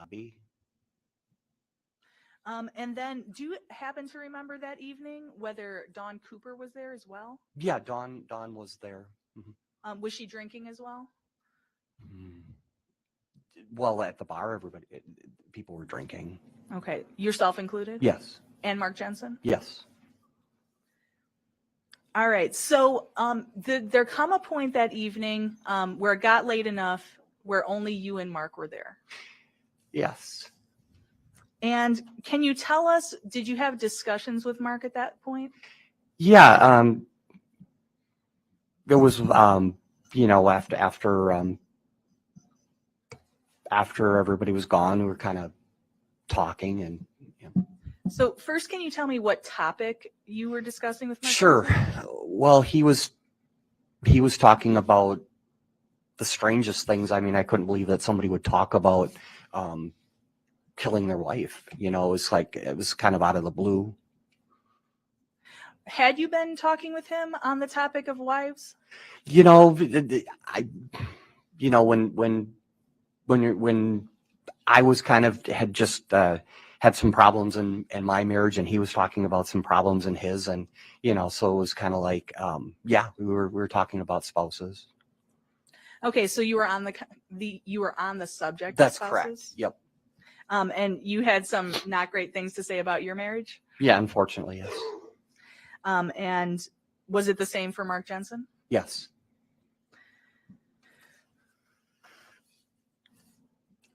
lobby. And then, do you happen to remember that evening whether Dawn Cooper was there as well? Yeah, Dawn was there. Was she drinking as well? Mm. Well, at the bar, people were drinking. Okay, yourself included? Yes. And Mark Jensen? Yes. All right, so there come a point that evening where it got late enough where only you and Mark were there. Yes. And can you tell us, did you have discussions with Mark at that point? Yeah. It was, after everybody was gone, we were kind of talking and. So first, can you tell me what topic you were discussing with Mark? Sure. Jensen? Well, he was talking about the strangest things. I mean, I couldn't believe that somebody would talk about killing their wife. It was kind of out of the blue. Had you been talking with him on the topic of wives? When I was had just had some problems in my marriage, and he was talking about some problems in his, and so it was kind of like, we were talking about spouses. Okay, so you were on the subject. That's of spouses? Correct. Yep. And you had some not great things to say about your marriage? Yeah, unfortunately, yes. And was it the same for Mark Jensen? Yes.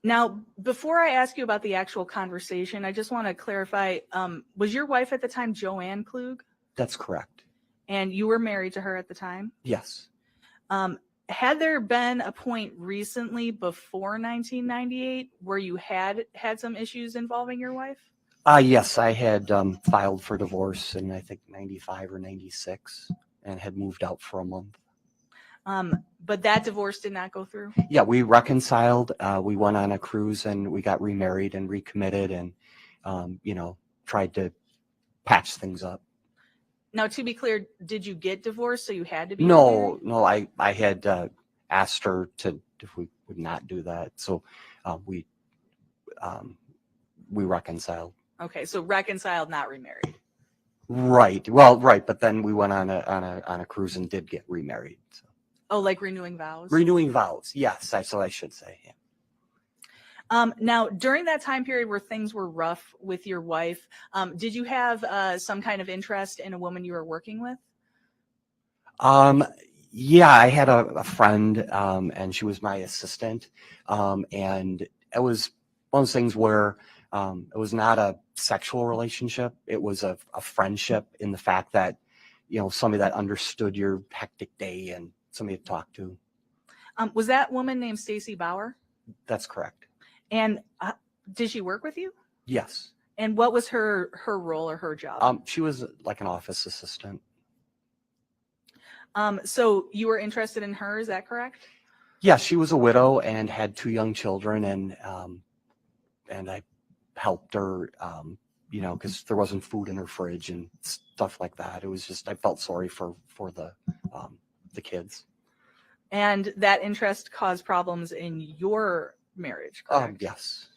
Now, before I ask you about the actual conversation, I just want to clarify, was your wife at the time Joanne Klug? That's correct. And you were married to her at the time? Yes. Had there been a point recently before 1998 where you had some issues involving your wife? Yes, I had filed for divorce in, I think, 95 or 96 and had moved out for a month. But that divorce did not go through? Yeah, we reconciled. We went on a cruise and we got remarried and recommitted and, tried to patch things up. Now, to be clear, did you get divorced so you had to be No, remarried? I had asked her if we would not do that. So we reconciled. Okay, so reconciled, not remarried. Right. Well, right. But then we went on a cruise and did get remarried. So. Oh, like renewing vows? Renewing vows. Yes. So I should say. Yeah. Now, during that time period where things were rough with your wife, did you have some kind of interest in a woman you were working with? Yeah, I had a friend, and she was my assistant. And it was one of those things where it was not a sexual relationship. It was a friendship in the fact that, somebody that understood your hectic day and somebody to talk to. Was that woman named Stacy Bauer? That's correct. And did she work with you? Yes. And what was her role or her job? She was like an office assistant. So you were interested in her, is that correct? Yeah, she was a widow and had 2 young children, and I helped her, because there wasn't food in her fridge and stuff like that. It was just, I felt sorry for the kids. And that interest caused problems in your marriage, correct? Yes.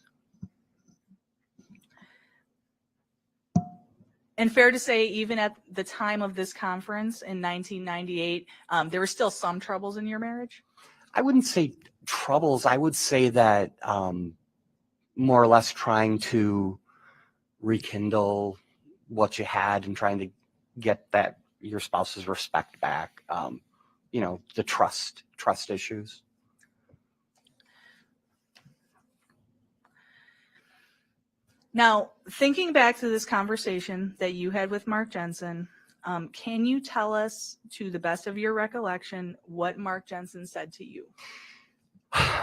And fair to say, even at the time of this conference in 1998, there were still some troubles in your marriage? I wouldn't say troubles. I would say that more or less trying to rekindle what you had and trying to get your spouse's respect back. The trust issues. Now, thinking back to this conversation that you had with Mark Jensen, can you tell us, to the best of your recollection, what Mark Jensen said to you?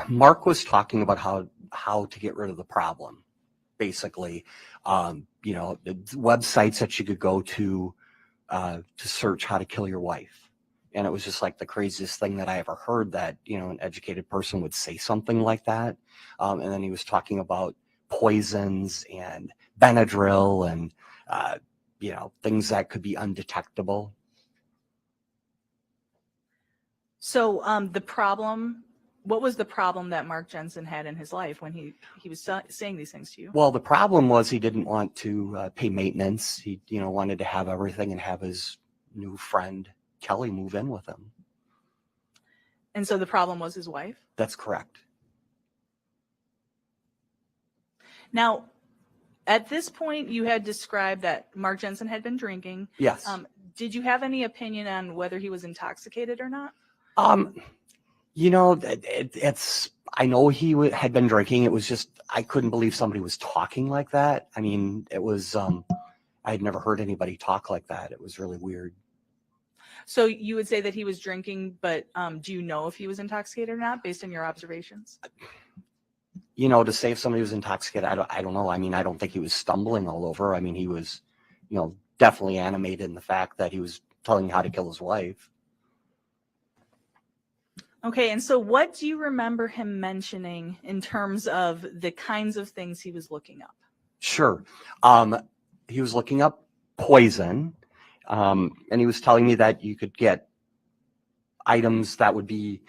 Mark was talking about how to get rid of the problem, basically. The websites that you could go to search how to kill your wife. And it was just like the craziest thing that I ever heard, that, an educated person would say something like that. And then he was talking about poisons and Benadryl and, things that could be undetectable. So the problem what was the problem that Mark Jensen had in his life when he was saying these things to you? Well, the problem was he didn't want to pay maintenance. He, wanted to have everything and have his new friend Kelly move in with him. And so the problem was his wife? That's correct. Now, at this point, you had described that Mark Jensen had been drinking. Yes. Did you have any opinion on whether he was intoxicated or not? It's, I know he had been drinking. It was just, I couldn't believe somebody was talking like that. I mean, it was, I had never heard anybody talk like that. It was really weird. So you would say that he was drinking, but do you know if he was intoxicated or not based on your observations? To say if somebody was intoxicated, I don't know. I mean, I don't think he was stumbling all over. I mean, he was, definitely animated in the fact that he was telling how to kill his wife. Okay, and so what do you remember him mentioning in terms of the kinds of things he was looking up? Sure. He was looking up poison, and he was telling me that you could get items that would be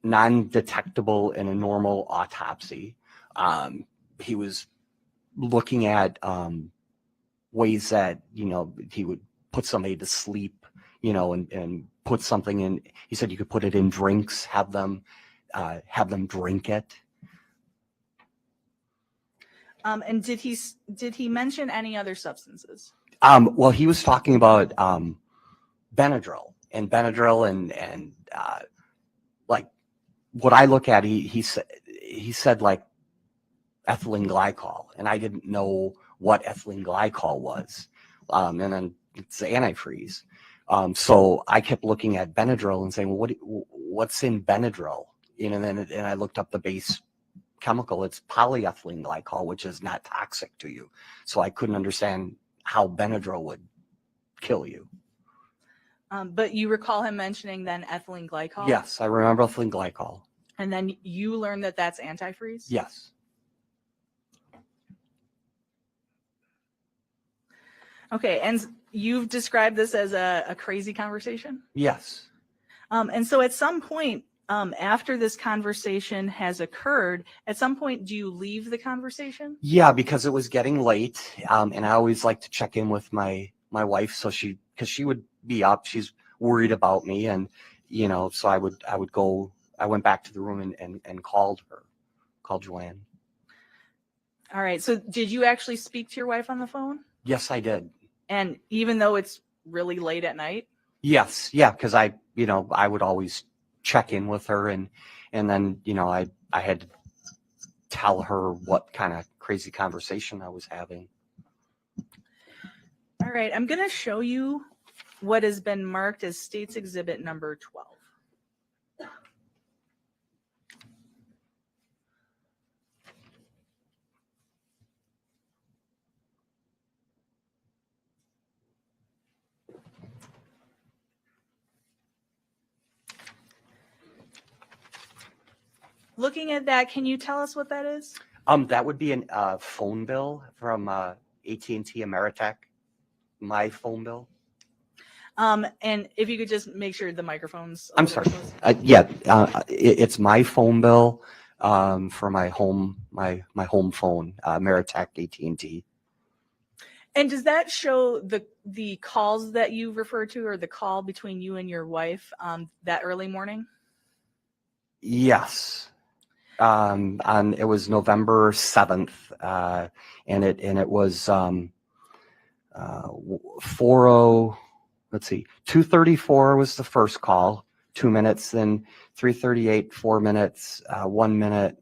non-detectable in a normal autopsy. He was looking at ways that, he would put somebody to sleep, and put something in. He said you could put it in drinks, have them drink it. And did he mention any other substances? Well, he was talking about Benadryl and like what I look at, he said like ethylene glycol, and I didn't know what ethylene glycol was. And then it's antifreeze. So I kept looking at Benadryl and saying, well, what's in Benadryl? And I looked up the base chemical. It's polyethylene glycol, which is not toxic to you. So I couldn't understand how Benadryl would kill you. But you recall him mentioning then ethylene glycol? Yes, I remember ethylene glycol. And then you learned that that's antifreeze? Yes. Okay, and you've described this as a crazy conversation? Yes. And so at some point, after this conversation has occurred, at some point, do you leave the conversation? Yeah, because it was getting late, and I always like to check in with my wife, so because she would be up, she's worried about me, and so I would go. I went back to the room and called Joanne. All right. So did you actually speak to your wife on the phone? Yes, I did. And even though it's really late at night? Yes, yeah, because I would always check in with her, and then I had to tell her what kind of crazy conversation I was having. All right, I'm going to show you what has been marked as State's Exhibit number 12. Looking at that, can you tell us what that is? That would be a phone bill from AT&T Ameritech, my phone bill. And if you could just make sure the microphone's. I'm sorry. It's my phone bill for my home phone, Ameritech AT&T. And does that show the calls that you referred to, or the call between you and your wife that early morning? Yes. It was November 7th, and it was 2:34 was the first call, 2 minutes, then 3:38, 4 minutes, 1 minute,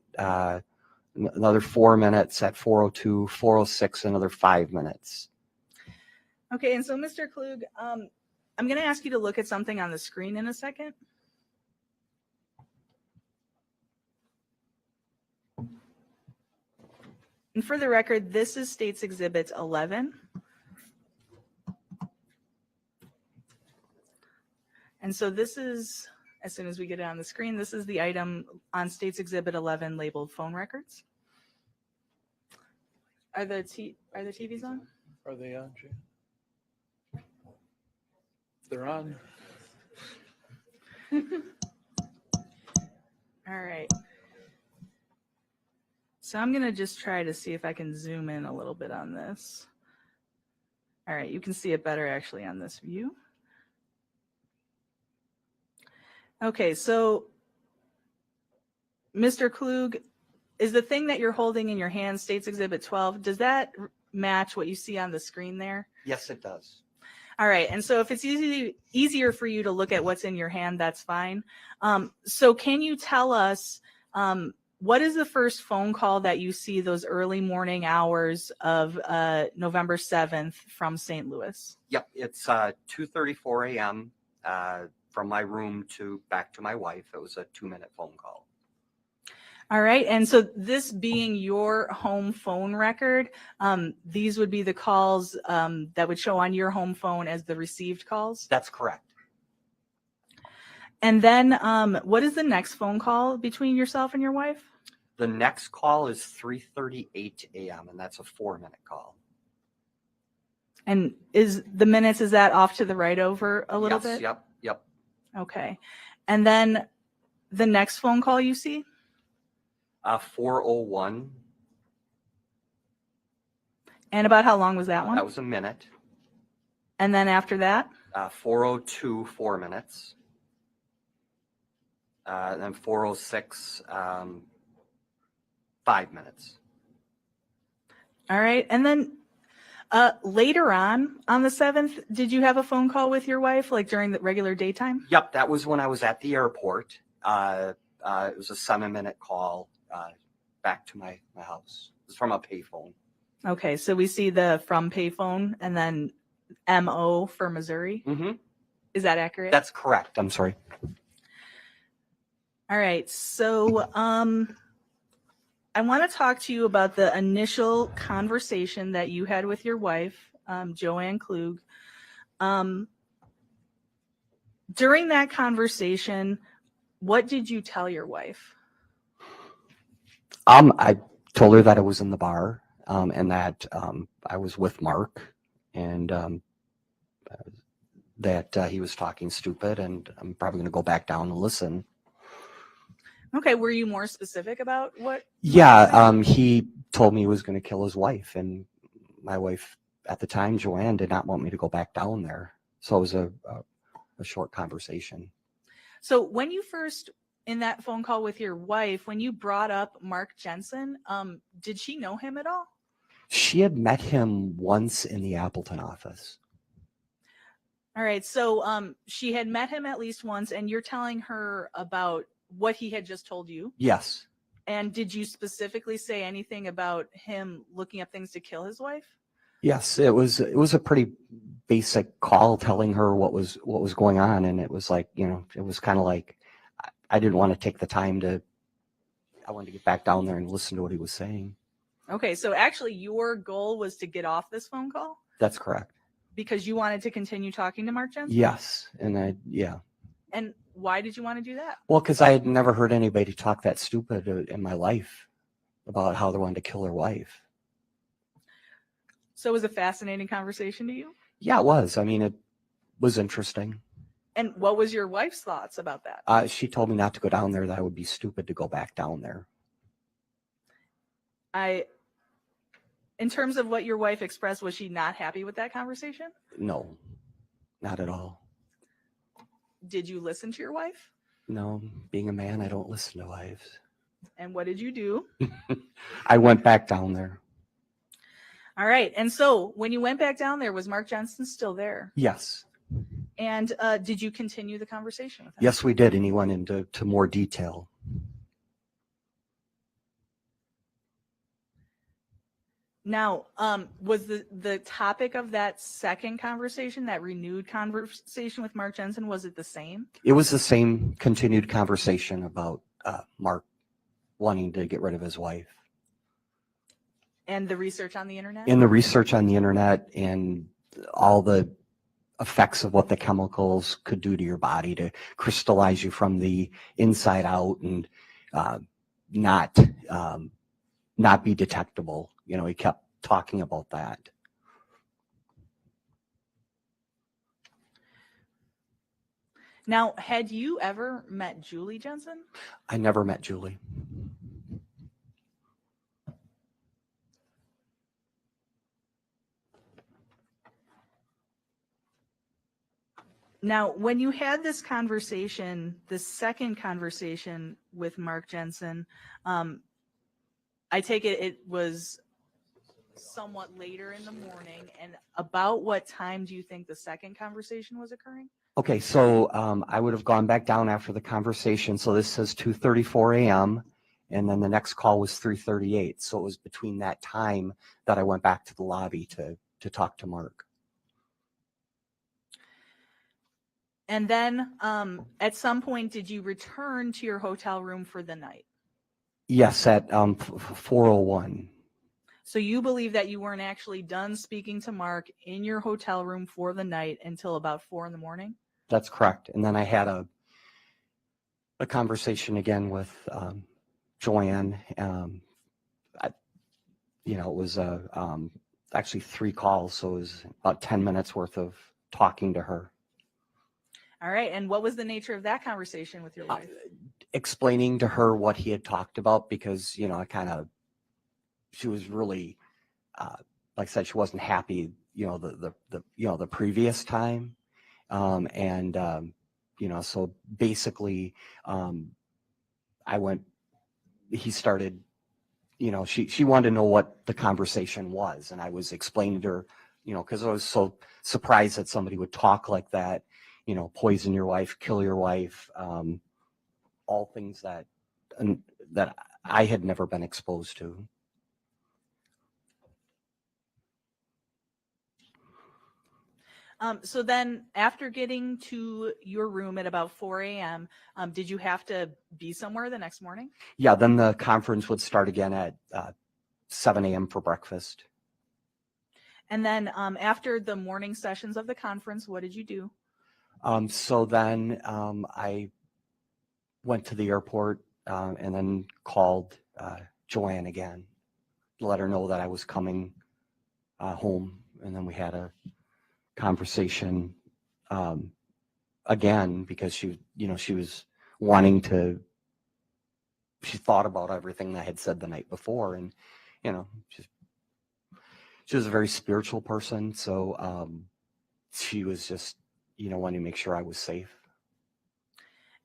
another 4 minutes at 4:02, 4:06, another 5 minutes. Okay, and so Mr. Klug, I'm going to ask you to look at something on the screen in a second. And for the record, this is State's Exhibit 11. And so this is, as soon as we get it on the screen, this is the item on State's Exhibit 11 labeled phone records. Are the TVs on? Are they on, Jay? They're on. All right. So I'm going to just try to see if I can zoom in a little bit on this. All right, you can see it better actually on this view. Okay, so Mr. Klug, is the thing that you're holding in your hand, States Exhibit 12, does that match what you see on the screen there? Yes, it does. All right, and so if it's easier for you to look at what's in your hand, that's fine. So can you tell us what is the first phone call that you see those early morning hours of November 7th from St. Louis? Yep, it's 2:34 a.m. From my room back to my wife. It was a 2-minute phone call. All right, and so this being your home phone record, these would be the calls that would show on your home phone as the received calls? That's correct. And then what is the next phone call between yourself and your wife? The next call is 3:38 a.m. and that's a 4-minute call. And is that off to the right over a little bit? Yep. Okay. And then the next phone call you see? 4:01. And about how long was that one? That was a minute. And then after that? 4:02, 4 minutes. Then 4:06, 5 minutes. All right. And then later on the 7th, did you have a phone call with your wife, like during the regular daytime? Yep, that was when I was at the airport. It was a 7-minute call back to my house. It was from a payphone. Okay, so we see the from payphone and then MO for Missouri. Mm-hmm. Is that accurate? That's correct. I'm sorry. All right, so I want to talk to you about the initial conversation that you had with your wife, Joanne Klug. During that conversation, what did you tell your wife? I told her that I was in the bar and that I was with Mark and that he was talking stupid and I'm probably going to go back down and listen. Okay, were you more specific about what? Yeah, he told me he was going to kill his wife, and my wife at the time, Joanne, did not want me to go back down there. So it was a short conversation. So when you first, in that phone call with your wife, when you brought up Mark Jensen, did she know him at all? She had met him once in the Appleton office. All right, so she had met him at least once, and you're telling her about what he had just told you? Yes. And did you specifically say anything about him looking up things to kill his wife? Yes, it was a pretty basic call telling her what was going on, and it was like, it was kind of like I didn't want to take the time I wanted to get back down there and listen to what he was saying. Okay, so actually your goal was to get off this phone call? That's correct. Because you wanted to continue talking to Mark Jensen? Yes, and yeah. And why did you want to do that? Well, because I had never heard anybody talk that stupid in my life about how they wanted to kill their wife. So it was a fascinating conversation to you? Yeah, it was. I mean, it was interesting. And what was your wife's thoughts about that? She told me not to go down there, that I would be stupid to go back down there. In terms of what your wife expressed, was she not happy with that conversation? No, not at all. Did you listen to your wife? No, being a man, I don't listen to wives. And what did you do? I went back down there. All right. And so when you went back down there, was Mark Jensen still there? Yes. And did you continue the conversation with him? Yes, we did. And he went into more detail. Now, was the topic of that second conversation, that renewed conversation with Mark Jensen, was it the same? It was the same continued conversation about Mark wanting to get rid of his wife. And the research on the internet? In the research on the internet and all the effects of what the chemicals could do to your body to crystallize you from the inside out and not be detectable. He kept talking about that. Now, had you ever met Julie Jensen? I never met Julie. Now, when you had this conversation, the second conversation with Mark Jensen, I take it was somewhat later in the morning. And about what time do you think the second conversation was occurring? Okay, so I would have gone back down after the conversation. So this says 2:34 a.m. and then the next call was 3:38. So it was between that time that I went back to the lobby to talk to Mark. And then at some point, did you return to your hotel room for the night? Yes, at 4:01. So you believe that you weren't actually done speaking to Mark in your hotel room for the night until about 4 in the morning? That's correct. And then I had a conversation again with Joanne. It was actually 3 calls, so it was about 10 minutes worth of talking to her. All right. And what was the nature of that conversation with your wife? Explaining to her what he had talked about, because she was really like I said, she wasn't happy the previous time, so basically he started, she wanted to know what the conversation was, and I was explaining to her, because I was so surprised that somebody would talk like that, poison your wife, kill your wife, all things that I had never been exposed to. So then after getting to your room at about 4 a.m., did you have to be somewhere the next morning? Yeah, then the conference would start again at 7 a.m. for breakfast. And then after the morning sessions of the conference, what did you do? So then I went to the airport and then called Joanne again to let her know that I was coming home. And then we had a conversation again, because she was wanting to, she thought about everything I had said the night before. And, she was a very spiritual person. So she was just, wanting to make sure I was safe.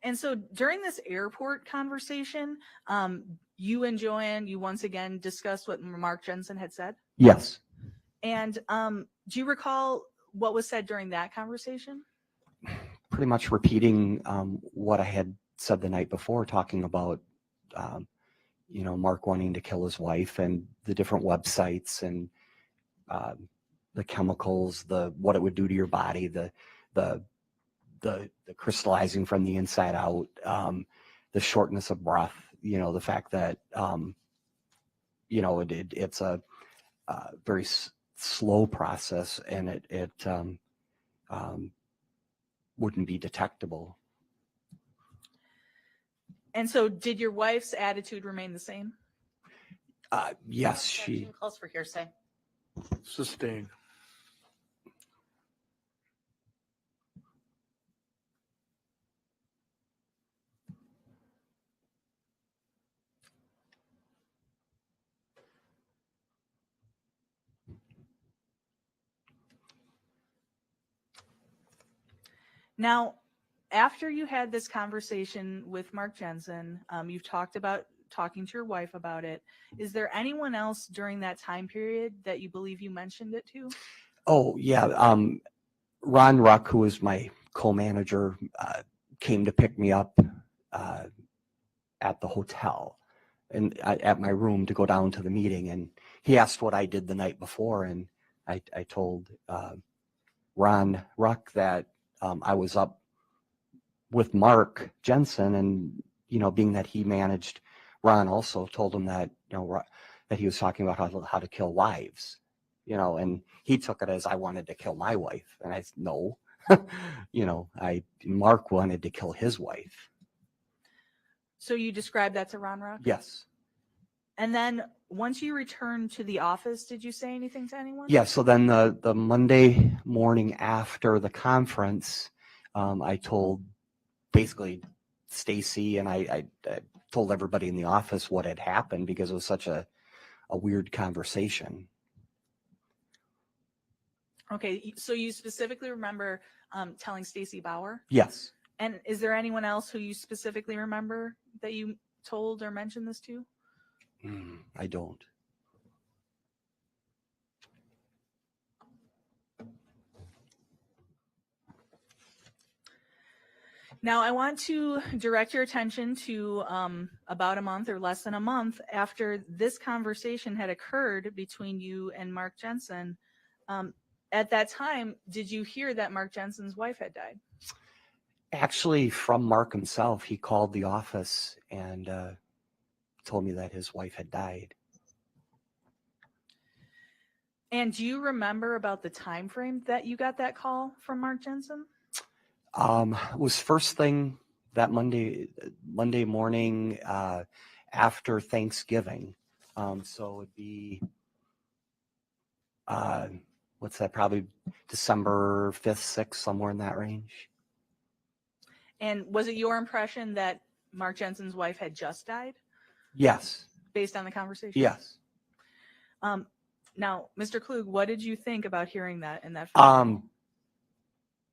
And so during this airport conversation, you and Joanne, you once again discussed what Mark Jensen had said? Yes. And do you recall what was said during that conversation? Pretty much repeating what I had said the night before, talking about, Mark wanting to kill his wife and the different websites and the chemicals, what it would do to your body, the crystallizing from the inside out, the shortness of breath, the fact that, it's a very slow process, and it wouldn't be detectable. And so did your wife's attitude remain the same? Yes, she. Calls for hearsay. Sustained. Now, after you had this conversation with Mark Jensen, you've talked about talking to your wife about it. Is there anyone else during that time period that you believe you mentioned it to? Oh, yeah. Ron Ruck, who was my co-manager, came to pick me up at the hotel and at my room to go down to the meeting. And he asked what I did the night before. And I told Ron Ruck that I was up with Mark Jensen, and, being that he managed Ron, also told him that, that he was talking about how to kill wives, and he took it as I wanted to kill my wife. And I said, no, Mark wanted to kill his wife. So you described that to Ron Ruck? Yes. And then once you returned to the office, did you say anything to anyone? Yeah. So then the Monday morning after the conference, I told basically Stacy and I told everybody in the office what had happened because it was such a weird conversation. Okay, so you specifically remember telling Stacy Bauer? Yes. And is there anyone else who you specifically remember that you told or mentioned this to? I don't. Now, I want to direct your attention to about a month or less than a month after this conversation had occurred between you and Mark Jensen. At that time, did you hear that Mark Jensen's wife had died? Actually, from Mark himself, he called the office and told me that his wife had died. And do you remember about the time frame that you got that call from Mark Jensen? It was first thing that Monday morning after Thanksgiving. So it'd be, what's that, probably December 5th, 6th, somewhere in that range. And was it your impression that Mark Jensen's wife had just died Yes. based on the conversation? Yes. Now, Mr. Klug, what did you think about hearing that in that phone call?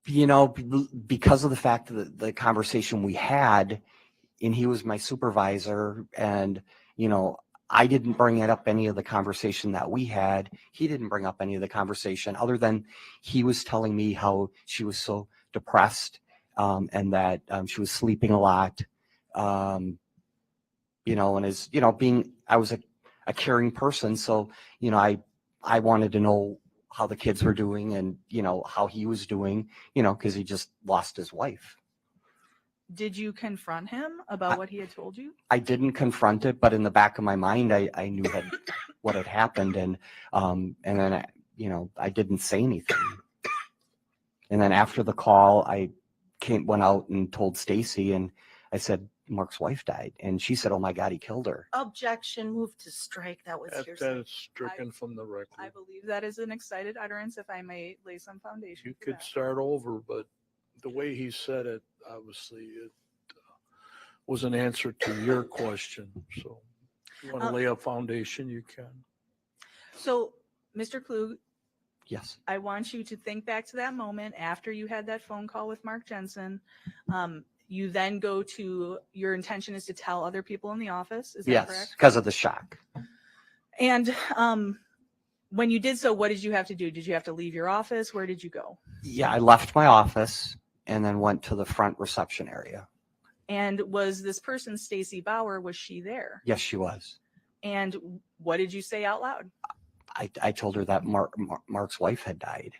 You know, because of the fact that the conversation we had, and he was my supervisor, and, you know, I didn't bring up any of the conversation that we had. He didn't bring up any of the conversation other than he was telling me how she was so depressed and that she was sleeping a lot, you know, and as, you know, I was a caring person. So, you know, I wanted to know how the kids were doing and, you know, how he was doing, you know, because he just lost his wife. Did you confront him about what he had told you? I didn't confront it, but in the back of my mind, I knew what had happened. And then, you know, I didn't say anything. And then after the call, I went out and told Stacy, and I said, Mark's wife died. And she said, oh my God, he killed her. Objection, move to strike. That was That hearsay. is stricken from the I record. believe that is an excited utterance, if I may lay some foundation. You for could that. start over, but the way he said it, obviously, it was an answer to your question. So if you want to lay a foundation, you can. So, Mr. Klug, Yes. I want you to think back to that moment after you had that phone call with Mark Jensen. You then go to, your intention is to tell other people in the office. Is that Yes, correct? because of the shock. And when you did so, what did you have to do? Did you have to leave your office? Where did you go? Yeah, I left my office and then went to the front reception area. And was this person, Stacy Bauer, was she there? Yes, she was. And what did you say out loud? I told her that Mark's wife had died.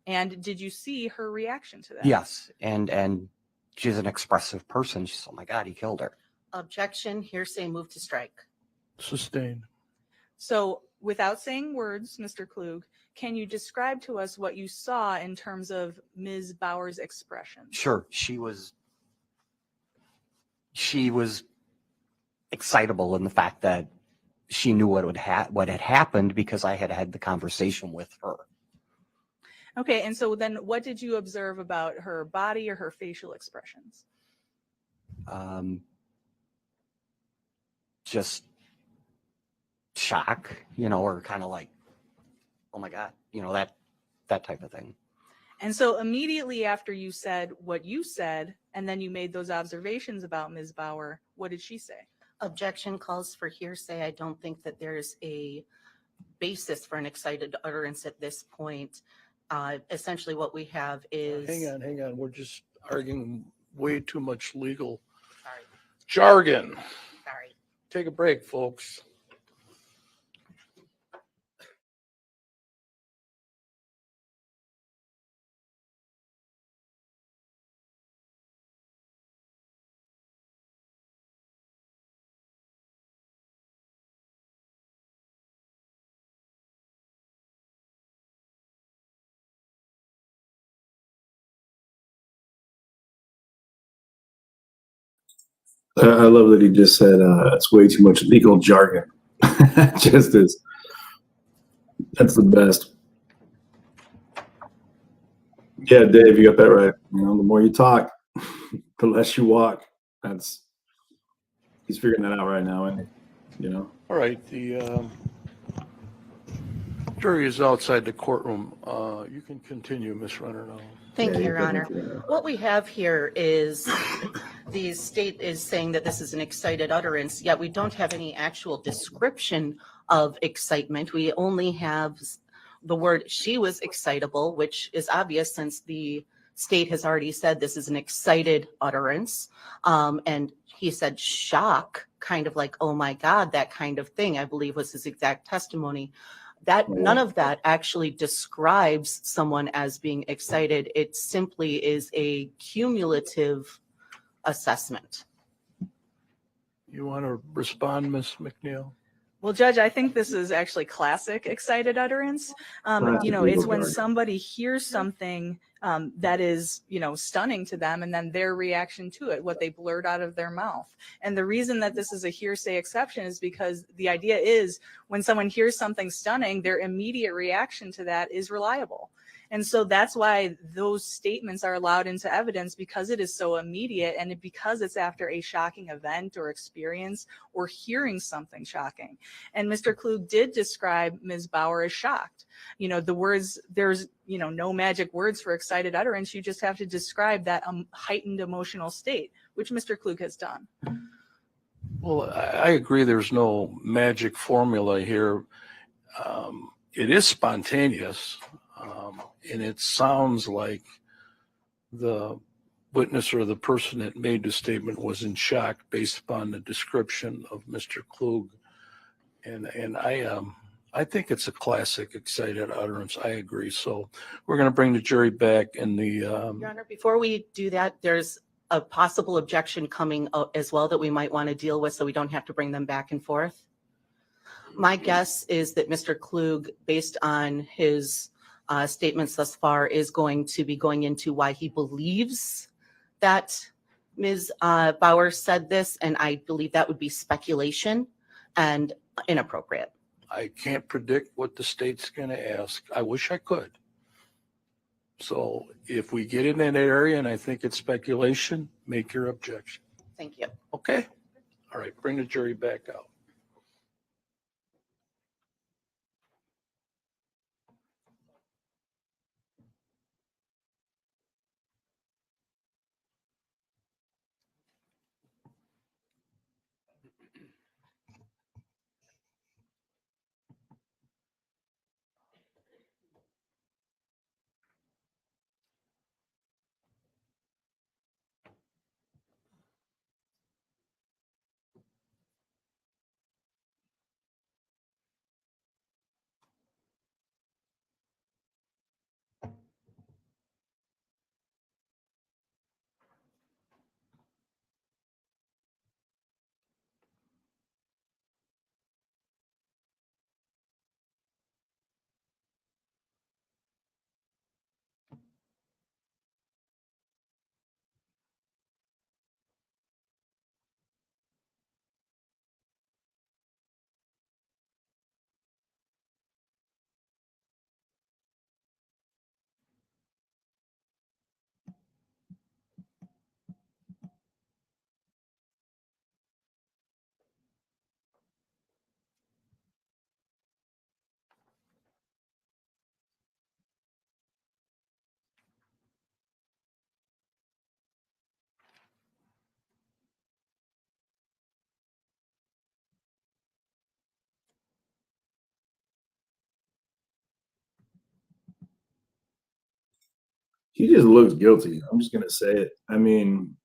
And did you see her reaction to that? Yes, and she's an expressive person. She said, oh my God, he killed her. Objection, hearsay, move to strike. Sustained. So without saying words, Mr. Klug, can you describe to us what you saw in terms of Ms. Bauer's expression? Sure, she was excitable in the fact that she knew what had happened because I had the conversation with her. Okay, and so then what did you observe about her body or her facial expressions? Just shock, you know, or kind of like, oh my God, you know, that type of thing. And so immediately after you said what you said, and then you made those observations about Ms. Bauer, what did she say? Objection calls for hearsay. I don't think that there's a basis for an excited utterance at this point. Essentially what we have is... Hang on. We're just arguing way too much legal Sorry. jargon. Sorry. Take a break, folks. I love that he just said it's way too much legal jargon. Just is. That's the best. Yeah, Dave, you got that right. You know, the more you talk, the less you walk. He's figuring that out right now, and All right, the jury is outside the courtroom. You can continue, Ms. Renner, now. Thank Yeah, you, you Your can Honor. continue. What we have here is the state is saying that this is an excited utterance, yet we don't have any actual description of excitement. We only have the word "she was excitable," which is obvious since the state has already said this is an excited utterance. And he said shock, kind of like, oh my God, that kind of thing, I believe was his exact testimony. That none of that actually describes someone as being excited. It simply is a cumulative assessment. You want to respond, Ms. McNeil? Well, Judge, I think this is actually classic excited utterance. Classic It's legal when jargon. somebody hears something that is, stunning to them, and then their reaction to it, what they blurt out of their mouth. And the reason that this is a hearsay exception is because the idea is when someone hears something stunning, their immediate reaction to that is reliable. And so that's why those statements are allowed into evidence, because it is so immediate and because it's after a shocking event or experience or hearing something shocking. And Mr. Klug did describe Ms. Bauer as shocked. The words, there's, no magic words for excited utterance. You just have to describe that heightened emotional state, which Mr. Klug has done. Well, I agree there's no magic formula here. It is spontaneous, and it sounds like the witness or the person that made the statement was in shock based upon the description of Mr. Klug. And I think it's a classic excited utterance. I agree. So we're going to bring the jury back in the. Your Honor, before we do that, there's a possible objection coming as well that we might want to deal with so we don't have to bring them back and forth. My guess is that Mr. Klug, based on his statements thus far, is going to be going into why he believes that Ms. Bauer said this, and I believe that would be speculation and inappropriate. I can't predict what the state's going to ask. I wish I could. So if we get in that area and I think it's speculation, make your objection. Thank you. Okay? All right, bring the jury back out. He just looks guilty. I'm just gonna say it. I mean,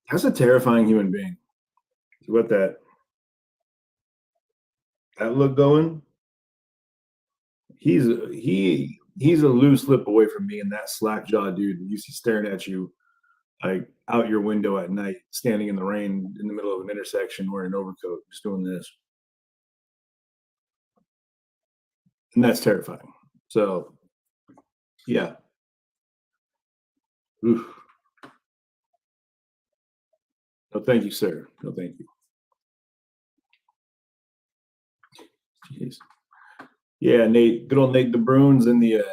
that's a terrifying human being. What that look going? He's a loose lip away from being that slack jawed dude that you see staring at you like out your window at night, standing in the rain in the middle of an intersection wearing an overcoat, just doing this. And that's terrifying. So, yeah. Oof. No, thank you, sir. No, thank you. Jeez. Yeah, Nate, good old Nate the Bruins in the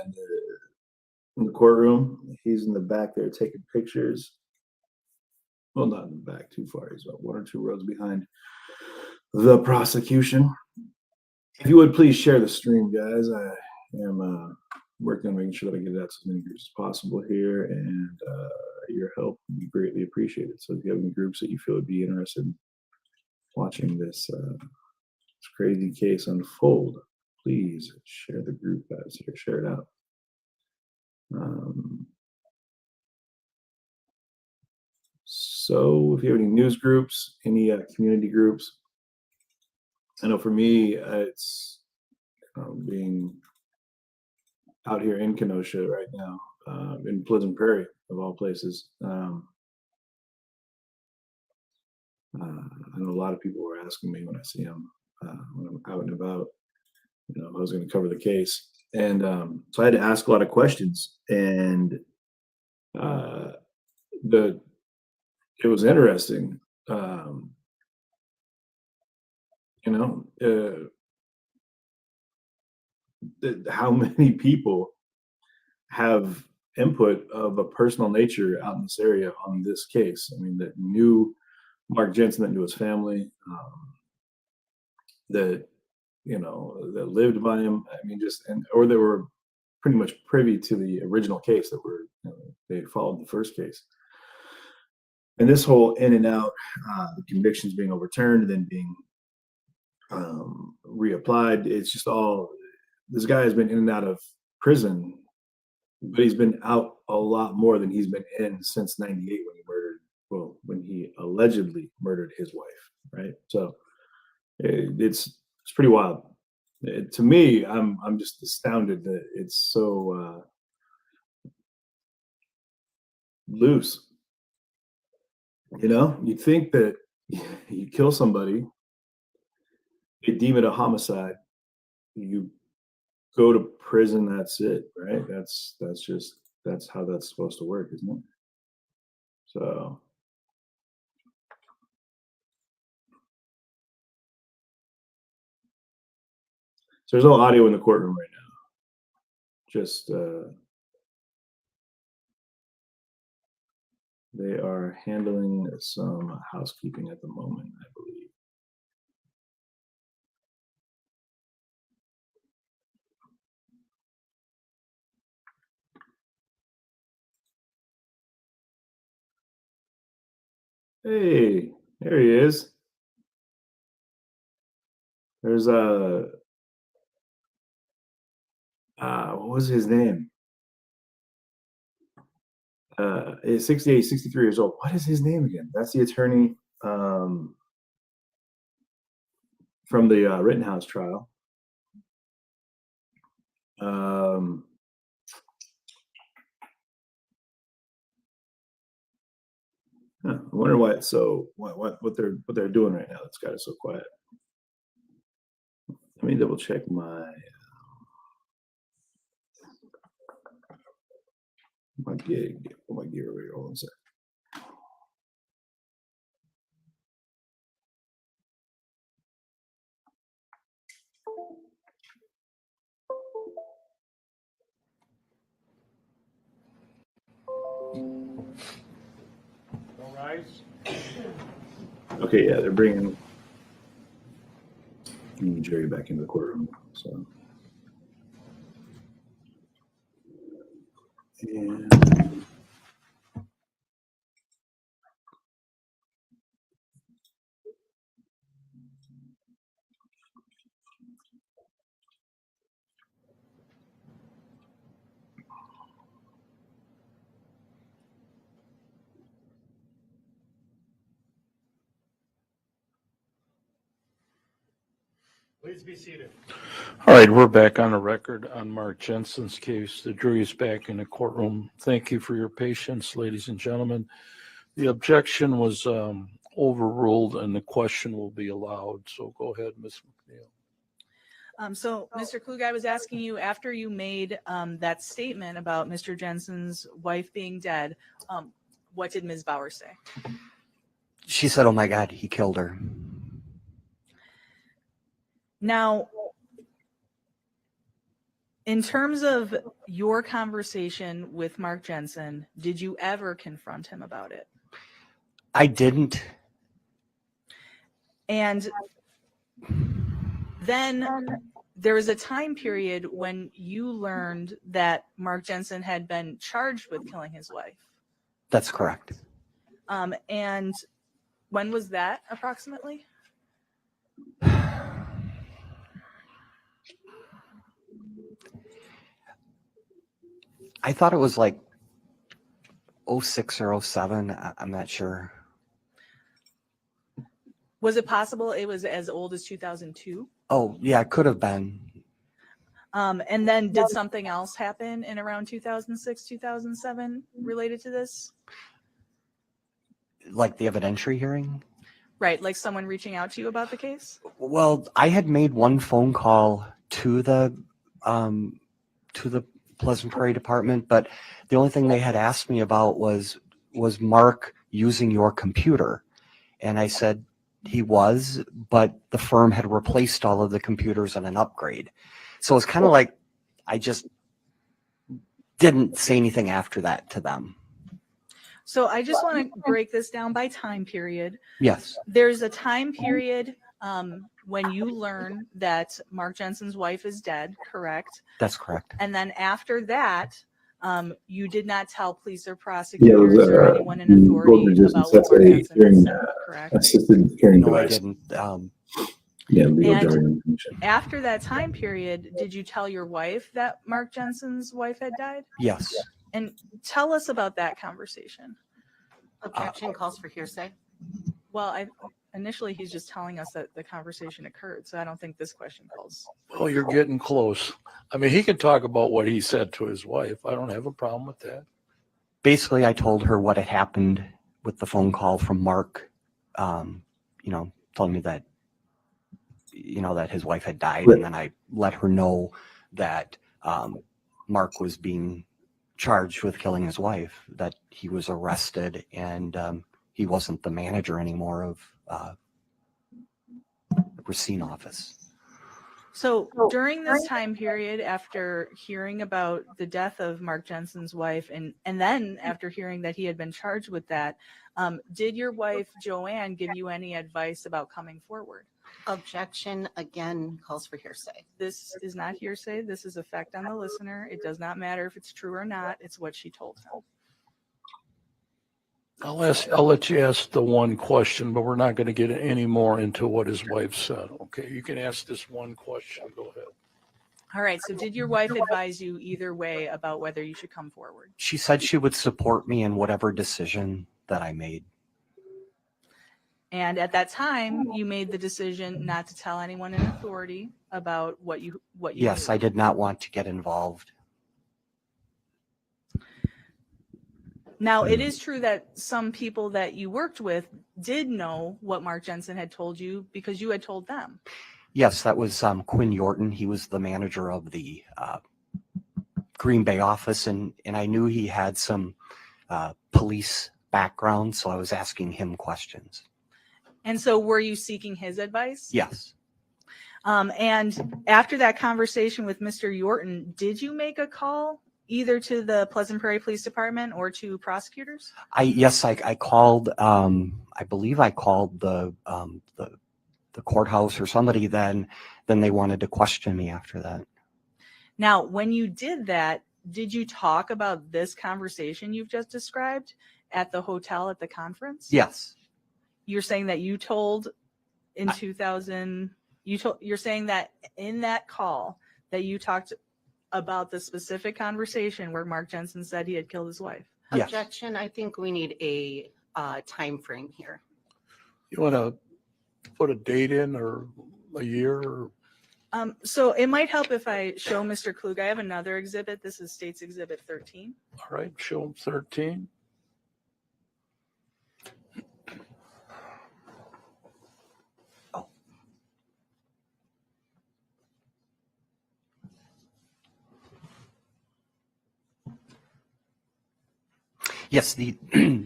in the courtroom. He's in the back there taking pictures. Well, not in the back too far. He's about 1 or 2 rows behind the prosecution. If you would please share the stream, guys. I am working on making sure that I get it out to as many groups as possible here, and your help would be greatly appreciated. So if you have any groups that you feel would be interested in watching this crazy case unfold, please share the group, guys. Share it out. So if you have any news groups, any community groups, I know for me, it's being out here in Kenosha right now, in Pleasant Prairie, of all places. I know a lot of people were asking me when I see them, when I'm out and about, if I was going to cover the case. And so I had to ask a lot of questions, and it was interesting. How many people have input of a personal nature out in this area on this case. I mean, that knew Mark Jensen, that knew his family, that lived by him. I mean, or they were pretty much privy to the original case that they followed the first case. And this whole in and out, the convictions being overturned, then being reapplied. It's just all, this guy has been in and out of prison, but he's been out a lot more than he's been in since '98 when he allegedly murdered his wife, right? So it's pretty wild. To me, I'm just astounded that it's so loose. You'd think that you kill somebody, they deem it a homicide, you go to prison, that's it, right? That's how that's supposed to work, isn't it? So there's no audio in the courtroom right now. Just they are handling some housekeeping at the moment, I believe. Hey, there he is. There's what was his name? He's 68, 63 years old. What is his name again? That's the attorney from the Rittenhouse trial. I wonder why it's so what they're doing right now. That's got it so quiet. Let me double check my gig. My gear over here. Hold on a sec. All rise. Okay, yeah, they're bringing Jerry back into the courtroom. So, and Please be seated. All right, we're back on the record on Mark Jensen's case. The jury is back in the courtroom. Thank you for your patience, ladies and gentlemen. The objection was overruled and the question will be allowed. So go ahead, Ms. McNeil. So, Mr. Klug, I was asking you, after you made that statement about Mr. Jensen's wife being dead, what did Ms. Bauer say? She said, "Oh my God, he killed her." Now, In terms of your conversation with Mark Jensen, did you ever confront him about it? I didn't. And then there was a time period when you learned that Mark Jensen had been charged with killing his wife. That's correct. And when was that approximately? I thought it was like 06 or 07. I'm not sure. Was it possible it was as old as 2002? Oh, yeah, it could have been. And then did something else happen in around 2006, 2007 related to this? Like the evidentiary hearing? Right, like someone reaching out to you about the case? Well, I had made one phone call to the Pleasant Prairie department, but the only thing they had asked me about was Mark using your computer? And I said he was, but the firm had replaced all of the computers on an upgrade. So it's kind of like I just didn't say anything after that to them. So I just want to break this down by time period. Yes, There's a time period when you learn that Mark Jensen's wife is dead, correct? that's correct. And then after that, you did not tell police or Yeah, it prosecutors was, or anyone in authority about what Mark Jensen hearing, said, correct? assisted hearing No, I device. didn't. Yeah, legal And- jury information. After that time period, did you tell your wife that Mark Jensen's wife had died? Yes. And tell us about that conversation. Objection calls for hearsay. Well, initially he's just telling us that the conversation occurred, so I don't think this question calls. Well, you're getting close. I mean, he can talk about what he said to his wife. I don't have a problem with that. Basically, I told her what had happened with the phone call from Mark, telling me that, that his wife had died. Right. And then I let her know that Mark was being charged with killing his wife, that he was arrested, and he wasn't the manager anymore of the Racine office. So during this time period, after hearing about the death of Mark Jensen's wife, and then after hearing that he had been charged with that, did your wife, Joanne, give you any advice about coming forward? Objection again calls for hearsay. This is not hearsay. This is a fact on the listener. It does not matter if it's true or not. It's what she told him. I'll let you ask the one question, but we're not going to get any more into what his wife said. Okay, you can ask this one question. Go ahead. All right. So did your wife advise you either way about whether you should come forward? She said she would support me in whatever decision that I made. And at that time, you made the decision not to tell anyone in authority about what you Yes, knew. I did not want to get involved. Now, it is true that some people that you worked with did know what Mark Jensen had told you because you had told them. Yes, that was Quinn Yorton. He was the manager of the Green Bay office, and I knew he had some police background, so I was asking him questions. And so were you seeking his advice? Yes. And after that conversation with Mr. Yorton, did you make a call either to the Pleasant Prairie Police Department or to prosecutors? I called. I believe I called the courthouse or somebody. Then they wanted to question me after that. Now, when you did that, did you talk about this conversation you've just described at the hotel at the conference? Yes. You're saying that you told in 2000. You're saying that in that call that you talked about the specific conversation where Mark Jensen said he had killed his wife. Yes. Objection. I think we need a time frame here. You want to put a date in or a year? Or... So it might help if I show Mr. Klug. I have another exhibit. This is State's Exhibit 13. All right, show him 13. Yes.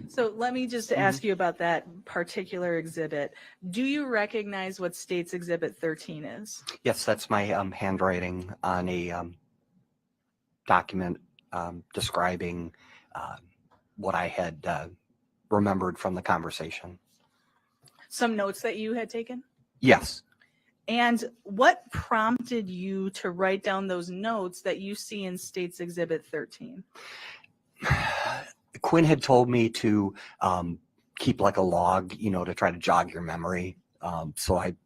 So let me just ask you about that particular exhibit. Do you recognize what State's Exhibit 13 is? Yes, that's my handwriting on document describing what I had remembered from the conversation. Some notes that you had taken? Yes. And what prompted you to write down those notes that you see in State's Exhibit 13? Quinn had told me to keep like a log, you know, to try to jog your memory. So it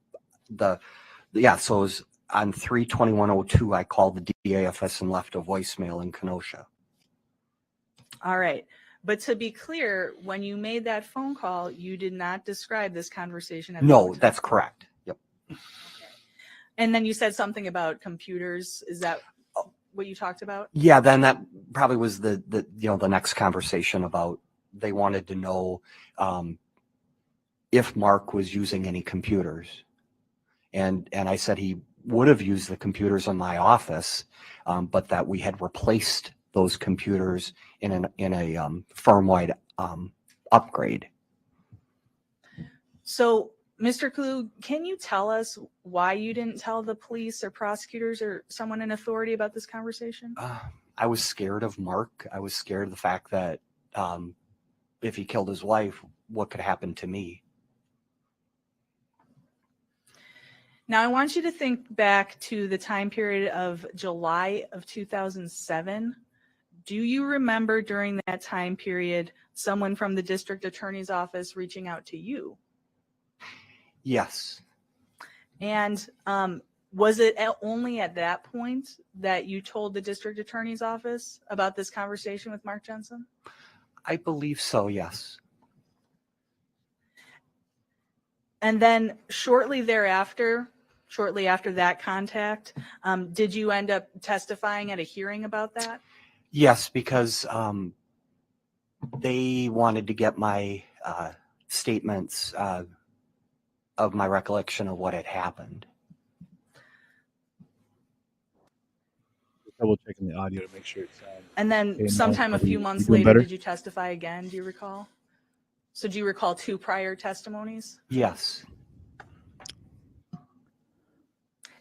was on 3/21/02, I called the DAFS and left a voicemail in Kenosha. All right. But to be clear, when you made that phone call, you did not describe this conversation. No, that's correct. Yep. Okay. And then you said something about computers. Is that what you talked about? Yeah, then that probably was the next conversation about they wanted to know if Mark was using any computers. And I said he would have used the computers in my office, but that we had replaced those computers in a firm-wide upgrade. So, Mr. Klug, can you tell us why you didn't tell the police or prosecutors or someone in authority about this conversation? I was scared of Mark. I was scared of the fact that if he killed his wife, what could happen to me? Now, I want you to think back to the time period of July of 2007. Do you remember during that time period someone from the district attorney's office reaching out to you? Yes. And was it only at that point that you told the district attorney's office about this conversation with Mark Jensen? I believe so, yes. And then shortly thereafter, shortly after that contact, did you end up testifying at a hearing about that? Yes, because they wanted to get my statements of my recollection of what had happened. Double checking the audio to make sure it sounds. And then Okay, now, sometime a are few you months doing later, better? did you testify again? Do you recall? So do you recall 2 prior testimonies? Yes.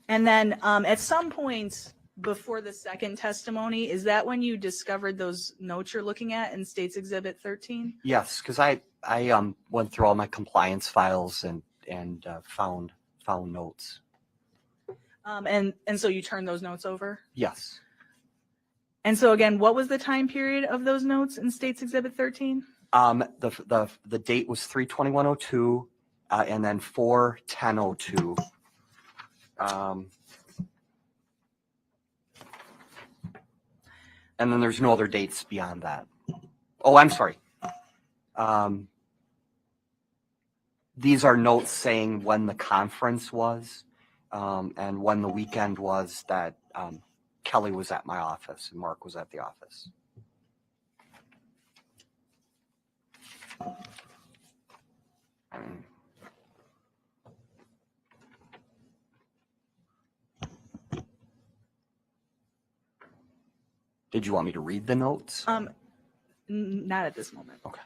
And then at some point before the second testimony, is that when you discovered those notes you're looking at in State's Exhibit 13? Yes, because I went through all my compliance files and found notes. And so you turned those notes over? Yes. And so again, what was the time period of those notes in State's Exhibit 13? The date was 3/21/02, and then 4/10/02. And then there's no other dates beyond that. Oh, I'm sorry. These are notes saying when the conference was, and when the weekend was that Kelly was at my office and Mark was at the office. Did you want me to read the notes? Not at this moment. Okay.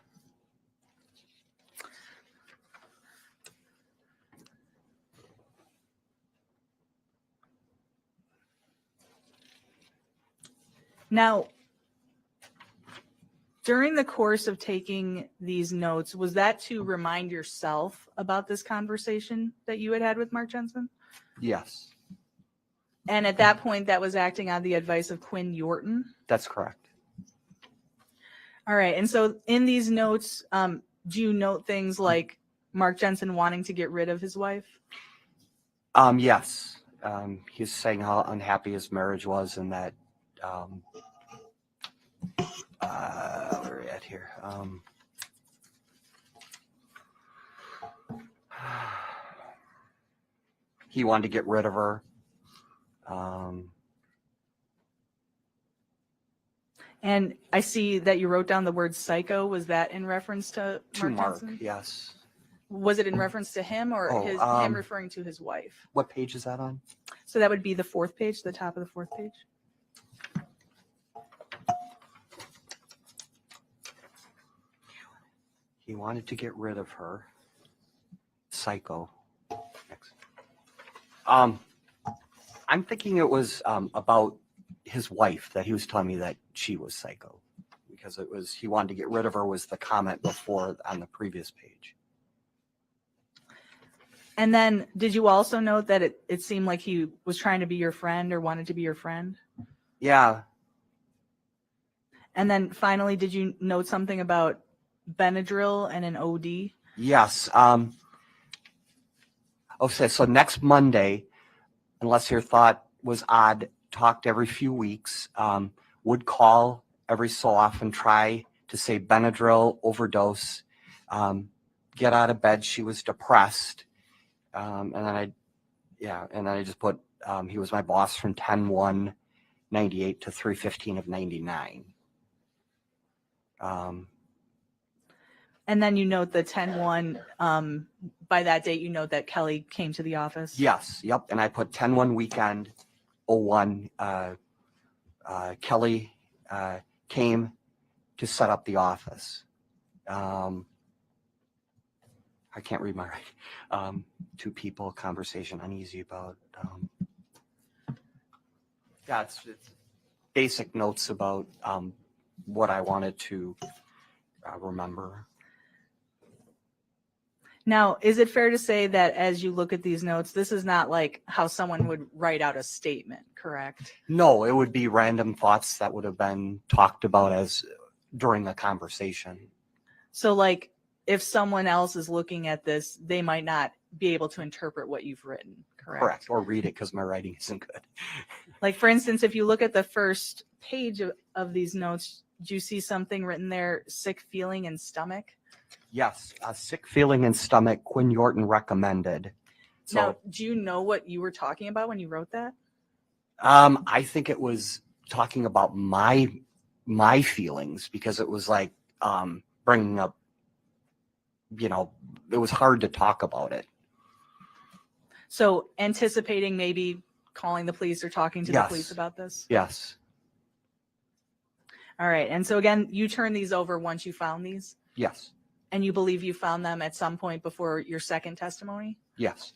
Now, during the course of taking these notes, was that to remind yourself about this conversation that you had with Mark Jensen? Yes, And at that point, that was acting on the advice of Quinn Yorton? that's correct. All right. And so in these notes, do you note things like Mark Jensen wanting to get rid of his wife? Yes. He's saying how unhappy his marriage was and that where are we at here? He wanted to get rid of her. And I see that you wrote down the word psycho. Was that in reference to To Mark, Jensen? yes. Was it in reference to him or Oh, him referring to his wife? What page is that on? So that would be the 4th page, the top of the 4th page. He wanted to get rid of her. Psycho. Next. I'm thinking it was about his wife, that he was telling me that she was psycho, because he wanted to get rid of her, was the comment before on the previous page. And then did you also note that it seemed like he was trying to be your friend or wanted to be your friend? Yeah. And then finally, did you note something about Benadryl and an OD? Yes. Okay, so next Monday, unless your thought was odd, talked every few weeks, would call every so often, try to say Benadryl overdose, get out of bed. She was depressed. And then I just put, he was my boss from 10/1/98 to 3/15 of 99. And then you note the 10/1, by that date, you note that Kelly came to the office? Yes, yep. And I put 10/1 weekend 01. Kelly came to set up the office. I can't read my writing. Two people, conversation uneasy about. Yeah, it's basic notes about what I wanted to remember. Now, is it fair to say that as you look at these notes, this is not like how someone would write out a statement, correct? No, it would be random thoughts that would have been talked about as during the conversation. So like if someone else is looking at this, they might not be able to interpret what you've written, correct? Correct. Or read it because my writing isn't good. Like for instance, if you look at the first page of these notes, do you see something written there, sick feeling in stomach? Yes, a sick feeling in stomach, Quinn Yorton recommended. So Now, do you know what you were talking about when you wrote that? I think it was talking about my feelings, because it was like bringing up, it was hard to talk about it. So anticipating maybe calling the police or talking to the Yes. police about this? Yes. All right. And so again, you turn these over once you found these? Yes. And you believe you found them at some point before your second testimony? Yes.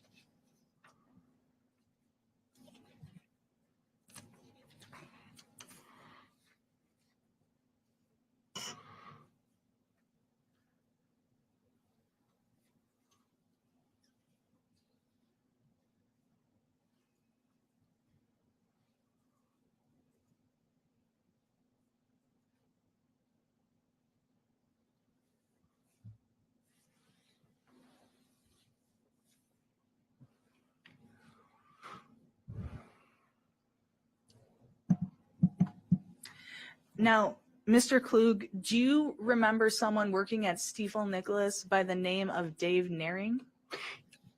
Now, Mr. Klug, do you remember someone working at Stiefel Nicholas by the name of Dave Nearing?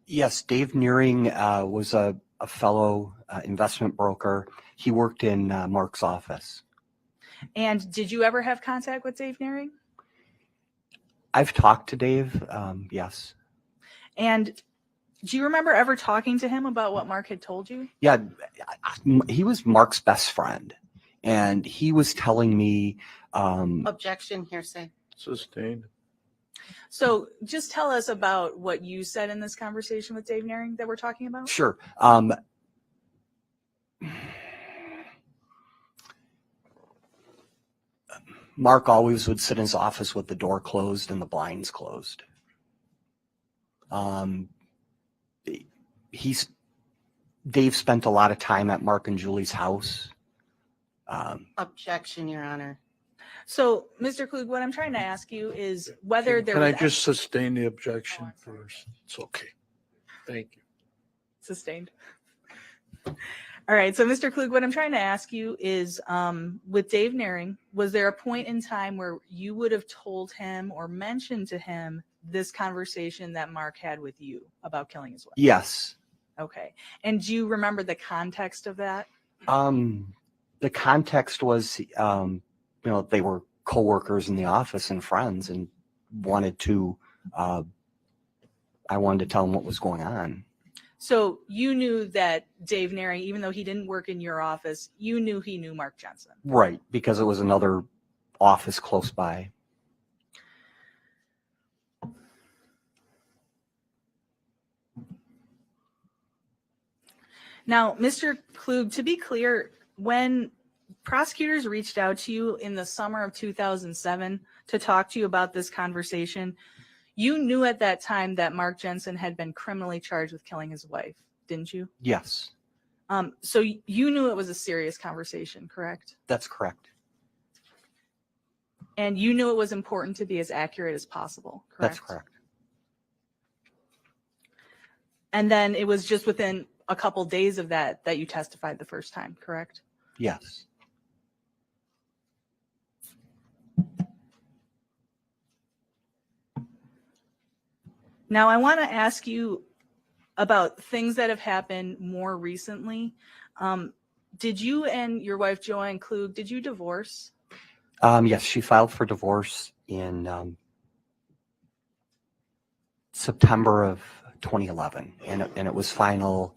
Yes. Dave Nearing was a fellow investment broker. He worked in Mark's office. And did you ever have contact with Dave Nearing? I've talked to Dave. Yes. And do you remember ever talking to him about what Mark had told you? Yeah. He was Mark's best friend. And he was telling me. Objection, hearsay. Sustained. So just tell us about what you said in this conversation with Dave Nearing that we're talking about. Sure. Mark always would sit in his office with the door closed and the blinds closed. Dave spent a lot of time at Mark and Julie's house. Objection, Your Honor. So, Mr. Klug, what I'm trying to ask you is whether there Can I was just sustain the objection first? It's okay. Thank you. sustained. All right. So, Mr. Klug, what I'm trying to ask you is with Dave Nearing, was there a point in time where you would have told him or mentioned to him this conversation that Mark had with you about killing his wife? Yes. Okay. And do you remember the context of that? The context was, they were coworkers in the office and friends, and I wanted to tell them what was going on. So you knew that Dave Nearing, even though he didn't work in your office, you knew he knew Mark Jensen. Right, because it was another office close by. Now, Mr. Klug, to be clear, when prosecutors reached out to you in the summer of 2007 to talk to you about this conversation. You knew at that time that Mark Jensen had been criminally charged with killing his wife, didn't you? Yes, So you knew it was a serious conversation, correct? that's correct. And you knew it was important to be as accurate as possible, correct? That's correct. And then it was just within a couple days of that you testified the first time, correct? Yes. Now, I want to ask you about things that have happened more recently. Did you and your wife, Joanne Klug, did you divorce? Yes, she filed for divorce in September of 2011, and it was final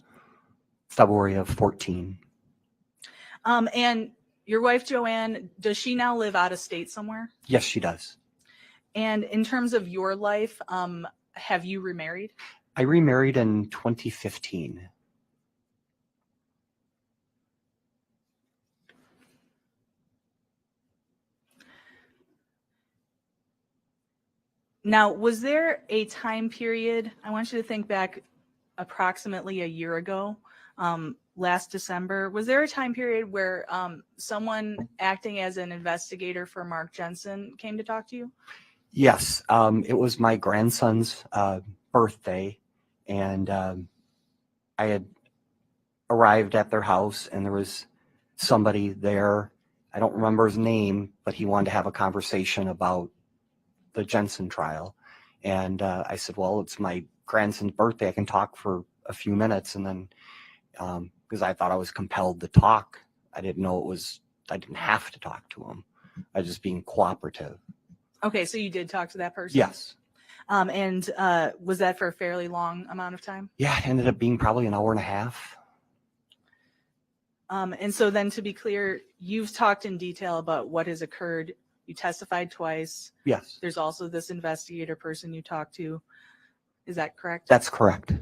February of 14. And your wife, Joanne, does she now live out of state somewhere? Yes, she does. And in terms of your life, have you remarried? I remarried in 2015. Now, was there a time period, I want you to think back approximately a year ago, last December, was there a time period where someone acting as an investigator for Mark Jensen came to talk to you? Yes, it was my grandson's birthday, and I had arrived at their house, and there was somebody there. I don't remember his name, but he wanted to have a conversation about the Jensen trial. And I said, well, it's my grandson's birthday. I can talk for a few minutes. And then, because I thought I was compelled to talk, I didn't have to talk to him. I was just being cooperative. Okay, so you did talk to that person? Yes. And was that for a fairly long amount of time? Yeah, it ended up being probably an hour and a half. And so then, to be clear, you've talked in detail about what has occurred. You testified twice. Yes, There's also this investigator person you talked to. Is that correct? that's correct.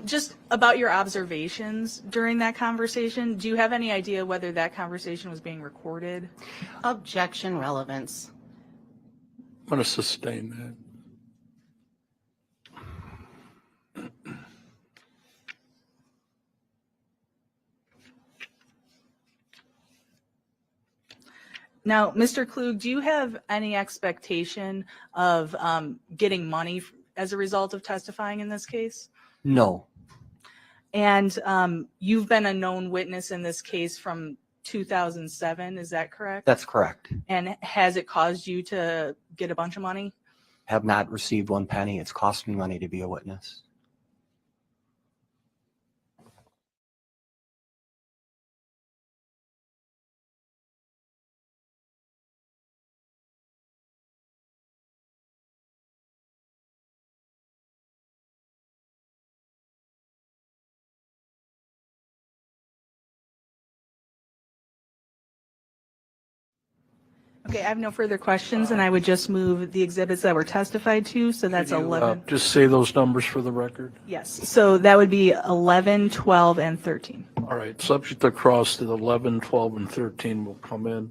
Just about your observations during that conversation, do you have any idea whether that conversation was being recorded? Objection, relevance. I'm going to sustain that. Now, Mr. Klug, do you have any expectation of getting money as a result of testifying in this case? No, And you've been a known witness in this case from 2007, is that correct? that's correct. And has it caused you to get a bunch of money? Have not received one penny. It's cost me money to be a witness. Okay, I have no further questions, and I would just move the exhibits that were testified to. So that's Could you, 11. just say those numbers for the record. Yes, so that would be 11, 12, and 13. All right, subject to cross to 11, 12, and 13 will come in.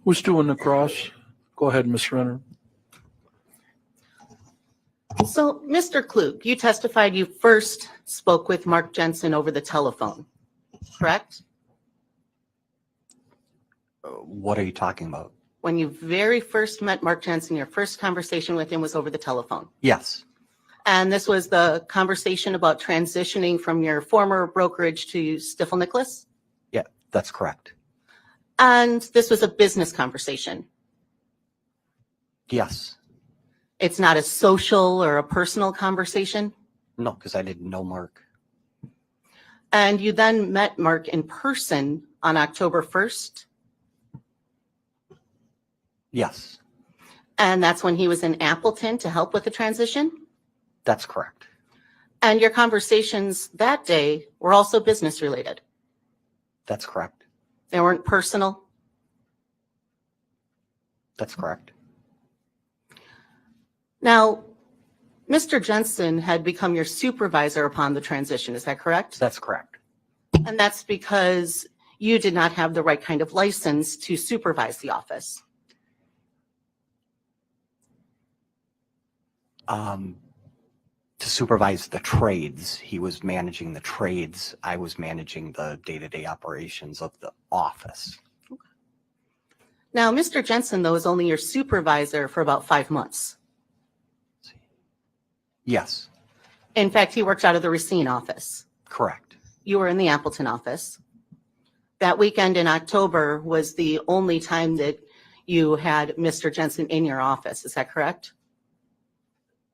Who's doing the cross? Go ahead, Ms. Renner. So, Mr. Klug, you testified you first spoke with Mark Jensen over the telephone, correct? What are you talking about? When you very first met Mark Jensen, your first conversation with him was over the telephone. Yes, And this was the conversation about transitioning from your former brokerage to Stifel Nicholas? yeah, that's correct. And this was a business conversation. Yes. It's not a social or a personal conversation. No, because I didn't know Mark. And you then met Mark in person on October 1st. Yes, And that's when he was in Appleton to help with the transition. that's correct. And your conversations that day were also business related. That's correct. They weren't personal? That's correct. Now, Mr. Jensen had become your supervisor upon the transition, is that correct? That's correct. And that's because you did not have the right kind of license to supervise the office. To supervise the trades, he was managing the trades. I was managing the day-to-day operations of the office. Now, Mr. Jensen, though, is only your supervisor for about 5 months. Yes, In fact, he worked out of the Racine office. correct. You were in the Appleton office. That weekend in October was the only time that you had Mr. Jensen in your office. Is that correct?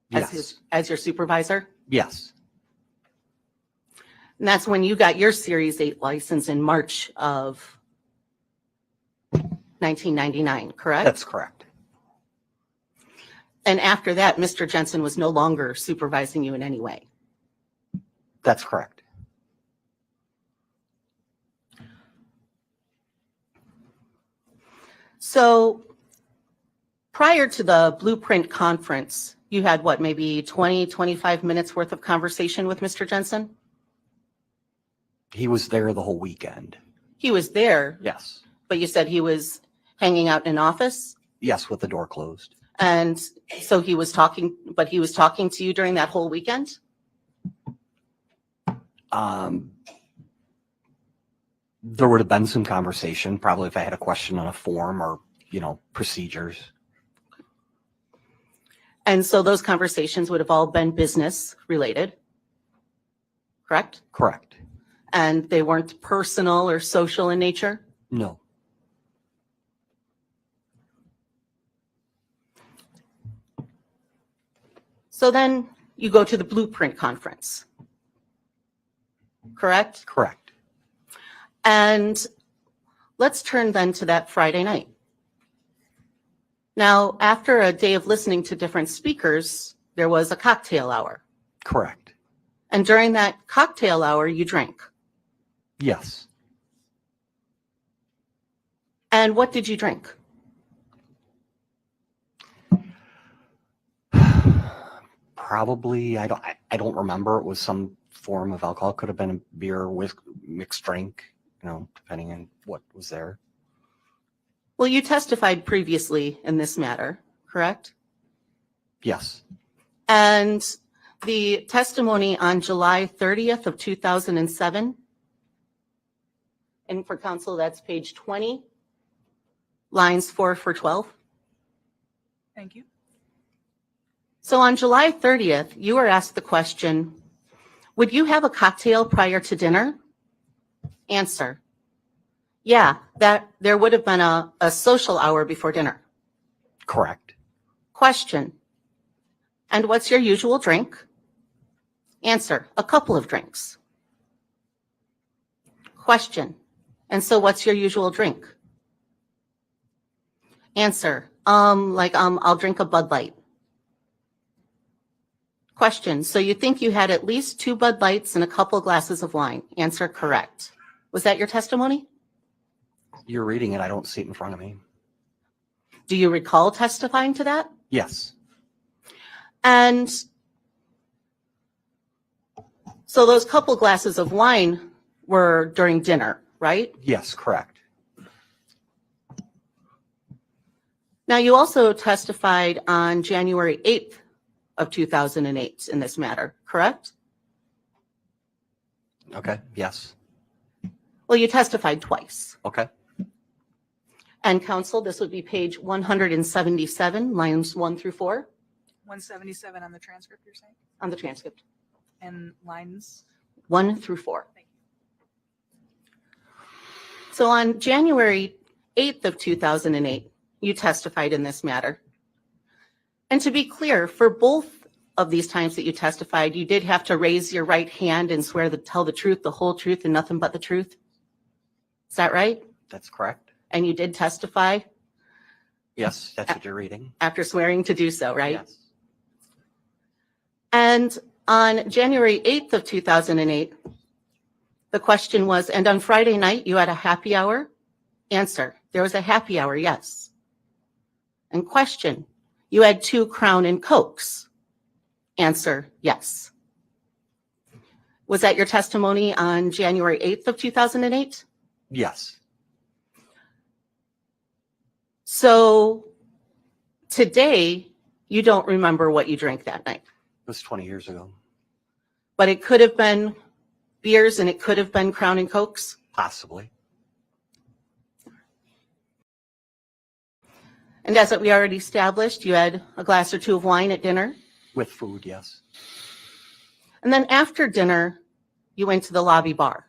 Yes, As your supervisor? yes, And that's when you got your Series 8 license in March of 1999, correct? that's correct. And after that, Mr. Jensen was no longer supervising you in any way. That's correct. So prior to the Blueprint conference, you had what, maybe 20, 25 minutes worth of conversation with Mr. Jensen? He was there the whole weekend. He was there, Yes, but you said he was hanging out in an office? yes, with the door closed. And so he was talking, but he was talking to you during that whole weekend? There would have been some conversation, probably if I had a question on a form or, procedures. And so those conversations would have all been business related, correct? Correct. And they weren't personal or social in nature? No, So then you go to the Blueprint conference, correct? correct. And let's turn then to that Friday night. Now, after a day of listening to different speakers, there was a cocktail hour. Correct. And during that cocktail hour, you drank. Yes. And what did you drink? Probably, I don't remember. It was some form of alcohol. Could have been a beer with mixed drink, depending on what was there. Well, you testified previously in this matter, correct? Yes, And the testimony on July 30th of 2007, and for counsel, that's page 20, lines 4 for 12. Thank you. So on July 30th, you were asked the question, would you have a cocktail prior to dinner? Answer, yeah, that there would have been a social hour before dinner. correct. Question, and what's your usual drink? Answer, a couple of drinks. Question, and so what's your usual drink? Answer, I'll drink a Bud Light. Question, so you think you had at least 2 Bud Lights and a couple glasses of wine? Answer, correct. Was that your testimony? You're reading it. I don't see it in front of me. Do you recall testifying to that? Yes, And so those couple glasses of wine were during dinner, right? yes, correct. Now, you also testified on January 8th of 2008 in this matter, correct? Okay, yes. Well, you testified twice. Okay, And counsel, this would be page 177, lines 1 through 4 177 on the transcript, you're saying? on the transcript, And lines? 1 through 4. Thank you. So on January 8th of 2008, you testified in this matter. And to be clear, for both of these times that you testified, you did have to raise your right hand and swear to tell the truth, the whole truth, and nothing but the truth. Is that right? that's correct. And you did testify Yes, that's what you're reading. after swearing to do so, right? Yes. And on January 8th of 2008, The question was, and on Friday night, you had a happy hour? Answer, there was a happy hour, yes. And question, you had 2 Crown and Cokes? Answer, yes. Was that your testimony on January 8th of 2008? Yes. So today, you don't remember what you drank that night, It was 20 years ago. but it could have been beers and it could have been Crown and Cokes? Possibly. And as we already established, you had a glass or 2 of wine at dinner. With food, yes. And then after dinner, you went to the lobby bar.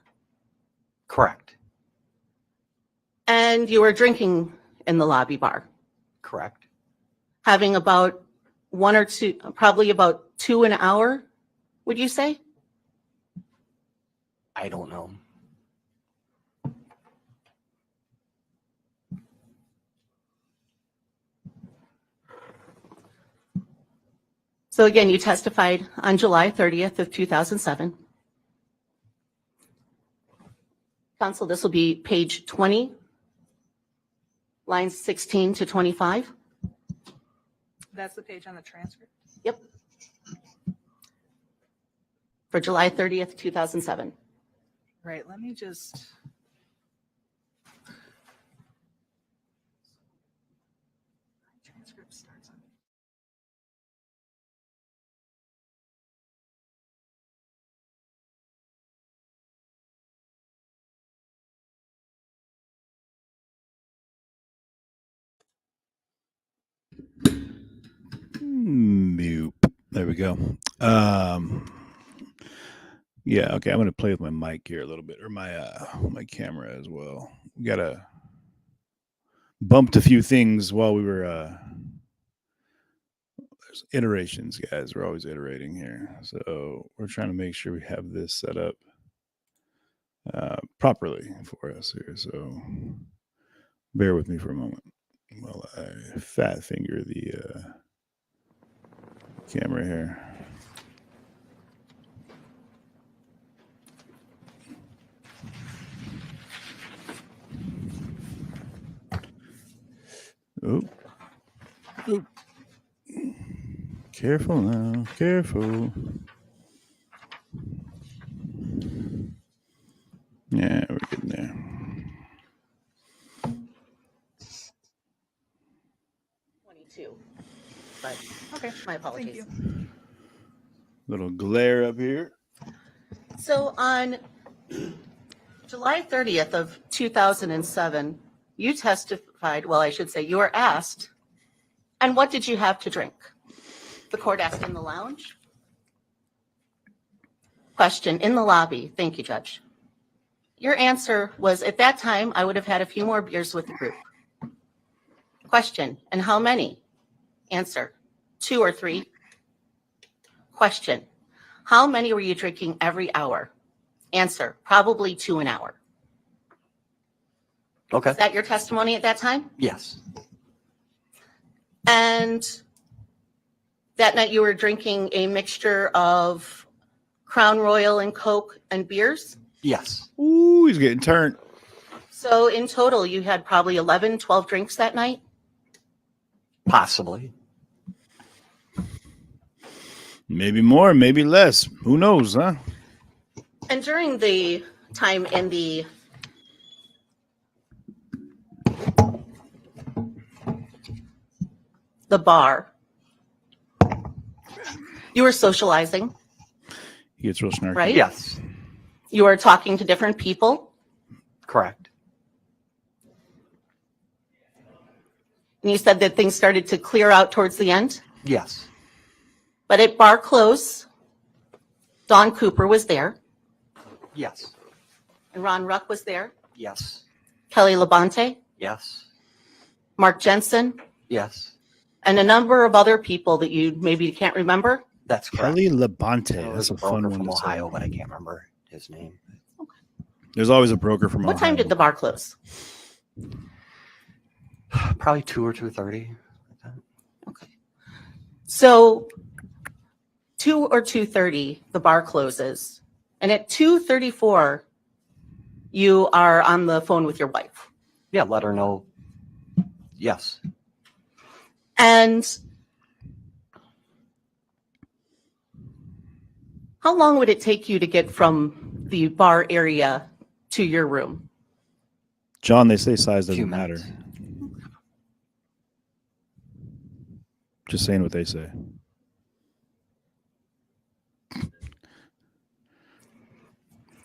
Correct. And you were drinking in the lobby bar, Correct. having about 1 or 2, probably about 2 an hour, would you say? I don't know. So again, you testified on July 30th of 2007. Counsel, this will be page 20, lines 16 to 25. That's the page on the transcript. Yep. For July 30th, 2007. Right, let me just. Transcript starts on. Nope. There we go. Yeah, okay. I'm gonna play with my mic here a little bit, or my camera as well. We gotta bumped a few things while we were there's iterations, guys. We're always iterating here. So we're trying to make sure we have this set up properly for us here. So bear with me for a moment while I fat finger the camera here. Oh. Oh. Careful now, careful. Yeah, we're getting there. But Okay, my apologies. thank you. Little glare up here. So on July 30th of 2007, you testified, well, I should say you were asked, and what did you have to drink? The court asked in the lounge. Question, in the lobby. Thank you, Judge. Your answer was, at that time, I would have had a few more beers with the group. Question, and how many? Answer, 2 or 3. Question, how many were you drinking every hour? Answer, probably 2 an hour. Okay. Is that your testimony at that time? Yes. And that night you were drinking a mixture of Crown Royal and Coke and beers? Yes. Ooh, he's getting turned. So in total, you had probably 11, 12 drinks that night? Possibly. Maybe more, maybe less. Who knows, huh? And during the time in the bar, you were socializing, He gets real snarky. right? Yes. You were talking to different people. Correct. And you said that things started to clear out towards the end. Yes. But at bar close, Don Cooper was there, Yes. and Ron Ruck was there, Yes. Kelly Labonte, Yes. Mark Jensen, Yes. and a number of other people that you maybe can't remember. That's correct. Kelly Labonte. There was That's a a fun broker one from to say. Ohio, but I can't remember his name. There's always a broker from What Ohio. time did the bar close? Probably 2 or 2:30. Okay. So 2 or 2:30, the bar closes. And at 2:34, you are on the phone with your wife. Yeah, let her know. Yes. And how long would it take you to get from the bar area to your room? John, they say size Few doesn't matter. minutes. Just saying what they say.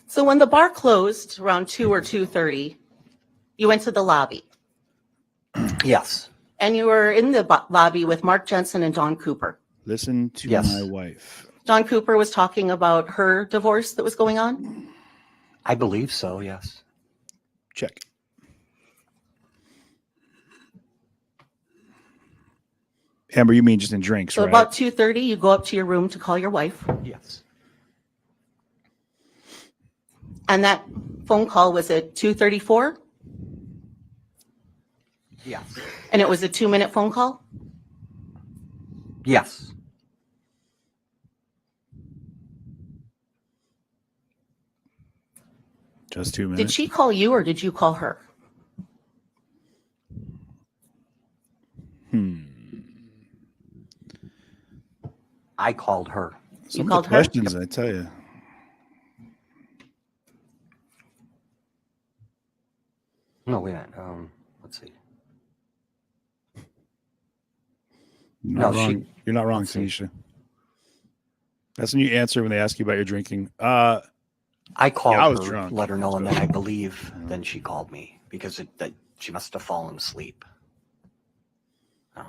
So when the bar closed around 2 or 2:30, you went to the lobby. Yes. And you were in the lobby with Mark Jensen and Dawn Cooper. Listen to Yes. my wife. Dawn Cooper was talking about her divorce that was going on. I believe so, yes. Check. Amber, you mean just in drinks, So right? about 2:30, you go up to your room to call your wife. Yes. And that phone call was at 2:34, Yes. and it was a 2-minute phone call. Yes. Just 2 Did minutes. she call you or did you call her? I called her. Some of called the her? questions, I tell you. No, wait. Let's see. You're not No, wrong. You're not wrong, let's see. Tanisha. That's when you answer when they ask you about your drinking. I called I was her, drunk. let her know, and then I believe then she called me because that she must have fallen asleep. Oh.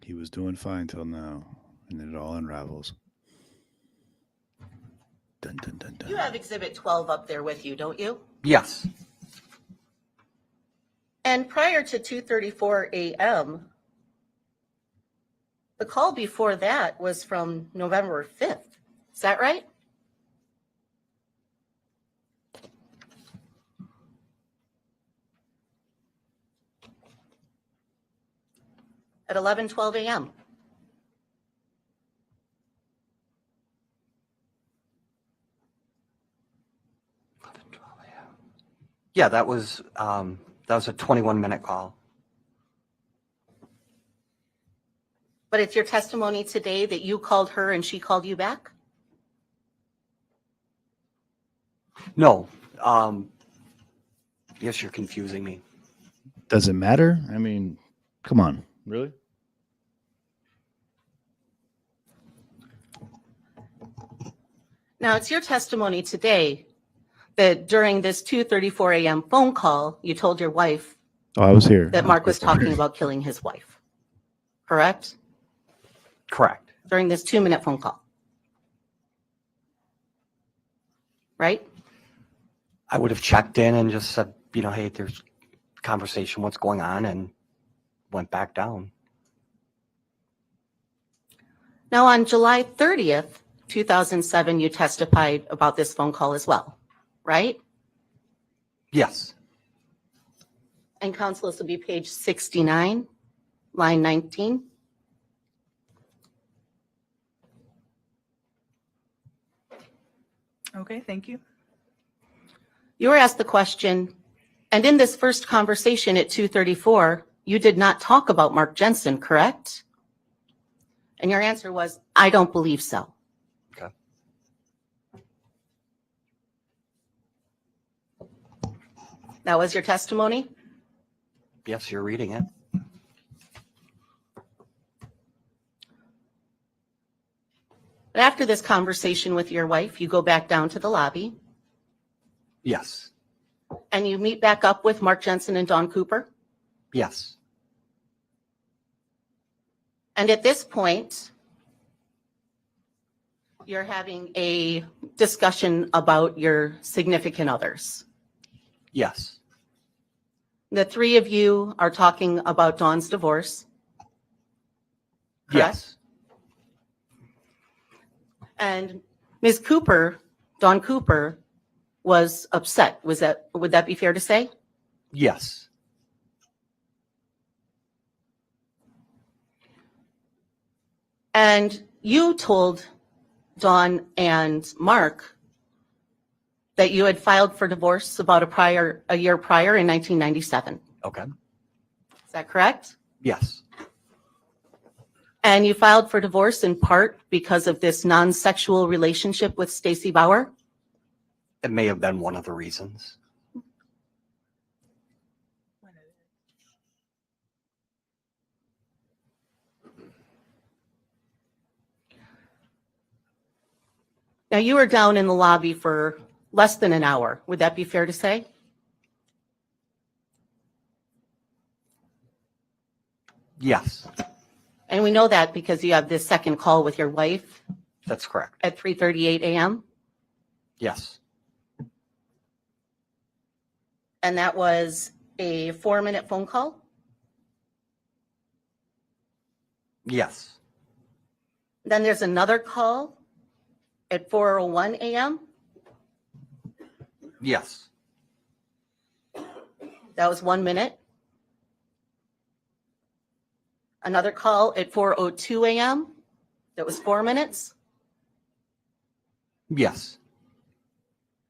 He was doing fine till now, and then it all unravels. Dun, dun, dun, dun. You have Exhibit 12 up there with you, don't you? Yes. And prior to 2:34 a.m., the call before that was from November 5th. Is that right? At 11:12 a.m. Yeah, that was a 21-minute call. But it's your testimony today that you called her and she called you back? No. Yes, you're confusing me. Does it matter? I mean, come on. Really? Now, it's your testimony today that during this 2:34 a.m. phone call, you told your wife Oh, I was here. that Mark was talking about killing his wife. Correct? Correct. During this 2-minute phone call. Right? I would have checked in and just said, hey, there's conversation, what's going on, and went back down. Now, on July 30th, 2007, you testified about this phone call as well, right? Yes. And counsel, this will be page 69, line 19. Okay, thank you. You were asked the question, and in this first conversation at 2:34, you did not talk about Mark Jensen, correct? And your answer was, I don't believe so. Okay. That was your testimony? Yes, you're reading it. But after this conversation with your wife, you go back down to the lobby Yes. and you meet back up with Mark Jensen and Dawn Cooper. Yes. And at this point, you're having a discussion about your significant others. Yes. The three of you are talking about Dawn's divorce. Correct? Yes. And Ms. Cooper, Dawn Cooper, was upset. Would that be fair to say? Yes. And you told Dawn and Mark that you had filed for divorce about a year prior in 1997. Okay. Is that correct? Yes. And you filed for divorce in part because of this non-sexual relationship with Stacy Bauer? It may have been one of the reasons. Now, you were down in the lobby for less than an hour. Would that be fair to say? Yes, And we know that because you have this second call with your wife that's correct. at 3:38 a.m. Yes. And that was a 4-minute phone call? Yes. Then there's another call at 4:01 a.m. Yes. That was 1 minute. Another call at 4:02 a.m. That was 4 minutes. Yes.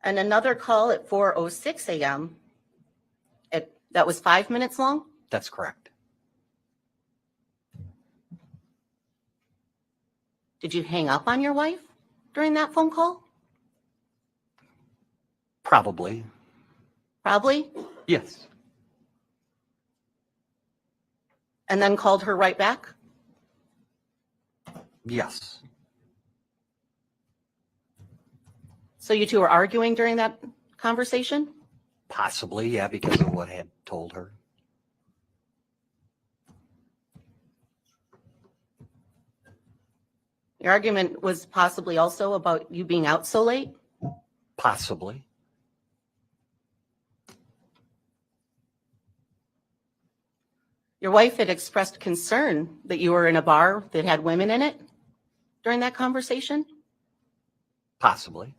And another call at 4:06 a.m. That was 5 minutes long. That's correct. Did you hang up on your wife during that phone call? Probably. Probably. Yes. And then called her right back? Yes. So you two were arguing during that conversation? Possibly, yeah, because of what I had told her. Your argument was possibly also about you being out so late? Possibly. Your wife had expressed concern that you were in a bar that had women in it during that conversation? Possibly.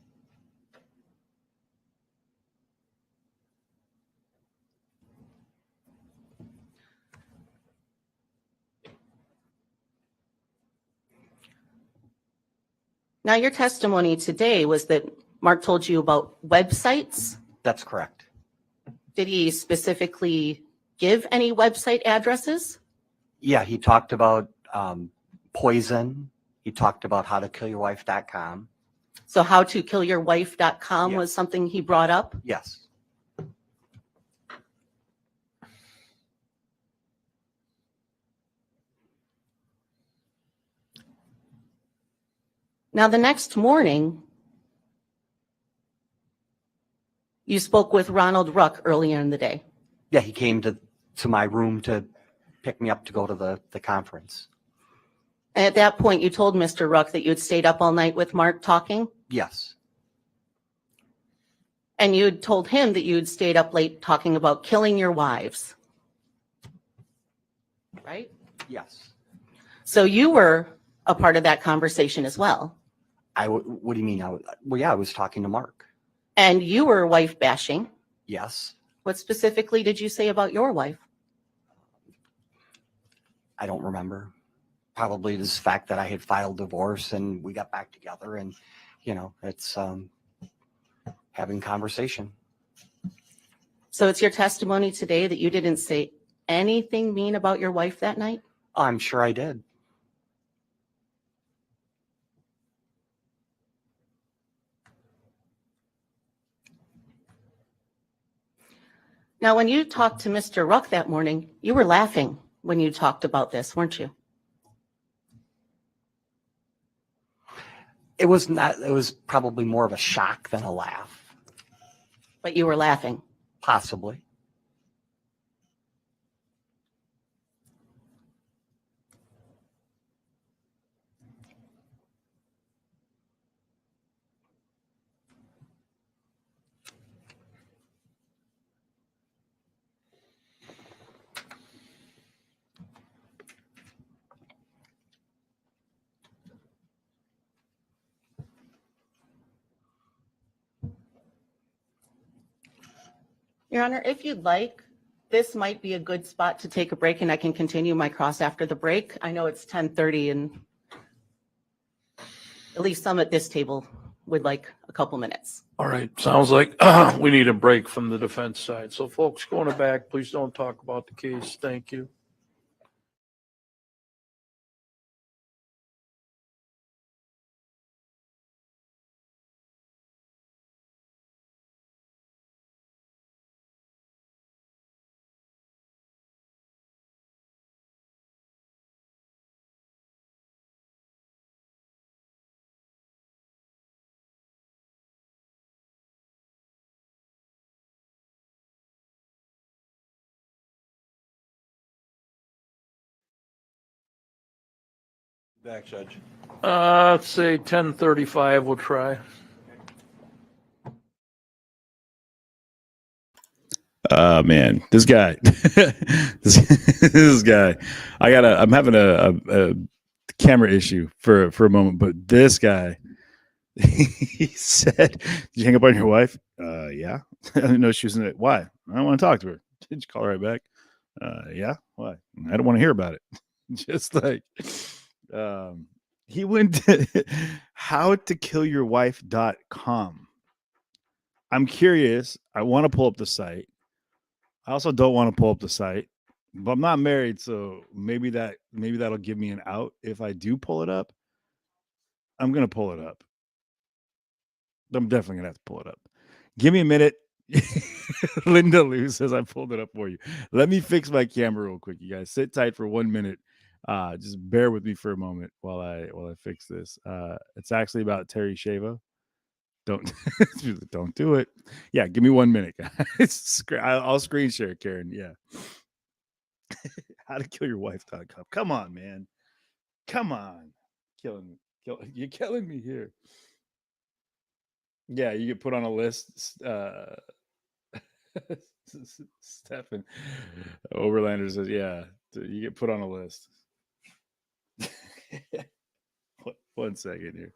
Now, your testimony today was that Mark told you about websites. That's correct. Did he specifically give any website addresses? Yeah, he talked about poison. He talked about howtokillyourwife.com. So howtokillyourwife.com Yeah. was something he brought up? Yes. Now, the next morning, you spoke with Ronald Ruck earlier in the day. Yeah, he came to my room to pick me up to go to the conference. And at that point, you told Mr. Ruck that you had stayed up all night with Mark talking? Yes. And you had told him that you had stayed up late talking about killing your wives. Right? Yes. So you were a part of that conversation as well. What do you mean? Well, yeah, I was talking to Mark. And you were wife bashing. Yes. What specifically did you say about your wife? I don't remember. Probably this fact that I had filed divorce and we got back together and, it's having conversation. So it's your testimony today that you didn't say anything mean about your wife that night? I'm sure I did. Now, when you talked to Mr. Ruck that morning, you were laughing when you talked about this, weren't you? It was not, it was probably more of a shock than a laugh. But you were laughing. Possibly. Your Honor, if you'd like, this might be a good spot to take a break and I can continue my cross after the break. I know it's 10:30 and at least some at this table would like a couple minutes. All right, sounds like we need a break from the defense side. So folks, go in the back, please don't talk about the case. Thank you. Back, Judge. Let's say 10:35, we'll try. Man, this guy, this guy, I'm having a camera issue for a moment, but this guy, he said, "Did you hang up on your wife?" Yeah. I didn't know she was in it. Why? I don't want to talk to her. Did you call her right back? Yeah. Why? I don't want to hear about it. Just like, he went to howtokillyourwife.com. I'm curious. I want to pull up the site. I also don't want to pull up the site, but I'm not married, so maybe that'll give me an out. If I do pull it up, I'm gonna pull it up. I'm definitely gonna have to pull it up. Give me a minute. Linda Lou says I pulled it up for you. Let me fix my camera real quick, you guys. Sit tight for 1 minute. Just bear with me for a moment while I fix this. It's actually about Terry Shavo. Don't do it. Yeah, give me 1 minute, guys. I'll screen share, Karen. Yeah. Howtokillyourwife.com. Come on, man. Come on. You're killing me here. Yeah, you get put on a list. Stefan Oberlander says, yeah, you get put on a list. 1 second here.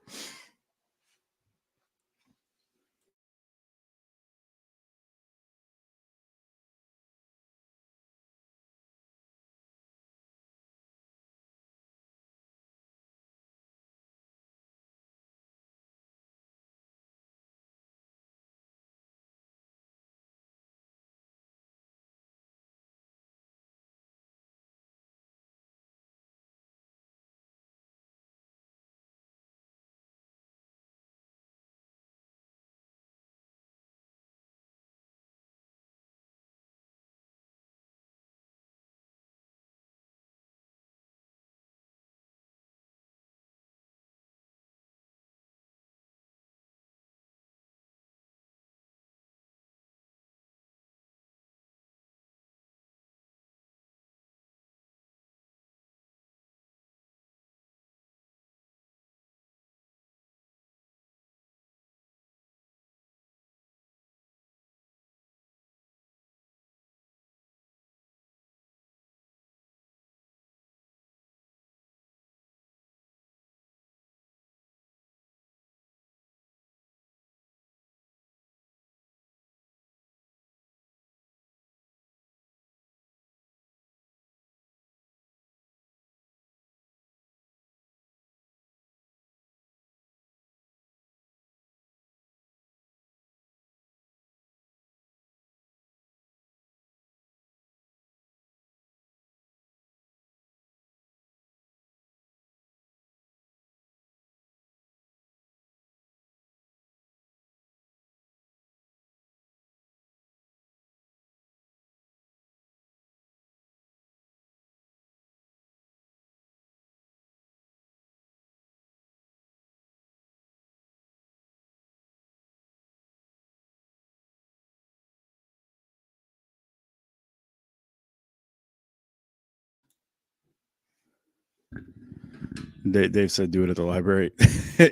Dave said do it at the library.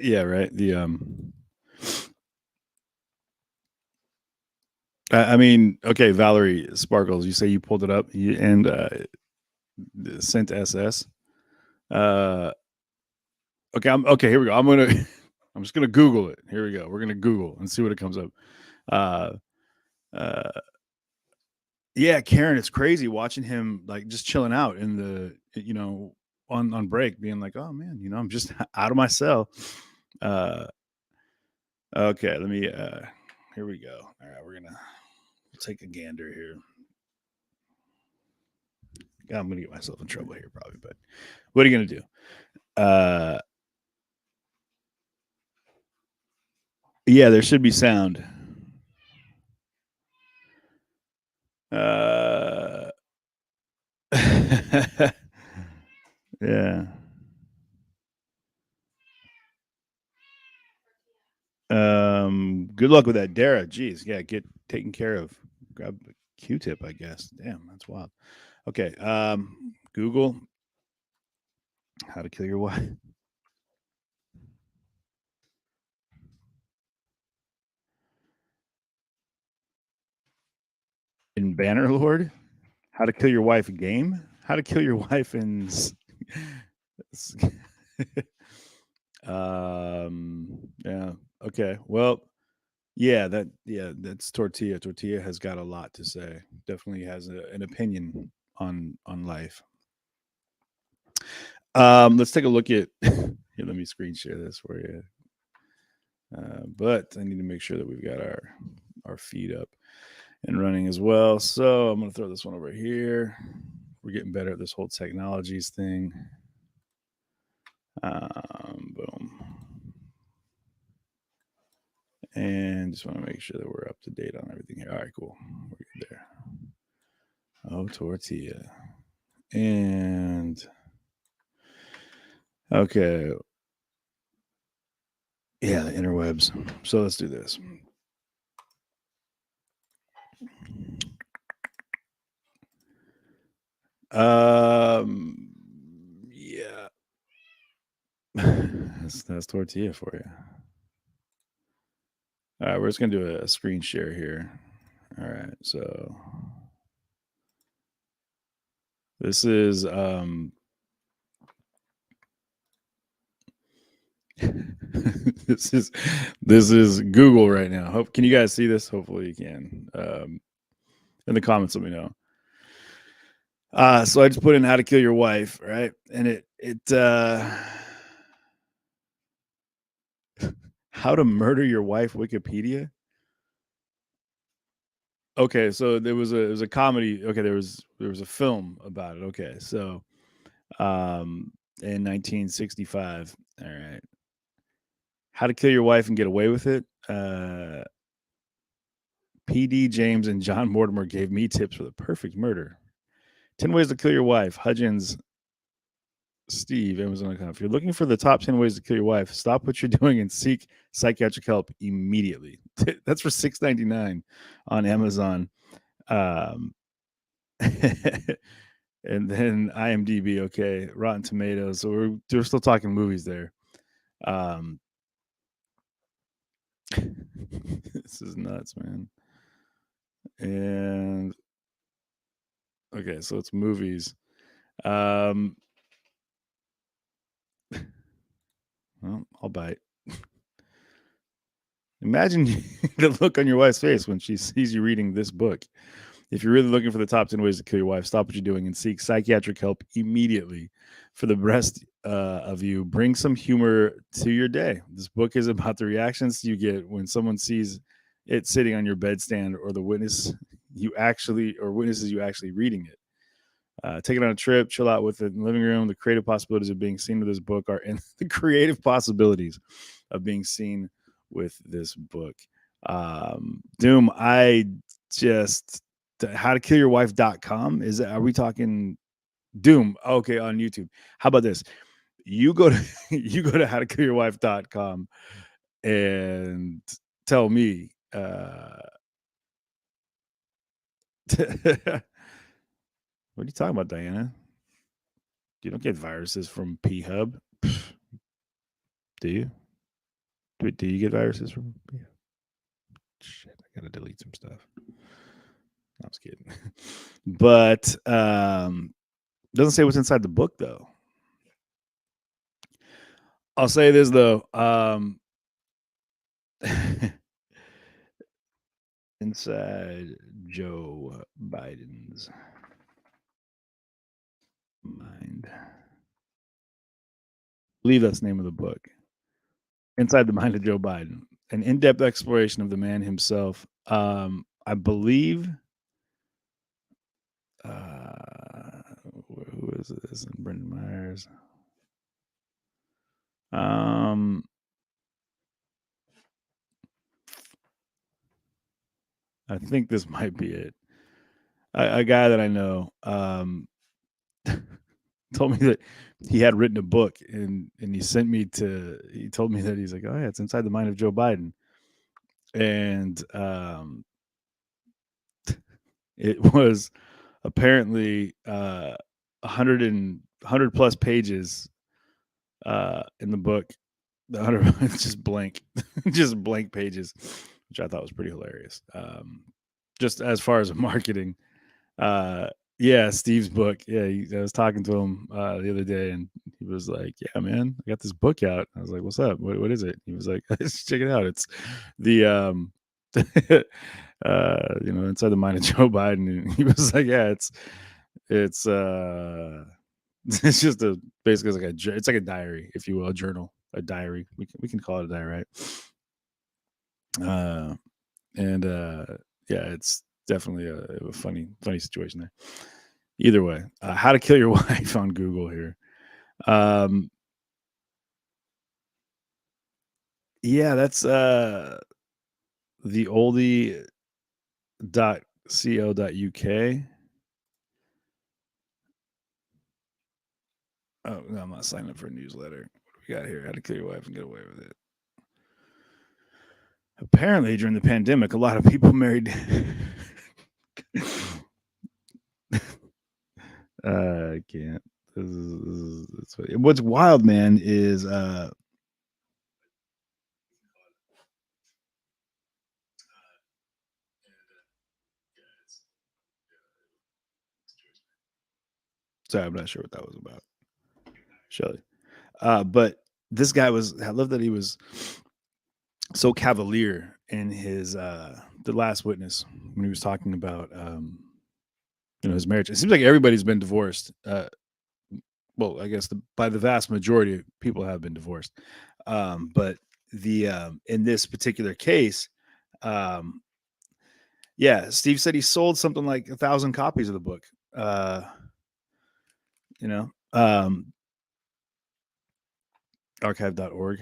Yeah, right. I mean, okay, Valerie Sparkles, you say you pulled it up and sent SS. Okay, okay, here we go. I'm just gonna Google it. Here we go. We're gonna Google and see what it comes up. Yeah, Karen, it's crazy watching him like just chilling out in the on break, being like, oh man, I'm just out of my cell. Okay, let me here we go. All right, we're gonna take a gander here. I'm gonna get myself in trouble here probably, but what are you gonna do? Yeah, there should be sound. Yeah. Good luck with that, Dara. Jeez, yeah, get taken care of. Grab a Q-tip, I guess. Damn, that's wild. Okay. Google how to kill your wife. In Bannerlord, how to kill your wife game, how to kill your wife in yeah, okay, well, yeah, that's Tortilla has got a lot to say, definitely has an opinion on life. Let's take a look at here, let me screen share this for you, but I need to make sure that we've got our feed up and running as well. So I'm going to throw this one over here. We're getting better at this whole technologies thing. Boom. And just want to make sure that we're up to date on everything here. All right, cool. We're good there. Oh, Tortilla. And okay. Yeah, the interwebs. So let's do this. Yeah. that's Tortilla for you. All right, we're just gonna do a screen share here. All right, so this is this is Google right now. Can you guys see this? Hopefully you can. In the comments, let me know. So I just put in how to kill your wife, right? And it how to murder your wife Wikipedia. Okay, so it was a comedy. Okay, there was a film about it. Okay, so in 1965. All right. How to Kill Your Wife and Get Away with It. PD James and John Mortimer gave me tips for the perfect murder. 10 Ways to Kill Your Wife. Hudgens, Steve, Amazon.com. If you're looking for the top 10 ways to kill your wife, stop what you're doing and seek psychiatric help immediately. That's for $6.99 on Amazon. And then IMDb, okay. Rotten Tomatoes. So we're still talking movies there. This is nuts, man. And okay, so it's movies. Well, I'll bite. Imagine the look on your wife's face when she sees you reading this book. If you're really looking for the top 10 ways to kill your wife, stop what you're doing and seek psychiatric help immediately. For the rest of you, bring some humor to your day. This book is about the reactions you get when someone sees it sitting on your bedstand, or the witnesses you actually reading it. Take it on a trip, chill out with it in the living room. The creative possibilities of being seen with this book are in the creative possibilities of being seen with this book. Doom, I just howtokillyourwife.com. Are we talking Doom? Okay, on YouTube. How about this? You go to howtokillyourwife.com and tell me what are you talking about, Diana? You don't get viruses from P-Hub. Do you? Do you get viruses from P-Hub? Shit, I gotta delete some stuff. I was kidding. But doesn't say what's inside the book, though. I'll say this, though. Inside Joe Biden's mind. I believe that's the name of the book. Inside the Mind of Joe Biden. an in-depth exploration of the man himself. I believe. Who is this? Brendan Myers. I think this might be it. A guy that I know told me that he had written a book, and he told me that he's like, oh yeah, it's Inside the Mind of Joe Biden. And it was apparently 100 plus pages in the book. The 100 just blank, just blank pages, which I thought was pretty hilarious. Just as far as marketing, yeah, Steve's book. Yeah, I was talking to him the other day, and he was like, "Yeah, man, I got this book out." I was like, "What's up? What is it?" He was like, "Let's check it out. It's the Inside the Mind of Joe Biden." And he was like, "Yeah, it's it's just basically it's like a diary, if you will, a journal, a diary. We can call it a diary, right?" Yeah, it's definitely a funny situation there. Either way, how to kill your wife on Google here. Yeah, that's the oldie.co.uk. Oh, no, I'm not signing up for a newsletter. What do we got here? How to kill your wife and get away with it. Apparently, during the pandemic, a lot of people married. I can't. What's wild, man, is sorry, I'm not sure what that was about, Shelley. But this guy I love that he was so cavalier in his The Last Witness, when he was talking about his marriage. It seems like everybody's been divorced. Well, I guess by the vast majority of people have been divorced. But in this particular case, yeah, Steve said he sold something like 1,000 copies of the book. Archive.org.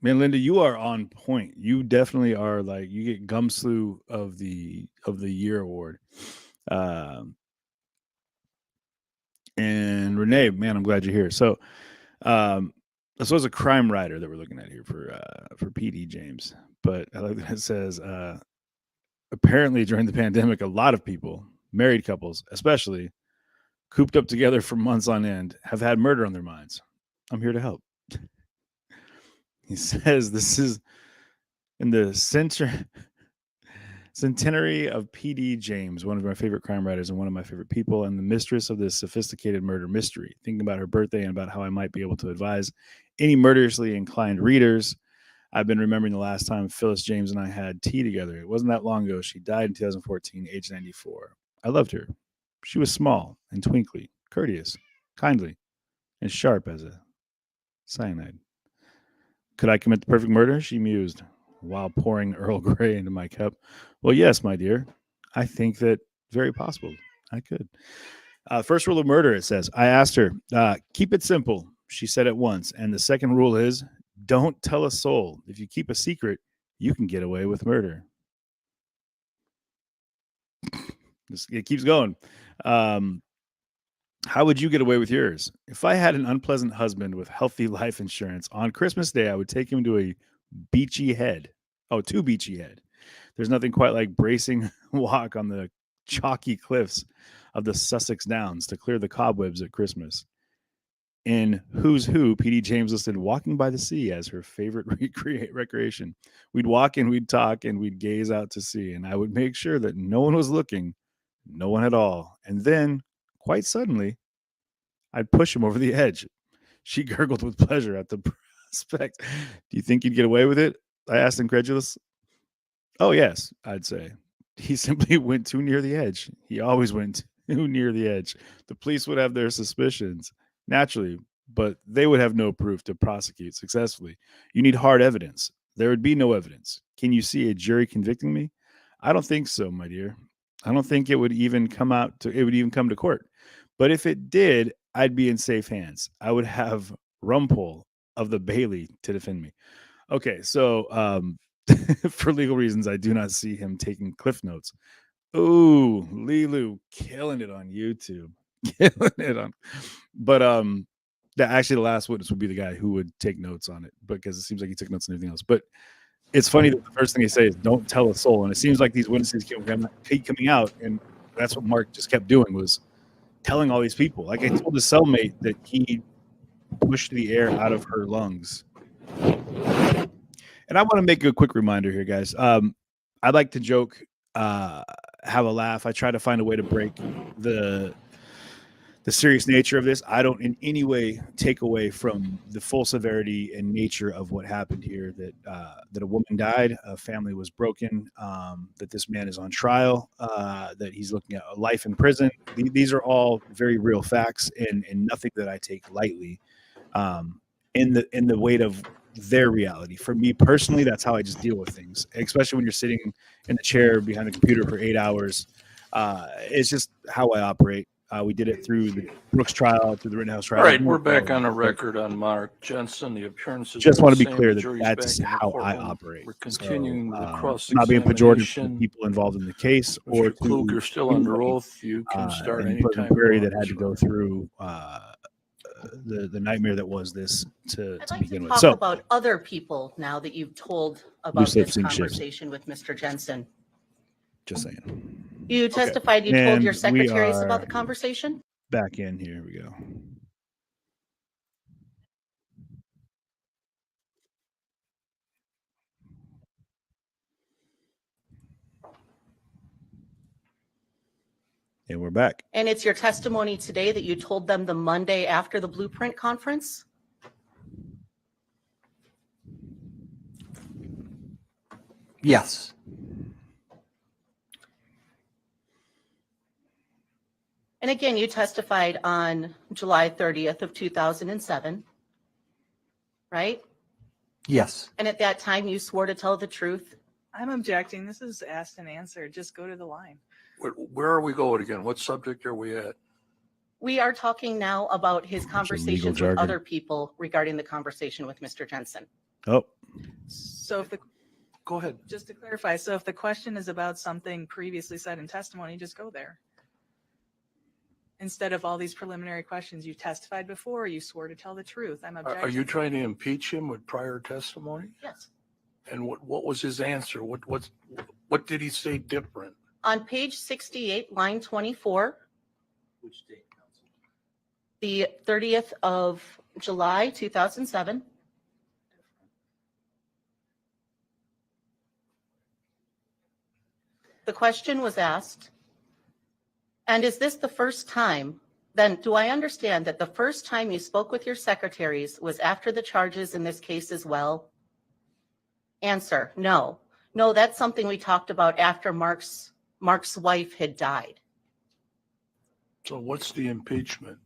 Man, Linda, you are on point. You definitely are, like, you get Gumslew of the Year award. And Renee, man, I'm glad you're here. So, this was a crime writer that we're looking at here for PD James. But I like that it says, apparently during the pandemic, a lot of people, married couples especially, cooped up together for months on end, have had murder on their minds. I'm here to help. He says this is in the centenary of P.D. James, one of my favorite crime writers and one of my favorite people, and the mistress of this sophisticated murder mystery. Thinking about her birthday and about how I might be able to advise any murderously inclined readers. I've been remembering the last time Phyllis James and I had tea together. It wasn't that long ago. She died in 2014, age 94. I loved her. She was small and twinkly, courteous, kindly, and sharp as a cyanide. Could I commit the perfect murder? She mused while pouring Earl Grey into my cup. Well, yes, my dear. I think that very possible. I could. First rule of murder, it says. I asked her, keep it simple. She said it once. And the second rule is, don't tell a soul. If you keep a secret, you can get away with murder. It keeps going. How would you get away with yours? If I had an unpleasant husband with healthy life insurance, on Christmas Day, I would take him to a beachy head. Oh, to Beachy Head. There's nothing quite like bracing walk on the chalky cliffs of the Sussex Downs to clear the cobwebs at Christmas. In Who's Who, P.D. James listed walking by the sea as her favorite recreation. We'd walk and we'd talk and we'd gaze out to sea, and I would make sure that no one was looking, no one at all. And then, quite suddenly, I'd push him over the edge. She gurgled with pleasure at the prospect. Do you think you'd get away with it? I asked, incredulous. Oh, yes, I'd say. He simply went too near the edge. He always went too near the edge. The police would have their suspicions, naturally, but they would have no proof to prosecute successfully. You need hard evidence. there would be no evidence. Can you see a jury convicting me? I don't think so, my dear. I don't think it would even come to court. But if it did, I'd be in safe hands. I would have Rumpole of the Bailey to defend me. Okay, so for legal reasons, I do not see him taking cliff notes. Ooh, Lilu killing it on YouTube. Killing it on. But actually the last witness would be the guy who would take notes on it, because it seems like he took notes on everything else. But it's funny that the first thing they say is don't tell a soul. And it seems like these witnesses keep coming out, and that's what Mark just kept doing, was telling all these people. Like I told his cellmate that he pushed the air out of her lungs. And I want to make a quick reminder here, guys. I'd like to joke, have a laugh. I try to find a way to break the serious nature of this. I don't in any way take away from the full severity and nature of what happened here, that a woman died, a family was broken, that this man is on trial, that he's looking at a life in prison. These are all very real facts, and nothing that I take lightly, in the weight of their reality. For me personally, that's how I just deal with things, especially when you're sitting in the chair behind the computer for 8 hours. It's just how I operate. We did it through the Brooks trial, through the Rittenhouse trial. All right, we're back on the record on Mark Jensen. The appearances Just are want to the be same. clear The that jury's that's back in the how I courtroom. operate. We're continuing with the not being pejorative to the cross-examination. people involved in the case, or Mr. Klug, you're still under anybody, oath. You can start in Pleasant anytime Prairie you that want. had to go through the nightmare that was this to I'd like begin to with. talk So about other people now that you've told about Loose lips this sink ships. conversation with Mr. Jensen. just saying. You testified you told And your we secretaries are about the conversation? Back in here we go. And we're back. And it's your testimony today that you told them the Monday after the Blueprint conference? Yes. And again, you testified on July 30th of 2007, right? Yes. And at that time, you swore to tell the truth. I'm objecting. This is asked and answered. Just go to the line. Where are we going again? What subject are we at? We are talking now about his conversations with jargon. other people regarding the conversation with Mr. Jensen. Oh, So if the, Go ahead. just to clarify, so if the question is about something previously said in testimony, just go there. Instead of all these preliminary questions, you testified before, you swore to tell the truth. I'm objecting. Are you trying to impeach him with prior testimony? Yes. And what was his answer? What did he say different? On page 68, line 24, Which date, Council? the 30th of July, 2007. The question was asked, and is this the first time? Then do I understand that the first time you spoke with your secretaries was after the charges in this case as well? Answer, no. No, that's something we talked about after Mark's wife had died. So what's the impeachment?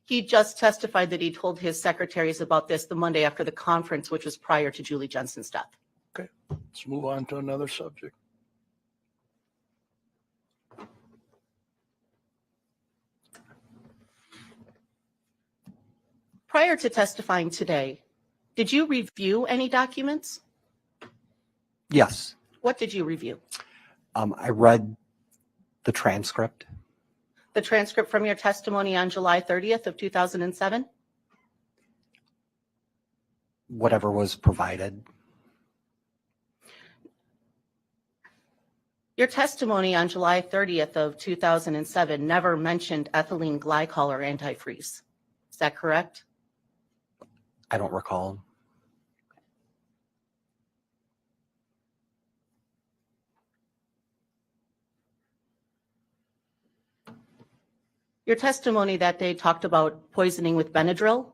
He just testified that he told his secretaries about this the Monday after the conference, which was prior to Julie Jensen's death. Okay, let's move on to another subject. Prior to testifying today, did you review any documents? Yes. What did you review? I read the transcript. The transcript from your testimony on July 30th of 2007? Whatever was provided. Your testimony on July 30th of 2007 never mentioned ethylene glycol or antifreeze. Is that correct? I don't recall. Your testimony that day talked about poisoning with Benadryl,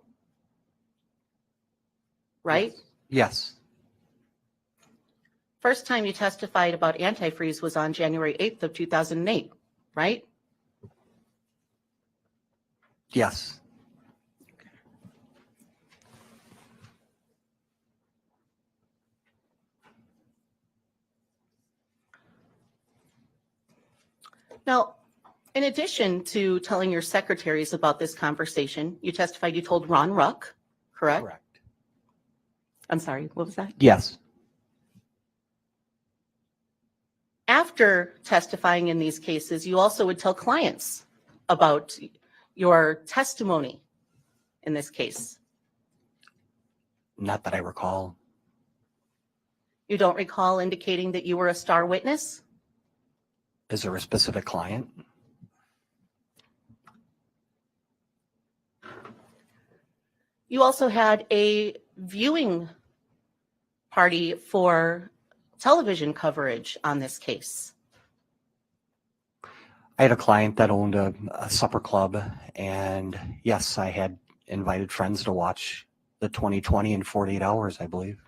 right? Yes. First time you testified about antifreeze was on January 8th of 2008, right? Yes. Now, in addition to telling your secretaries about this conversation, you testified you told Ron Ruck, correct? Correct. I'm sorry, what was that? Yes. After testifying in these cases, you also would tell clients about your testimony in this case. Not that I recall. You don't recall indicating that you were a star witness? Is there a specific client? You also had a viewing party for television coverage on this case. I had a client that owned a supper club, and yes, I had invited friends to watch the 2020 in 48 hours, I believe.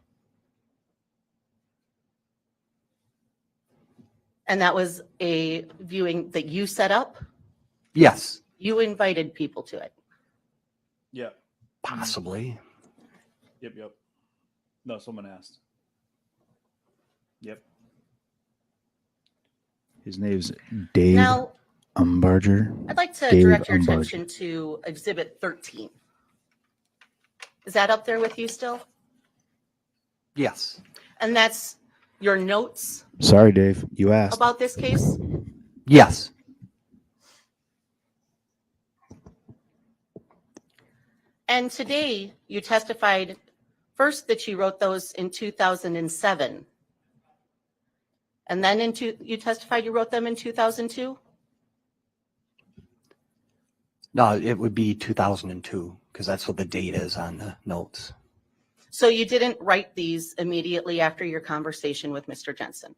And that was a viewing that you set up? Yes, You invited people to it? Yeah. possibly. Yep. No, someone asked. Yep. His name's Dave Now, Umbarger. I'd like to Dave direct your Umbarger. attention to Exhibit 13. Is that up there with you still? Yes, And that's your notes Sorry, Dave. You asked. about this case? yes, And today you testified first that you wrote those in 2007. And then you testified you wrote them in 2002? no, it would be 2002 because that's what the date is on the notes. So you didn't write these immediately after your conversation with Mr. Jensen?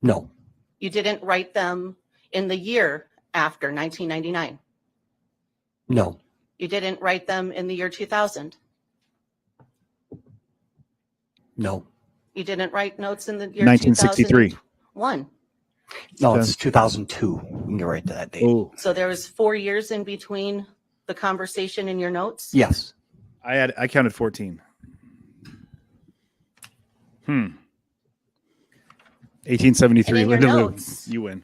No, You didn't write them in the year after 1999? no, You didn't write them in the year 2000? no, You didn't write notes in the year 1963. 2001? no, it's 2002. You can get right to that date. Oh, So there was 4 years in between the conversation and your notes? Yes, I counted 14. 1873. And in your Linda Lou, notes- you win.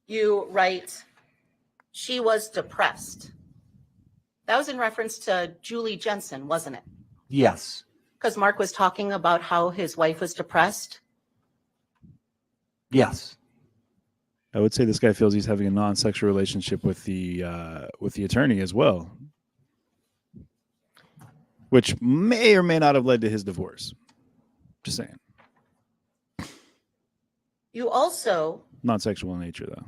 You write, she was depressed. That was in reference to Julie Jensen, wasn't it? yes, Because Mark was talking about how his wife was depressed. yes, I would say this guy feels he's having a non-sexual relationship with the attorney as well, which may or may not have led to his divorce. Just saying, You also, non-sexual in nature though.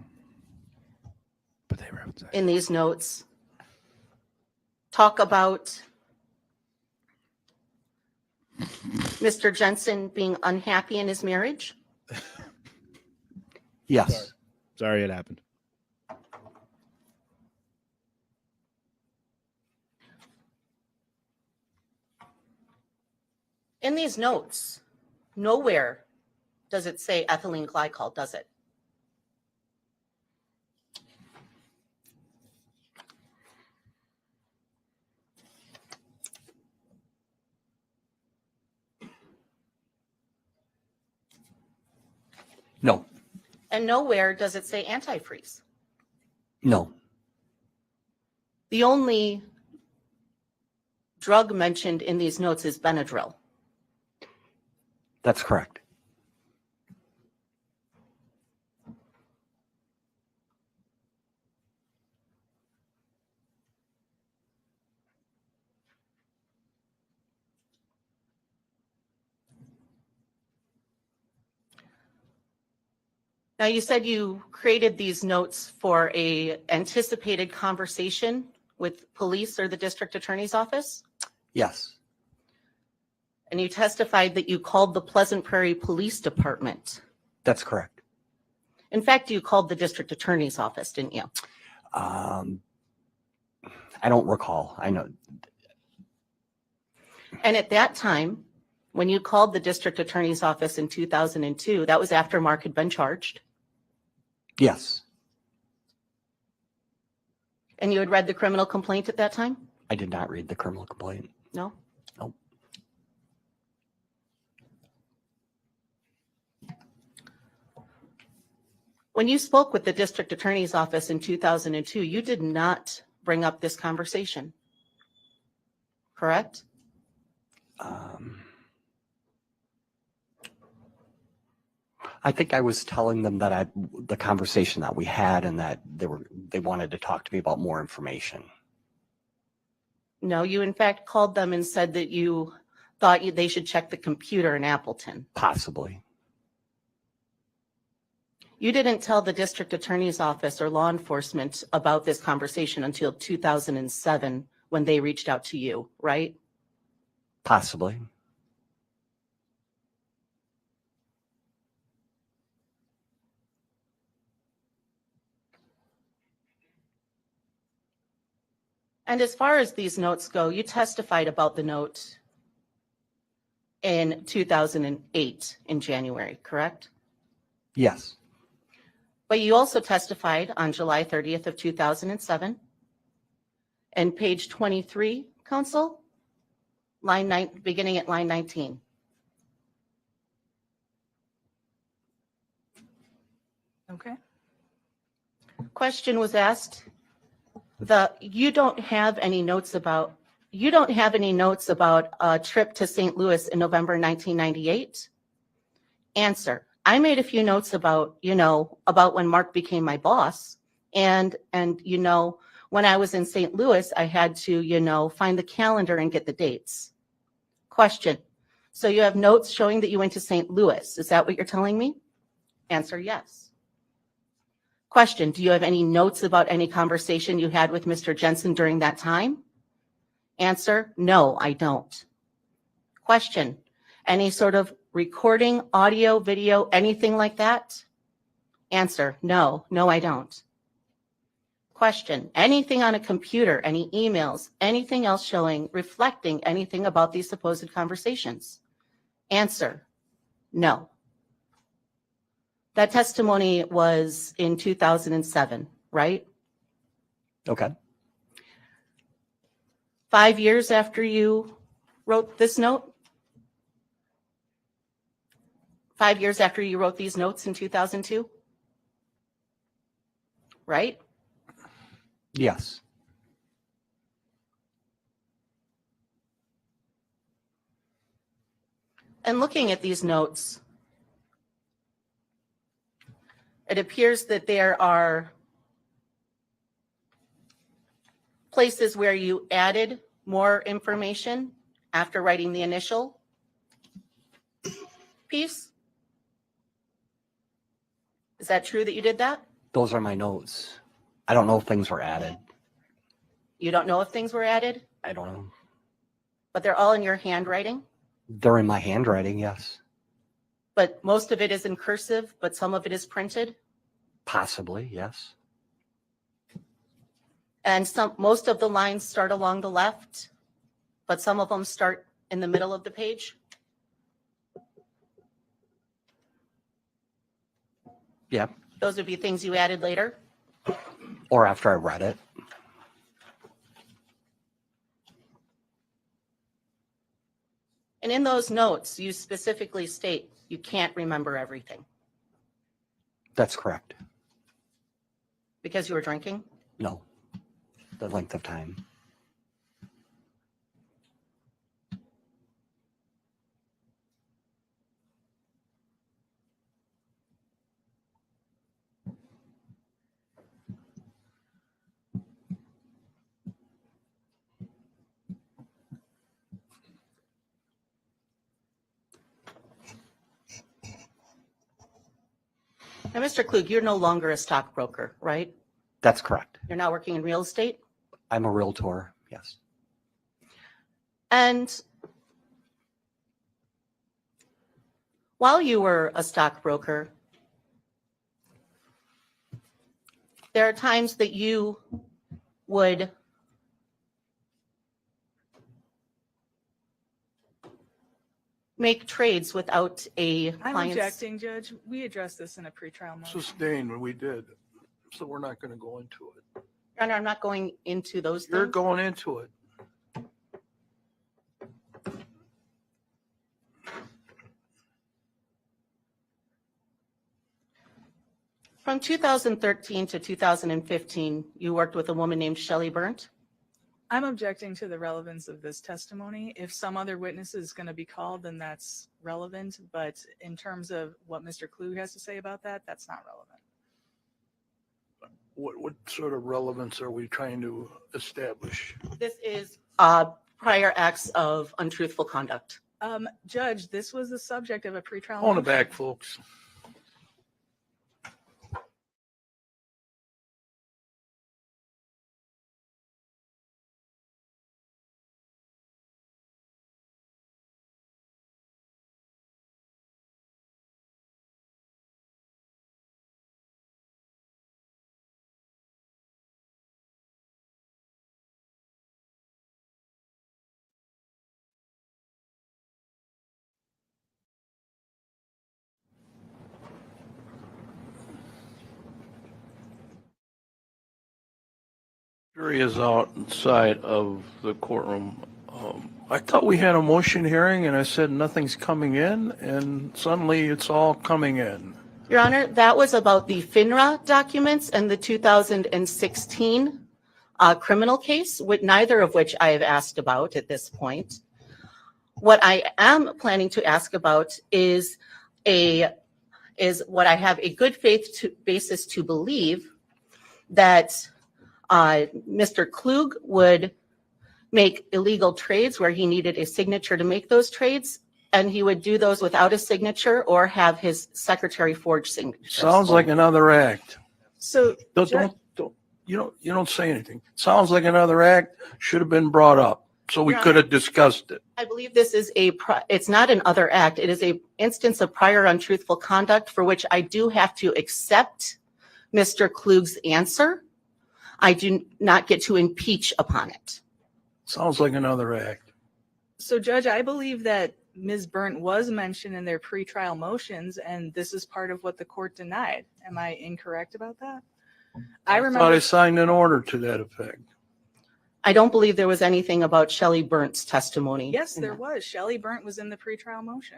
But they were outside. in these notes, talk about Mr. Jensen being unhappy in his marriage. yes, Sorry, it happened. In these notes, nowhere does it say ethylene glycol, does it? no, And nowhere does it say antifreeze. no, The only drug mentioned in these notes is Benadryl. that's correct. Now, you said you created these notes for a anticipated conversation with police or the district attorney's office, Yes, and you testified that you called the Pleasant Prairie Police Department. that's correct. In fact, you called the district attorney's office, didn't you? I don't recall. I know. And at that time, when you called the district attorney's office in 2002, that was after Mark had been charged, Yes, and you had read the criminal complaint at that time? I did not read the criminal complaint. No? Nope. When you spoke with the district attorney's office in 2002, you did not bring up this conversation, correct? I think I was telling them that the conversation that we had and that they wanted to talk to me about more information. No, you in fact called them and said that you thought they should check the computer in Appleton. Possibly. You didn't tell the district attorney's office or law enforcement about this conversation until 2007 when they reached out to you, right? Possibly. And as far as these notes go, you testified about the note in 2008 in January, correct? Yes. But you also testified on July 30th of 2007. And page 23, counsel, beginning at line 19. Okay. Question was asked. You don't have any notes about a trip to St. Louis in November 1998? Answer. I made a few notes about when Mark became my boss. And when I was in St. Louis, I had to, find the calendar and get the dates. Question. So you have notes showing that you went to St. Louis. Is that what you're telling me? Answer, yes. Question. Do you have any notes about any conversation you had with Mr. Jensen during that time? Answer, no, I don't. Question. Any sort of recording, audio, video, anything like that? Answer, no, I don't. Question. Anything on a computer, any emails, anything else reflecting anything about these supposed conversations? Answer, no. That testimony was in 2007, right? Okay. 5 years after you wrote this note? 5 years after you wrote these notes in 2002? Right? Yes. And looking at these notes, it appears that there are places where you added more information after writing the initial piece. Is that true that you did that? Those are my notes. I don't know if things were added. You don't know if things were added, I don't know. but they're all in your handwriting? They're in my handwriting, yes. But most of it is in cursive, but some of it is printed? Possibly, yes. And most of the lines start along the left, but some of them start in the middle of the page? Yeah. Those would be things you added later? Or after I read it. And in those notes, you specifically state you can't remember everything That's correct. because you were drinking? No. The length of time. Now, Mr. Klug, you're no longer a stockbroker, right? That's correct. You're not working in real estate? I'm a realtor, yes. And while you were a stockbroker, there are times that you would make trades without a I'm client's. objecting, Judge. We addressed this in a pretrial motion. Sustained, we did. So we're not going to go into it. Your Honor, I'm not going into those You're things. going into it. From 2013 to 2015, you worked with a woman named Shelley Burnt. I'm objecting to the relevance of this testimony. If some other witness is going to be called, then that's relevant. But in terms of what Mr. Klug has to say about that, that's not relevant. What sort of relevance are we trying to establish? This is prior acts of untruthful conduct. Judge, this was the subject of a pretrial. On the motion. back, folks. Jury is outside of the courtroom. I thought we had a motion hearing and I said nothing's coming in and suddenly it's all coming in. Your Honor, that was about the FINRA documents and the 2016 criminal case, with neither of which I have asked about at this point. What I am planning to ask about is what I have a good faith basis to believe that Mr. Klug would make illegal trades where he needed a signature to make those trades, and he would do those without a signature or have his secretary forge signatures. Sounds like another act. So Don't you don't say anything. Sounds like another act should have been brought up so we Your could have discussed it. I believe this is it's not an other act. It is a instance of prior untruthful conduct for which I do have to accept Mr. Klug's answer. I do not get to impeach upon it. Sounds like another act. So, Judge, I believe that Ms. Burnt was mentioned in their pretrial motions, and this is part of what the court denied. Am I incorrect about that? I Thought remember. I signed an order to that effect. I don't believe there was anything about Shelley Burnt's testimony. Yes, in there that. was. Shelley Burnt was in the pretrial motion.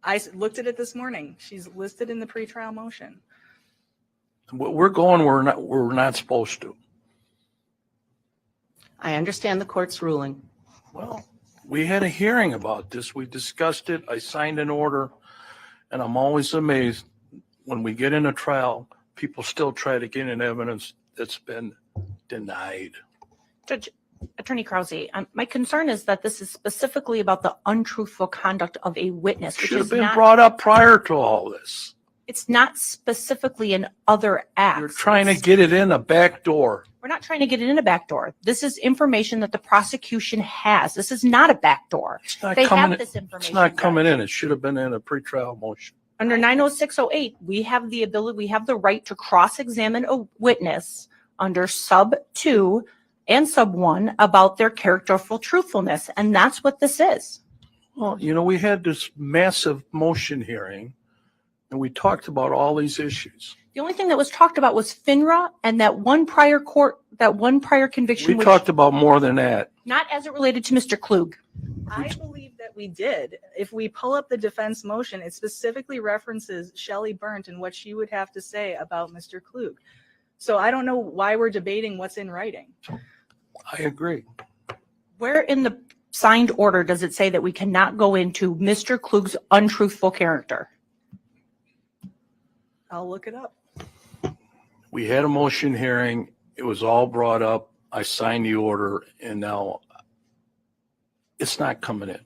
I looked at it this morning. She's listed in the pretrial motion. We're going, we're not supposed to. I understand the court's ruling. Well, we had a hearing about this. We discussed it. I signed an order, and I'm always amazed when we get in a trial, people still try to get in evidence that's been denied. Judge, Attorney Krause, my concern is that this is specifically about the untruthful conduct of a witness, which Should have is been not, brought up prior to all this. it's not specifically in other acts. You're trying to It's- get it in a back door. We're not trying to get it in a back door. This is information that the prosecution has. This is not a back door. It's not They coming, have this it's information. not coming Judge. in. It should have been in a pretrial motion. Under 90608, we have the ability, we have the right to cross-examine a witness under sub 2 and sub 1 about their characterful truthfulness, and that's what this is. Well, we had this massive motion hearing, and we talked about all these issues. The only thing that was talked about was FINRA and that one prior conviction, We which talked about more than that. not as it related to Mr. Klug. I believe that we did. If we pull up the defense motion, it specifically references Shelley Burnt and what she would have to say about Mr. Klug. So I don't know why we're debating what's in writing. I agree. Where in the signed order does it say that we cannot go into Mr. Klug's untruthful character? I'll look it up. We had a motion hearing. It was all brought up. I signed the order, and now it's not coming in.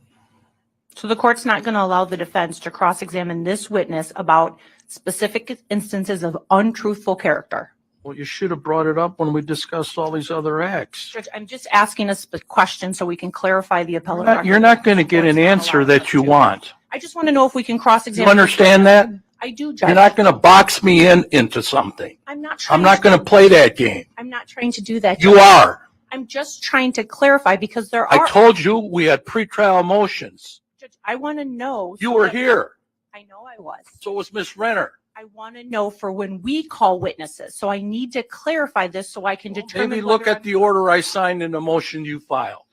So the court's not going to allow the defense to cross-examine this witness about specific instances of untruthful character. Well, you should have brought it up when we discussed all these other acts. Judge, I'm just asking a question so we can clarify the appellate record. You're not going to get an Court's not answer allowing that us you to. want. I just want to know if we can You cross-examine. understand that? I do, Judge. You're not going to box me into something. I'm not trying. I'm not going to play that game. I'm not trying to do that. You Judge. are. I'm just trying to clarify because there I are. told you we had pretrial motions. Judge, I want to know. You so were that- here. I know I was. So was Miss Renner. I want to know for when we call witnesses. So I need to clarify this so I can determine. Maybe look whether at the order I signed in the motion you filed.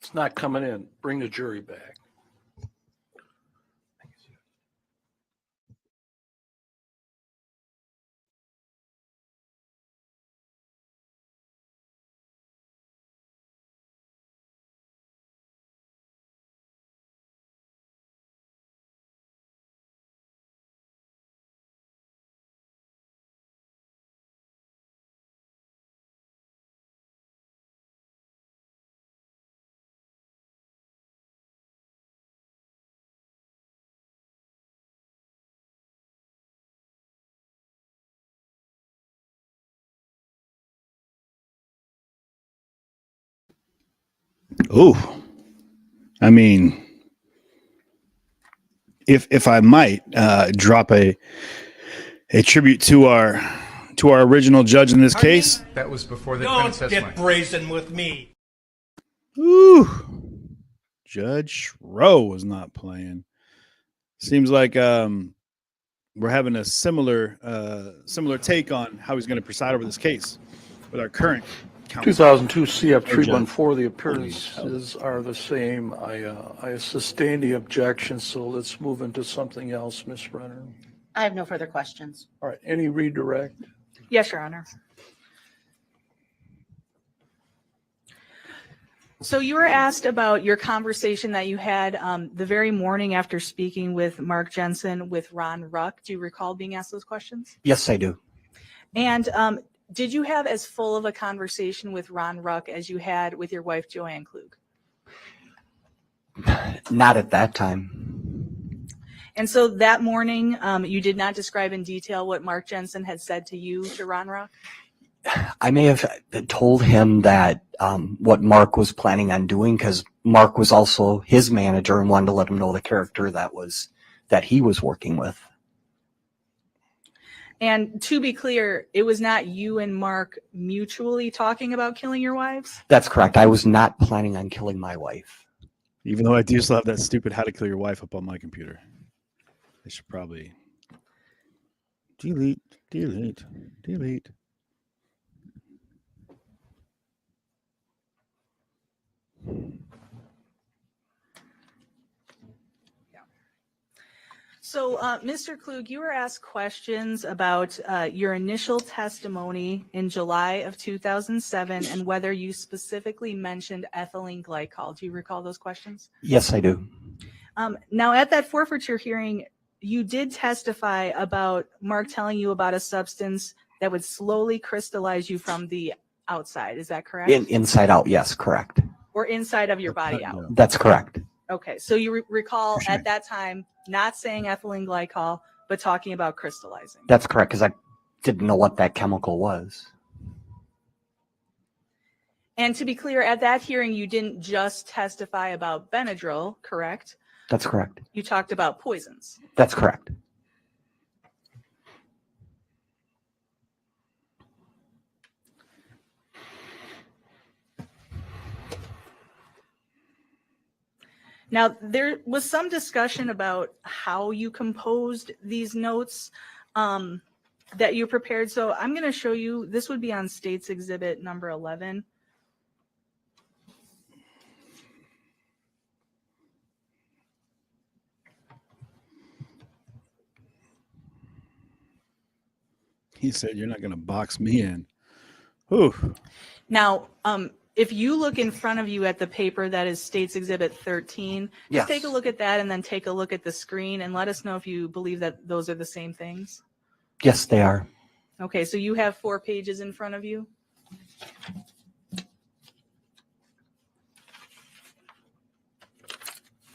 It's not coming in. Bring the jury back. Oh, I mean, if I might drop a tribute to our original judge in this case. That was before the Don't princess get went. brazen with me. Ooh, Judge Rowe was not playing. Seems like we're having a similar take on how he's going to preside over this case with our current counsel. 2002 CF 314, the appearances are the same. I sustain the objection, so let's move into something else, Ms. Renner. I have no further questions. All right, any redirect? Yes, Your Honor. So you were asked about your conversation that you had the very morning after speaking with Mark Jensen with Ron Ruck. Do you recall being asked those questions? Yes, I do. And did you have as full of a conversation with Ron Ruck as you had with your wife, Joanne Klug? Not at that time. And so that morning, you did not describe in detail what Mark Jensen had said to you, to Ron Ruck? I may have told him that what Mark was planning on doing, because Mark was also his manager and wanted to let him know the character that he was working with. And to be clear, it was not you and Mark mutually talking about killing your wives? That's correct. I was not planning on killing my wife. Even though I do still have that stupid "How to Kill Your Wife" up on my computer. I should probably delete. So, Mr. Klug, you were asked questions about your initial testimony in July of 2007 and whether you specifically mentioned ethylene glycol. Do you recall those questions? Yes, I do. Now, at that forfeiture hearing, you did testify about Mark telling you about a substance that would slowly crystallize you from the outside. Is that correct? Inside out, yes, correct. Or inside of your body out? No. That's correct. Okay, so you recall Sure. at that time not saying ethylene glycol, but talking about crystallizing. That's correct, because I didn't know what that chemical was. And to be clear, at that hearing, you didn't just testify about Benadryl, correct? That's correct. You talked about poisons. That's correct. Now, there was some discussion about how you composed these notes that you prepared. So I'm going to show you, this would be on State's Exhibit number 11. He said, "You're not going to box me in." Whew. Now, if you look in front of you at the paper that is State's Exhibit 13, Yes. just take a look at that and then take a look at the screen and let us know if you believe that those are the same things. Yes, they are. Okay, so you have 4 pages in front of you.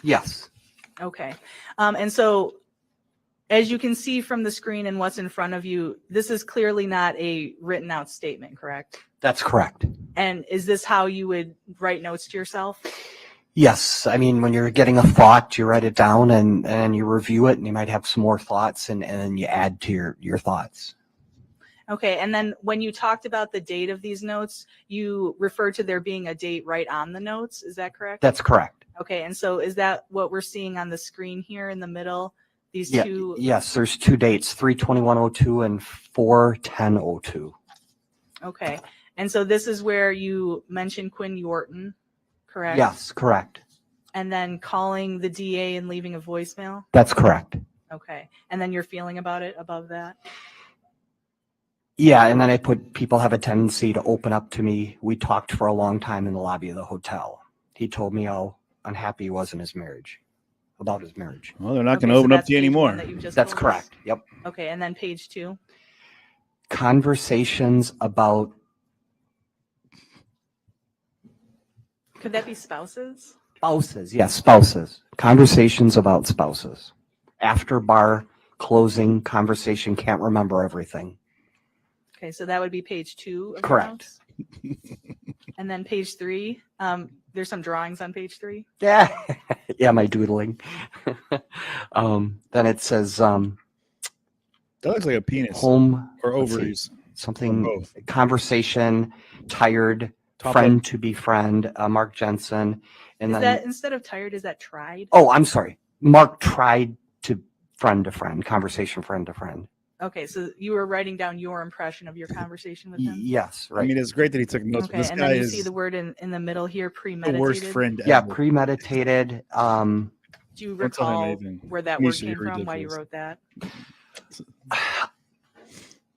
Yes. Okay. And so as you can see from the screen and what's in front of you, this is clearly not a written out statement, correct? That's correct. And is this how you would write notes to yourself? Yes. I mean, when you're getting a thought, you write it down and you review it, and you might have some more thoughts, and then you add to your thoughts. Okay. And then when you talked about the date of these notes, you referred to there being a date right on the notes. Is that correct? That's correct. Okay. And so is that what we're seeing on the screen here in the middle? These Yeah. two? Yes, there's 2 dates, 3/21/02 and 4/10/02. Okay. And so this is where you mentioned Quinn Yorton, correct? Yes, correct. And then calling the DA and leaving a voicemail? That's correct. Okay. And then your feeling about it above that? Yeah, and then I put, people have a tendency to open up to me. We talked for a long time in the lobby of the hotel. He told me how unhappy he was in his marriage, about his marriage. Well, they're not Okay, going to so open up that's to you page one anymore. that you just That's told us? correct. Yep. Okay. And then page 2? Conversations Could that be spouses? spouses. Yes, spouses. Conversations about spouses. After bar closing conversation, can't remember everything. Okay. So that would be page 2 of your Correct. notes? And then page 3, there's some drawings on page 3. Yeah, yeah, my doodling. Then it says That looks like a penis home or let's see, ovaries. something both. conversation, tired, Top friend to befriend, Mark Jensen, and Is then that instead of tired, is that tried? oh, I'm sorry, Mark tried to friend, conversation friend to friend. Okay, so you were writing down your impression of your conversation with him. Yes, I right. mean, it's great that he took notes. But Okay, this and guy then you is see the word in the middle here, the premeditated. worst friend Yeah, ever. premeditated. Do you Don't tell him recall anything. where that He word needs to be came from? Why you ridiculous. wrote that?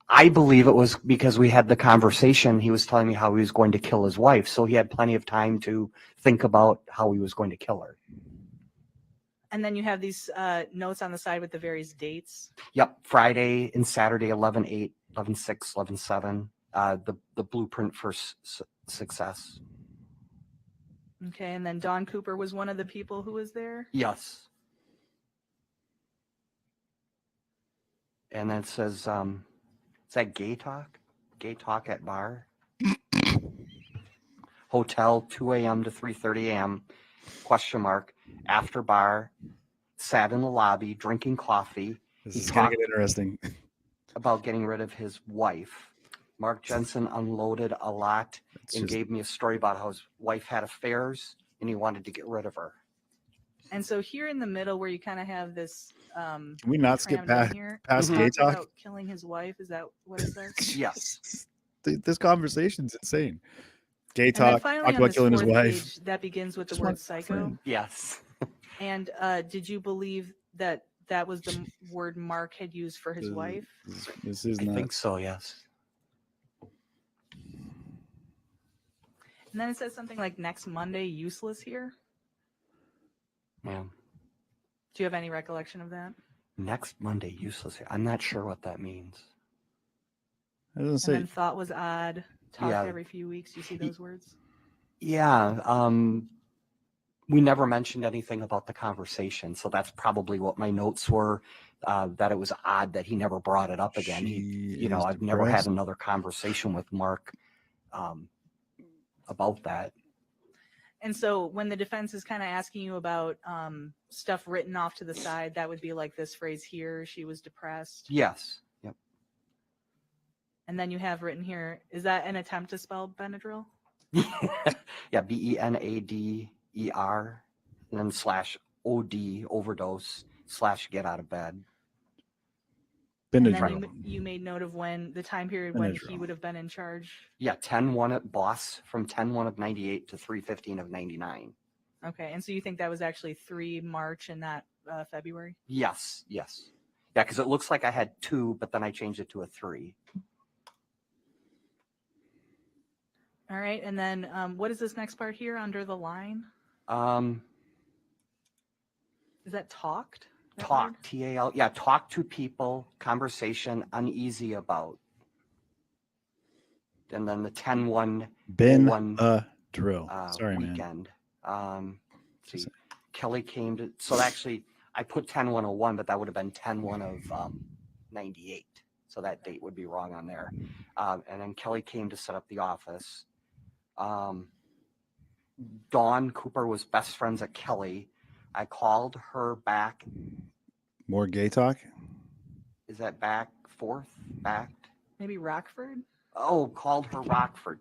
I believe it was because we had the conversation. He was telling me how he was going to kill his wife, so he had plenty of time to think about how he was going to kill her. And then you have these notes on the side with the various dates. Yep, Friday and Saturday, 11/8, 11/6, 11/7. The blueprint for success. Okay, and then Don Cooper was one of the people who was there. Yes. And then it says, is that gay talk? Gay talk at bar? Hotel, 2 a.m. to 3:30 a.m. Question mark. After bar, sat in the lobby drinking coffee. This He is going to talked get interesting. about getting rid of his wife. Mark Jensen unloaded a lot It's and just, gave me a story about how his wife had affairs and he wanted to get rid of her. And so here in the middle, where you kind of have this. can we not skip crammed in past, here, past he gay talks talk? about killing his wife. Is that what it says? Yes. This conversation's insane. Gay And then talk, finally talk on about this killing his 4th wife. page, that begins with the Just word want a psycho. friend. Yes. And did you believe that that was the word Mark had used for his wife? This is I not. think so, yes. And then it says something like next Monday, useless here. Yeah. Do you have any recollection of that? Next Monday, useless. I'm not sure what that means. I doesn't And say. then thought was odd. Talked Yeah. every few weeks. You see those words? Yeah. We never mentioned anything about the conversation, so that's probably what my notes were. That it was odd that he never brought it up again. I've never had another conversation with Mark about that. And so when the defense is kind of asking you about stuff written off to the side, that would be like this phrase here, she was depressed. Yes. Yep. And then you have written here, is that an attempt to spell Benadryl? Yeah. BENADER and then /OD overdose / get out of bed. And then Benadryl. you made note of when the time period when he Benadryl. would have been in charge. Yeah. 10/1 at boss from 10/1 of 98 to 3/15 of 99. Okay. And so you think that was actually 3 March and not February? Yes. Yes. Yeah. Because it looks like I had 2, but then I changed it to a 3. All right. And then what is this next part here under the line? Is that talked? That Talk, word? TAL. Yeah, talk to people, conversation, uneasy about. And then the 10/1 Ben one, drill. Sorry, man. weekend. See, Kelly came to, so actually I put 10/101, but that would have been 10/1 of 98. So that date would be wrong on there. And then Kelly came to set up the office. Dawn Cooper was best friends at Kelly. I called her back. More gay talk. Is that back, forth, backed? Maybe Rockford? Oh, called her Rockford.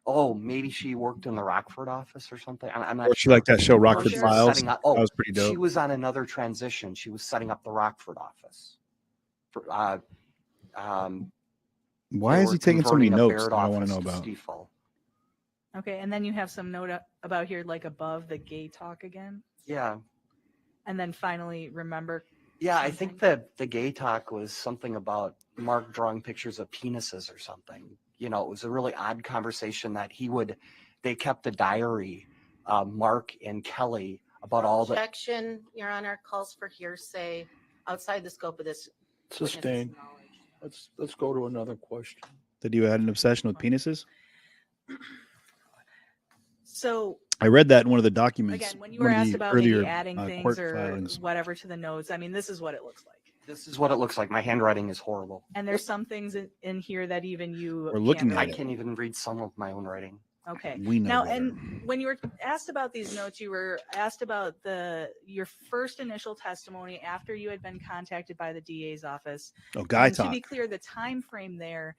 Maybe she worked in the Rockford office or something. I'm not Or she sure. liked that show, Rockford She was Files. setting up- That was pretty dope. She was on another transition. She was setting up the Rockford office. Why They is were he taking so many converting a notes? Baird That I want to office know about. Stiefel. Okay. And then you have some note about here, like above the gay talk again. Yeah. And then finally, remember. Yeah, I think something? that the gay talk was something about Mark drawing pictures of penises or something. It was a really odd conversation that they kept a diary, Mark and Kelly, about all the. Objection, Your Honor, calls for hearsay outside the scope of this. witness's Sustained. knowledge. Let's go to another question. Did you had an obsession with penises? So I read that in one of the documents. again, when you were one of asked the about earlier, maybe adding court things or filings. whatever to the notes, I mean, this is what it looks like. This is what it looks like. My handwriting is horrible. And there's some things in here that even you We're looking can't at I really- it. can't even read some of my own writing. Okay. We know Now, better. and when you were asked about these notes, you were asked about your first initial testimony after you had been contacted by the DA's office. Oh, guy And talk. to be clear, the time frame there,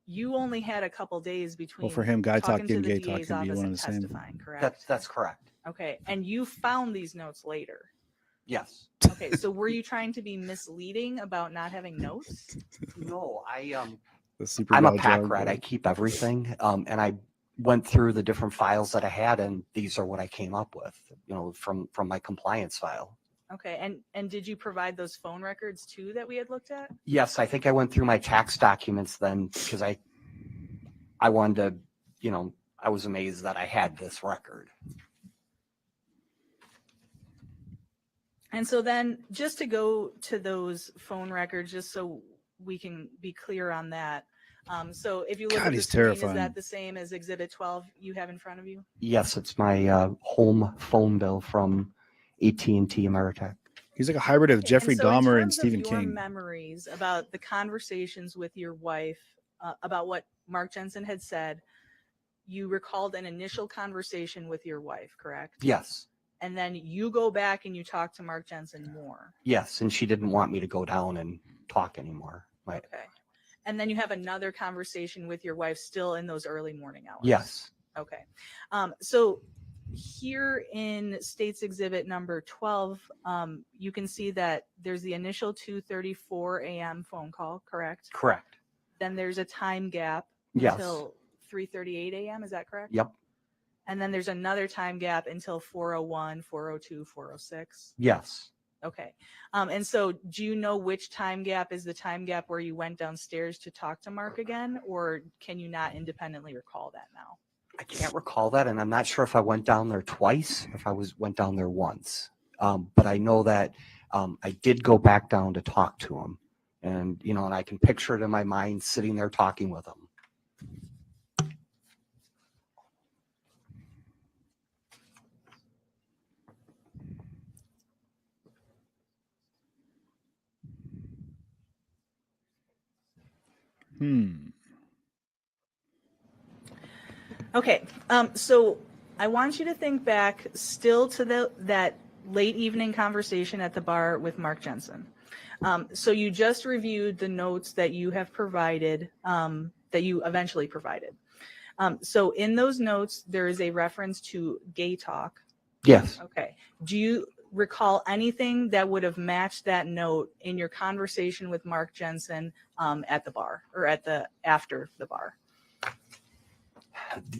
you only had a couple days between Well, for him, guy talk talking to and the gay talk DA's can be office one and and the same. testifying, correct? That's correct. Okay. And you found these notes later. Yes. Okay. So were you trying to be misleading about not having notes? No, The super I'm a guy pack jog, rat. bro. I keep everything. And I went through the different files that I had, and these are what I came up with, from my compliance file. Okay. And did you provide those phone records too that we had looked at? Yes, I think I went through my tax documents then because I wanted to, I was amazed that I had this record. And so then just to go to those phone records, just so we can be clear on that. So if you look God, at the he's screen, terrifying. is that the same as Exhibit 12 you have in front of you? Yes, it's my home phone bill from AT&T Ameritech. He's like a hybrid of Jeffrey And so in Dahmer and terms of Stephen your King. memories about the conversations with your wife, about what Mark Jensen had said, you recalled an initial conversation with your wife, correct? Yes. And then you go back and you talk to Mark Jensen more. Yes, and she didn't want me to go down and talk anymore. Right. Okay. And then you have another conversation with your wife still in those early morning hours. Yes. Okay. So here in State's Exhibit number 12, you can see that there's the initial 2:34 a.m. phone call, correct? Correct. Then there's a time gap Yes. until 3:38 a.m. Is that correct? Yep. And then there's another time gap until 4:01, 4:02, 4:06. Yes. Okay. And so do you know which time gap is the time gap where you went downstairs to talk to Mark again, or can you not independently recall that now? I can't recall that, and I'm not sure if I went down there twice, if I went down there once. But I know that I did go back down to talk to him, and and I can picture it in my mind sitting there talking with him. Okay. So I want you to think back still to that late evening conversation at the bar with Mark Jensen. So you just reviewed the notes that you have provided, that you eventually provided. So in those notes, there is a reference to gay talk. Yes. Okay. Do you recall anything that would have matched that note in your conversation with Mark Jensen at the bar or after the bar?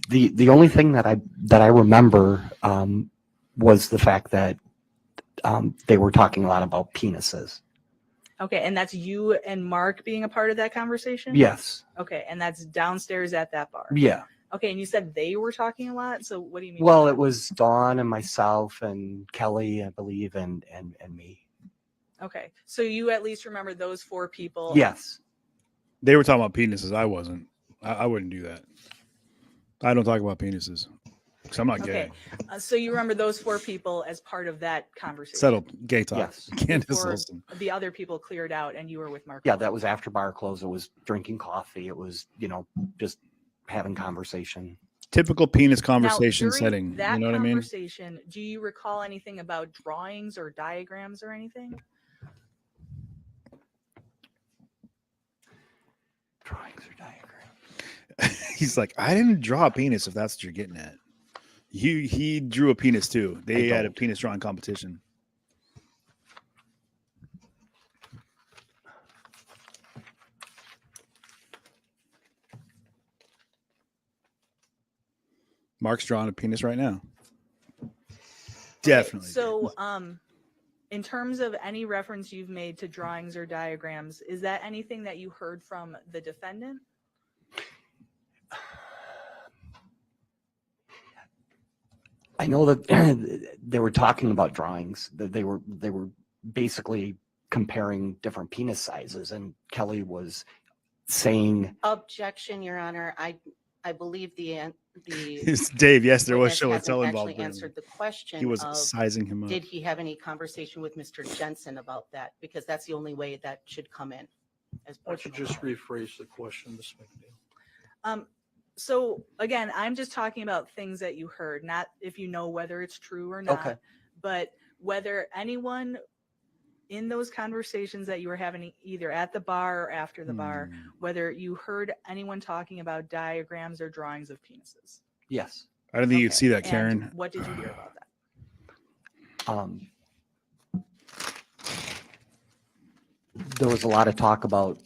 The only thing that I remember was the fact that they were talking a lot about penises. Okay, and that's you and Mark being a part of that conversation? Yes. Okay, and that's downstairs at that bar? Yeah. Okay, and you said they were talking a lot, so what do you mean? Well, it was Dawn and myself and Kelly, I believe, and me. Okay, so you at least remember those four people? Yes. They were talking about penises. I wasn't. I wouldn't do that. I don't talk about penises because I'm not gay. Okay, so you remember those four people as part of that conversation? Settled. Gay talk. Yes. Candace Before Olson. the other people cleared out and you were with Mark? Yeah, that was after bar close. It was drinking coffee. It was, just having conversation. Typical penis Now, conversation during setting. that You know what I mean? conversation, do you recall anything about drawings or diagrams or anything? Drawings or diagrams. He's like, I didn't draw a penis. If that's what you're getting at, he drew a penis too. They had a don't. penis drawing competition. Mark's drawing a penis right now. Definitely. Okay, so, in terms of any reference you've made to drawings or diagrams, is that anything that you heard from the defendant? I know that they were talking about drawings. That they were basically comparing different penis sizes, and Kelly was saying, Objection, Your Honor. I believe the It's Dave. Yes, there was witness show and hasn't tell involved. actually with him. answered the question. He was of, sizing him up. did he have any conversation with Mr. Jensen about that? Because that's the only way that should come in. As Why don't you just rephrase the question, Ms. McNeil? So again, I'm just talking about things that you heard, not if you know whether it's true or not, Okay. but whether anyone in those conversations that you were having either at the bar or after the bar, whether you heard anyone talking about diagrams or drawings of penises. Yes. I don't think you'd Okay. see that, And Karen. what did you hear about that? There was a lot of talk about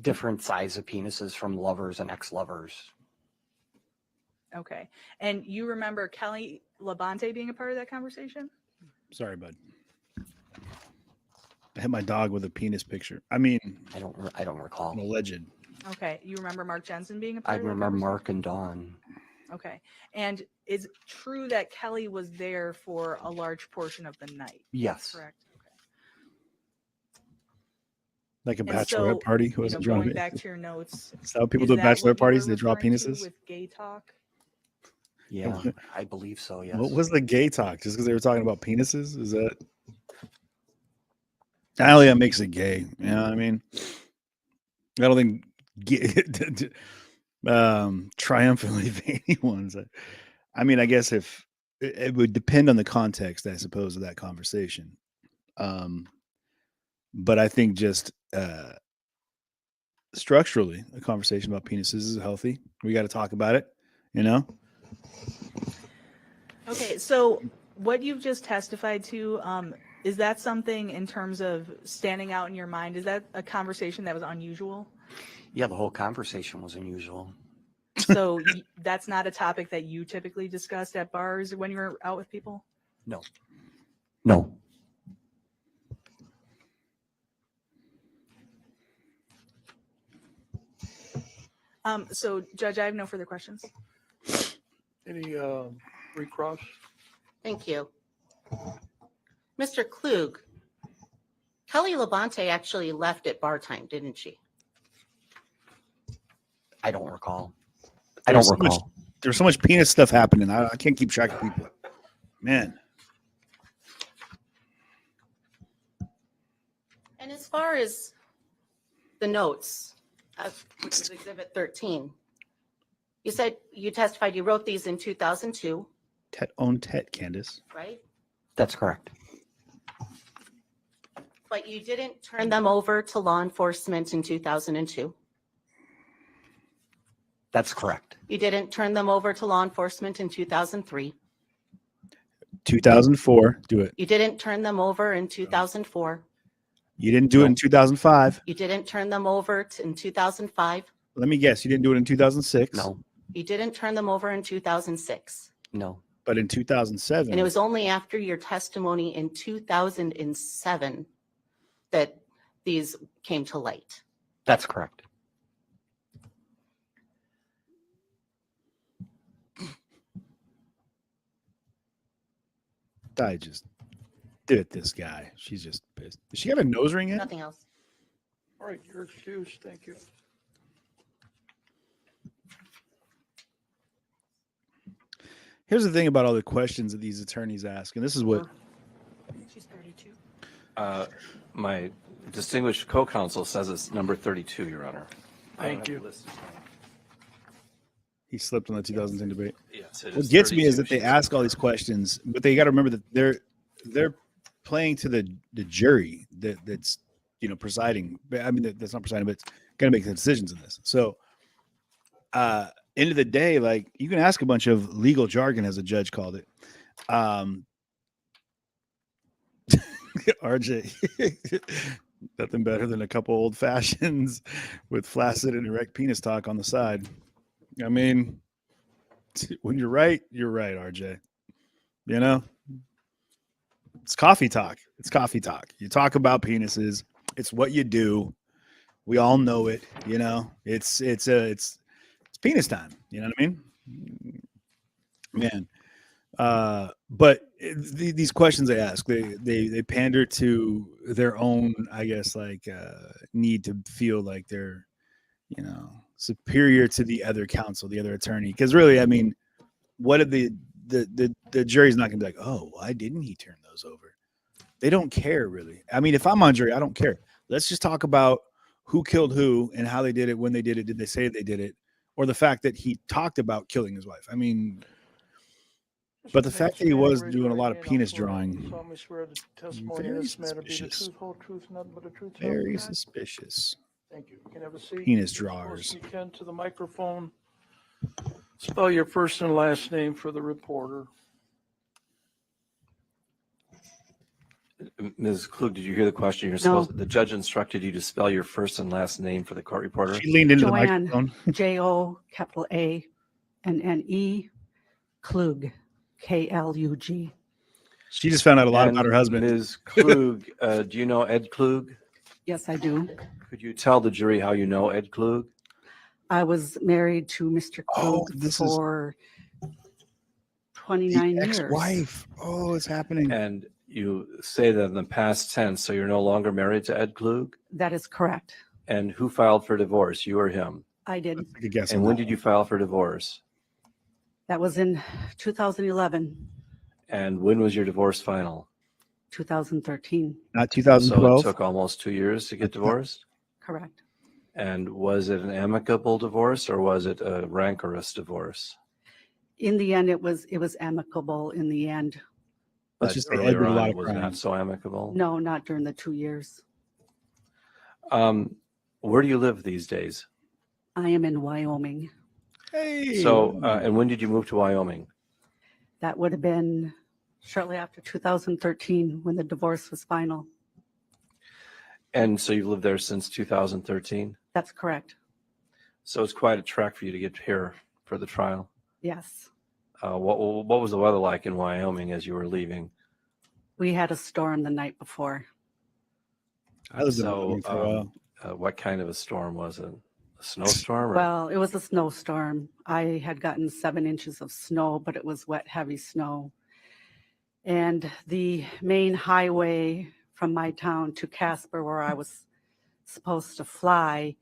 different size of penises from lovers and ex-lovers. Okay. And you remember Kelly Labonte being a part of that conversation? Sorry, bud. I hit my dog with a penis picture. I mean, I don't recall. an alleged. Okay. You remember Mark Jensen being a I part of that remember conversation? Mark and Dawn. Okay. And is it true that Kelly was there for a large portion of the night? Yes. Correct. Okay. Like a And bachelorette so, party. Who You was know, drawing going it? back to your notes. Is that how people is do that what bachelorette you were parties? They draw referring to penises? with gay talk? Yeah, I believe so. Yes. What was the gay talk? Just because they were talking about penises? Is that? I don't think that makes it gay. You know what I mean? I don't think triumphantly veiny ones. I mean, I guess if it would depend on the context, I suppose, of that conversation. But I think just structurally, a conversation about penises is healthy. We got to talk about it, you know? Okay. So what you've just testified to, is that something in terms of standing out in your mind? Is that a conversation that was unusual? Yeah, the whole conversation was unusual. So that's not a topic that you typically discussed at bars when you were out with people? No. So Judge, I have no further questions. Any recross? Thank you. Mr. Klug, Kelly Labonte actually left at bar time, didn't she? I don't recall. There's so much penis stuff happening. I can't keep track of people. Man. And as far as the notes, which is Exhibit 13, you said you testified you wrote these in 2002, Tete, Candace. right? That's correct. But you didn't turn them over to law enforcement in 2002. That's correct. You didn't turn them over to law enforcement in 2003. 2004. Do it. You didn't turn them over in 2004. You didn't do it in 2005. You didn't turn them over in 2005. Let me guess. You didn't do it in 2006. No. You didn't turn them over in 2006. No. But in 2007. And it was only after your testimony in 2007 that these came to light. That's correct. I just did it. This guy. She's just pissed. Does she have a nose ring in? Nothing else. All right, you're excused. Thank you. Here's the thing about all the questions that these attorneys ask, and this is what She's 32. My distinguished co-counsel says it's number 32, Your Honor. Thank you. he slipped on the 2010 debate. Yes, it What is gets me is 32. that they ask all these questions, but they got to remember that they're playing to the jury that's presiding. I mean that's not presiding, but it's got to make the decisions in this. So, end of the day, like you can ask a bunch of legal jargon, as a judge called it. RJ, nothing better than a couple old fashions with flaccid and erect penis talk on the side. I mean, when you're right, RJ. You know, it's coffee talk. It's coffee talk. You talk about penises. It's what you do. We all know it. You know, it's penis time. You know what I mean? Man. But these questions they ask, they pander to their own, I guess, like need to feel like they're, superior to the other counsel, the other attorney. Because really, I mean, what did the jury's not gonna be like, oh, why didn't he turn those over? They don't care really. I mean, if I'm on jury, I don't care. Let's just talk about who killed who and how they did it, when they did it. Did they say they did it? or the fact that he talked about killing his wife. I mean, but the fact that he was doing a lot of penis drawing, very suspicious. Very suspicious. Thank you. You can have a seat. Penis As close drawers. as you can to the microphone. Spell your first and last name for the reporter. Ms. Klug, did you hear the question? The judge instructed you to spell your first and last name for the court reporter. She leaned into Joanne. the microphone. JOANNE Klug, KLUG. She just found out a lot And about her husband. Ms. Klug, do you know Ed Klug? Yes, I do. Could you tell the jury how you know Ed Klug? I was married to Mr. Klug this is for 29 The years. ex-wife. Oh, it's happening. And you say that in the past tense, so you're no longer married to Ed Klug? That is correct. And who filed for divorce, you or him? I did. Take a guess. And on when that. did you file for divorce? That was in 2011, And when was your divorce final? 2013. Not So it 2012. took almost 2 years to get divorced? Correct. And was it an amicable divorce or was it a rancorous divorce? In the end, it was amicable in the end. Let's But just say Ed earlier did a lot on, of was not crime. so amicable? No, not during the 2 years. Where do you live these days? I am in Wyoming. Hey. So, and when did you move to Wyoming? That would have been shortly after 2013 when the divorce was final. And so you've lived there since 2013? That's correct. So it's quite a trek for you to get here for the trial. Yes. What was the weather like in Wyoming as you were leaving? We had a storm the night before. I lived in So, Wyoming for a while. What kind of a storm was it? A snowstorm? Or? Well, it was a snowstorm. I had gotten 7 inches of snow, but it was wet, heavy snow. And the main highway from my town to Casper, where I was supposed to fly,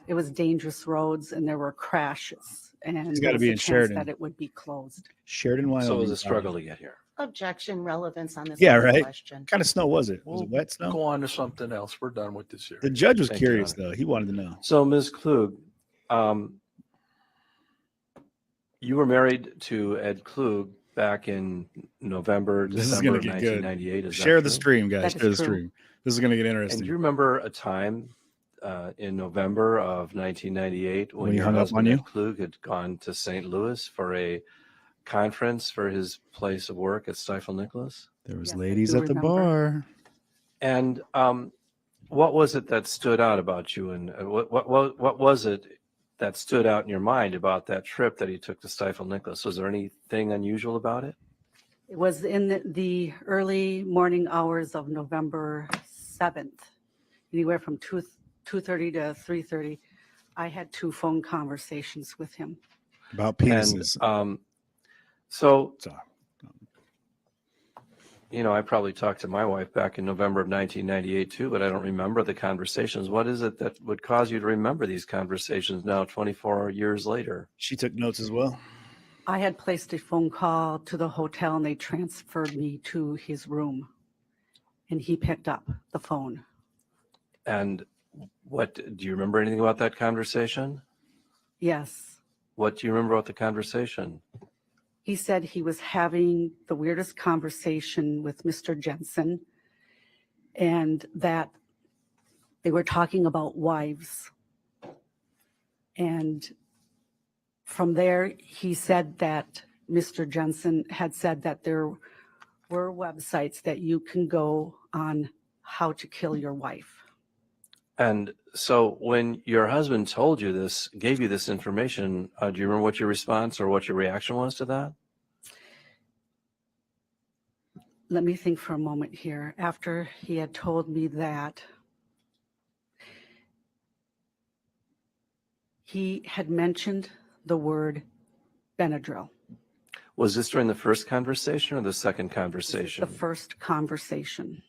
it was dangerous roads and there were crashes. And It's there gotta was be a in chance Sheridan. that it would be closed. Sheridan, Wyoming. So it was a struggle to get here. Objection, relevance on this Yeah, other right. question. What kind of snow was it? Was it wet snow? Go on to something else. We're done with this here. The judge was Thank you, curious, Honor. though. He wanted to know. So, Ms. Klug, you were married to Ed Klug back in November, This is December gonna of get good. 1998. Is that Share the true? stream, guys. That Share is the true. stream. This is going to get And interesting. do you remember a time in November of 1998 When when he your hung up husband on you? Ed Klug had gone to St. Louis for a conference for his place of work at Stifel Nicholas? There was Yes, I ladies do at the remember. bar. And what was it that stood out about you? And what was it that stood out in your mind about that trip that he took to Stifel Nicholas? Was there anything unusual about it? It was in the early morning hours of November 7th, anywhere from 2:30 to 3:30. I had 2 phone conversations with him. About And penises. so, Sorry. I probably talked to my wife back in November of 1998 too, but I don't remember the conversations. What is it that would cause you to remember these conversations now, 24 years later? She took notes as well. I had placed a phone call to the hotel and they transferred me to his room. And he picked up the phone. And do you remember anything about that conversation? Yes. What do you remember about the conversation? He said he was having the weirdest conversation with Mr. Jensen and that they were talking about wives. And from there, he said that Mr. Jensen had said that there were websites that you can go on how to kill your wife. And so when your husband told you this, gave you this information, do you remember what your response or what your reaction was to that? Let me think for a moment here. After he had told me that, he had mentioned the word Benadryl. Was this during the first conversation or the second This is conversation? the first conversation.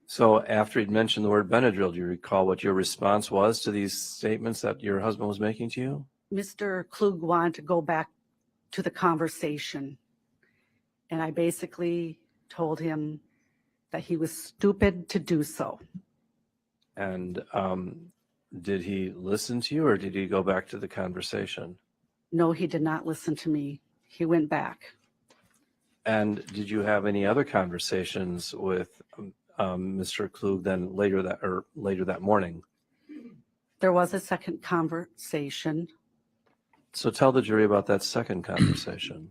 So after he'd mentioned the word Benadryl, do you recall what your response was to these statements that your husband was making to you? Mr. Klug wanted to go back to the conversation. And I basically told him that he was stupid to do so. And did he listen to you or did he go back to the conversation? No, he did not listen to me. He went back. And did you have any other conversations with Mr. Klug then later that morning? There was a second conversation. So tell the jury about that second conversation.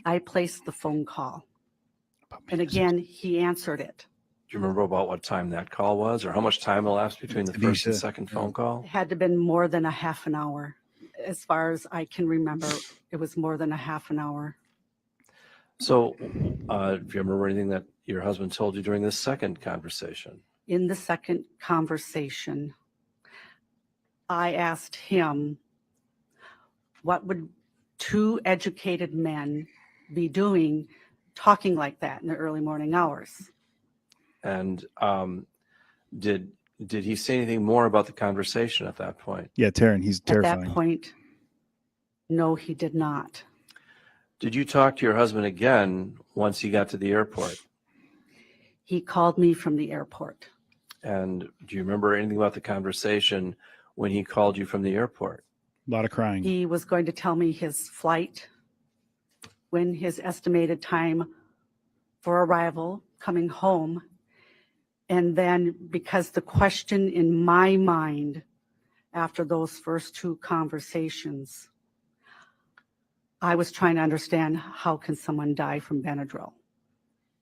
I placed the phone call. And again, he answered it. Do you remember about what time that call was or how much time elapsed between the first and Tanisha, second phone call? It had to have been more than a half an hour. As far as I can remember, it was more than a half an hour. So do you remember anything that your husband told you during this second conversation? In the second conversation, I asked him, what would two educated men be doing talking like that in the early morning hours? And did he say anything more about the conversation at that point? Yeah, Taryn, he's At terrifying. that point, no, he did not. Did you talk to your husband again once he got to the airport? He called me from the airport. And do you remember anything about the conversation when he called you from the airport? A lot of crying. He was going to tell me his flight, when his estimated time for arrival, coming home. And then because the question in my mind after those first two conversations, I was trying to understand how can someone die from Benadryl?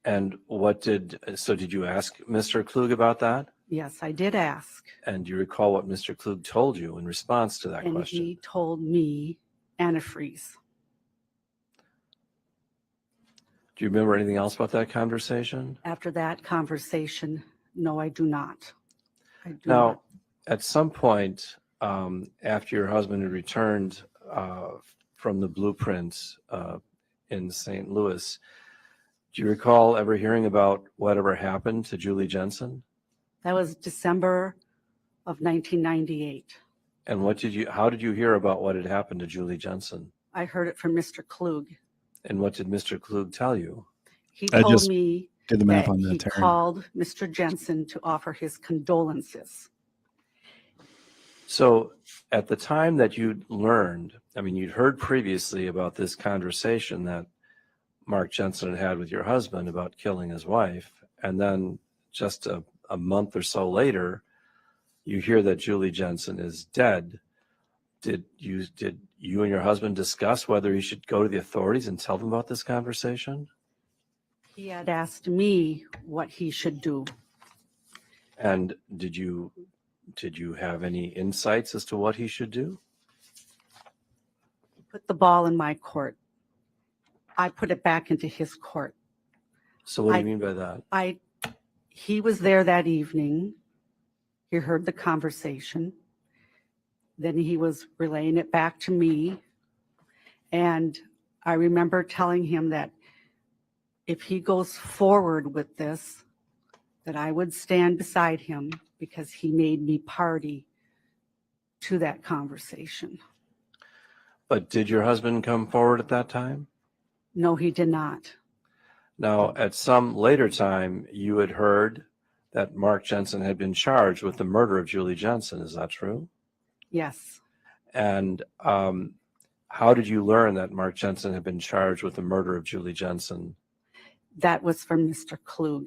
And did you ask Mr. Klug about that? Yes, I did ask. And do you recall what Mr. Klug told you in response to that And question? he told me antifreeze. Do you remember anything else about that conversation? After that conversation, no, I do not. I do Now, not. at some point after your husband had returned from the blueprints in St. Louis, do you recall ever hearing about whatever happened to Julie Jensen? That was December of 1998. And how did you hear about what had happened to Julie Jensen? I heard it from Mr. Klug. And what did Mr. Klug tell you? He I told just me Did the math that on he that, Taryn. called Mr. Jensen to offer his condolences. So at the time that you'd learned, you'd heard previously about this conversation that Mark Jensen had with your husband about killing his wife. And then just a month or so later, you hear that Julie Jensen is dead. Did you and your husband discuss whether he should go to the authorities and tell them about this conversation? He had asked me what he should do. And did you have any insights as to what he should do? He put the ball in my court. I put it back into his court. So what do you mean by that? He was there that evening. He heard the conversation. Then he was relaying it back to me. And I remember telling him that if he goes forward with this, that I would stand beside him because he made me party to that conversation. But did your husband come forward at that time? No, he did not. Now, at some later time, you had heard that Mark Jensen had been charged with the murder of Julie Jensen. Is that true? Yes. And how did you learn that Mark Jensen had been charged with the murder of Julie Jensen? That was from Mr. Klug.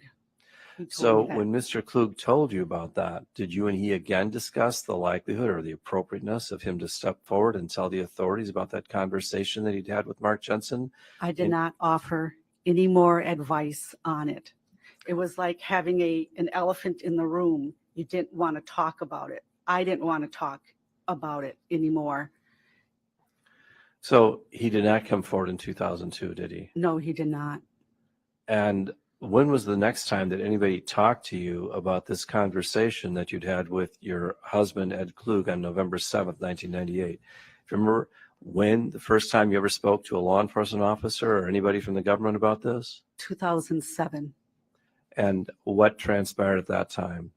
He told So me that. when Mr. Klug told you about that, did you and he again discuss the likelihood or the appropriateness of him to step forward and tell the authorities about that conversation that he'd had with Mark Jensen? I did not offer any more advice on it. It was like having an elephant in the room. You didn't want to talk about it. I didn't want to talk about it anymore. So he did not come forward in 2002, did he? No, he did not. And when was the next time that anybody talked to you about this conversation that you'd had with your husband, Ed Klug, on November 7th, 1998? Do you remember when the first time you ever spoke to a law enforcement officer or anybody from the government about this? 2007. And what transpired at that time?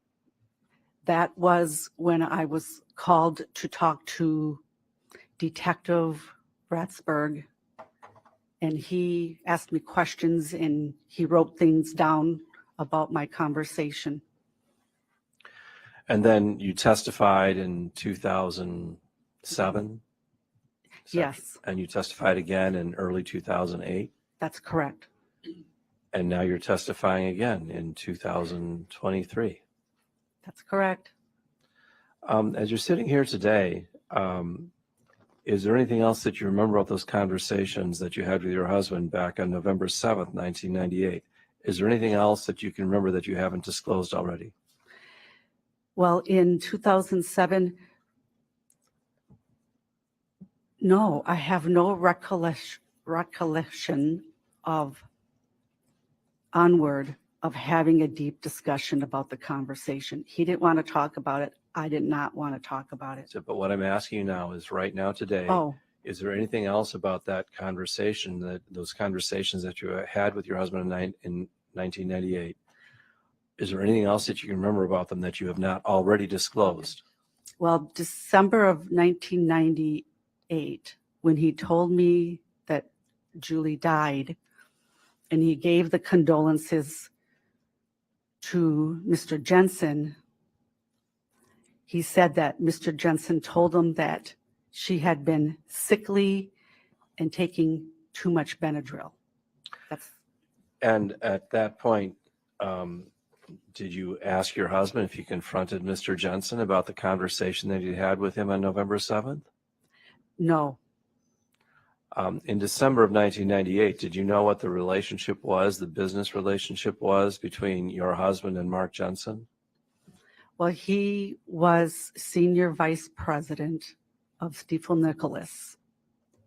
That was when I was called to talk to Detective Bratsberg, and he asked me questions and he wrote things down about my conversation. And then you testified in 2007? Yes, And you testified again in early 2008? that's correct. And now you're testifying again in 2023. That's correct. As you're sitting here today, is there anything else that you remember about those conversations that you had with your husband back on November 7th, 1998? Is there anything else that you can remember that you haven't disclosed already? Well, in 2007, no, I have no recollection of onward of having a deep discussion about the conversation. He didn't want to talk about it. I did not want to talk about it. So, but what I'm asking you now is right now today, Oh, is there anything else about that conversation, those conversations that you had with your husband in 1998? Is there anything else that you can remember about them that you have not already disclosed? well, December of 1998, when he told me that Julie died, and he gave the condolences to Mr. Jensen, he said that Mr. Jensen told him that she had been sickly and taking too much Benadryl. That's And at that point, did you ask your husband if you confronted Mr. Jensen about the conversation that you had with him on November 7th? no, In December of 1998, did you know what the relationship was, the business relationship was between your husband and Mark Jensen? well, he was senior vice president of Stiefel Nicholas,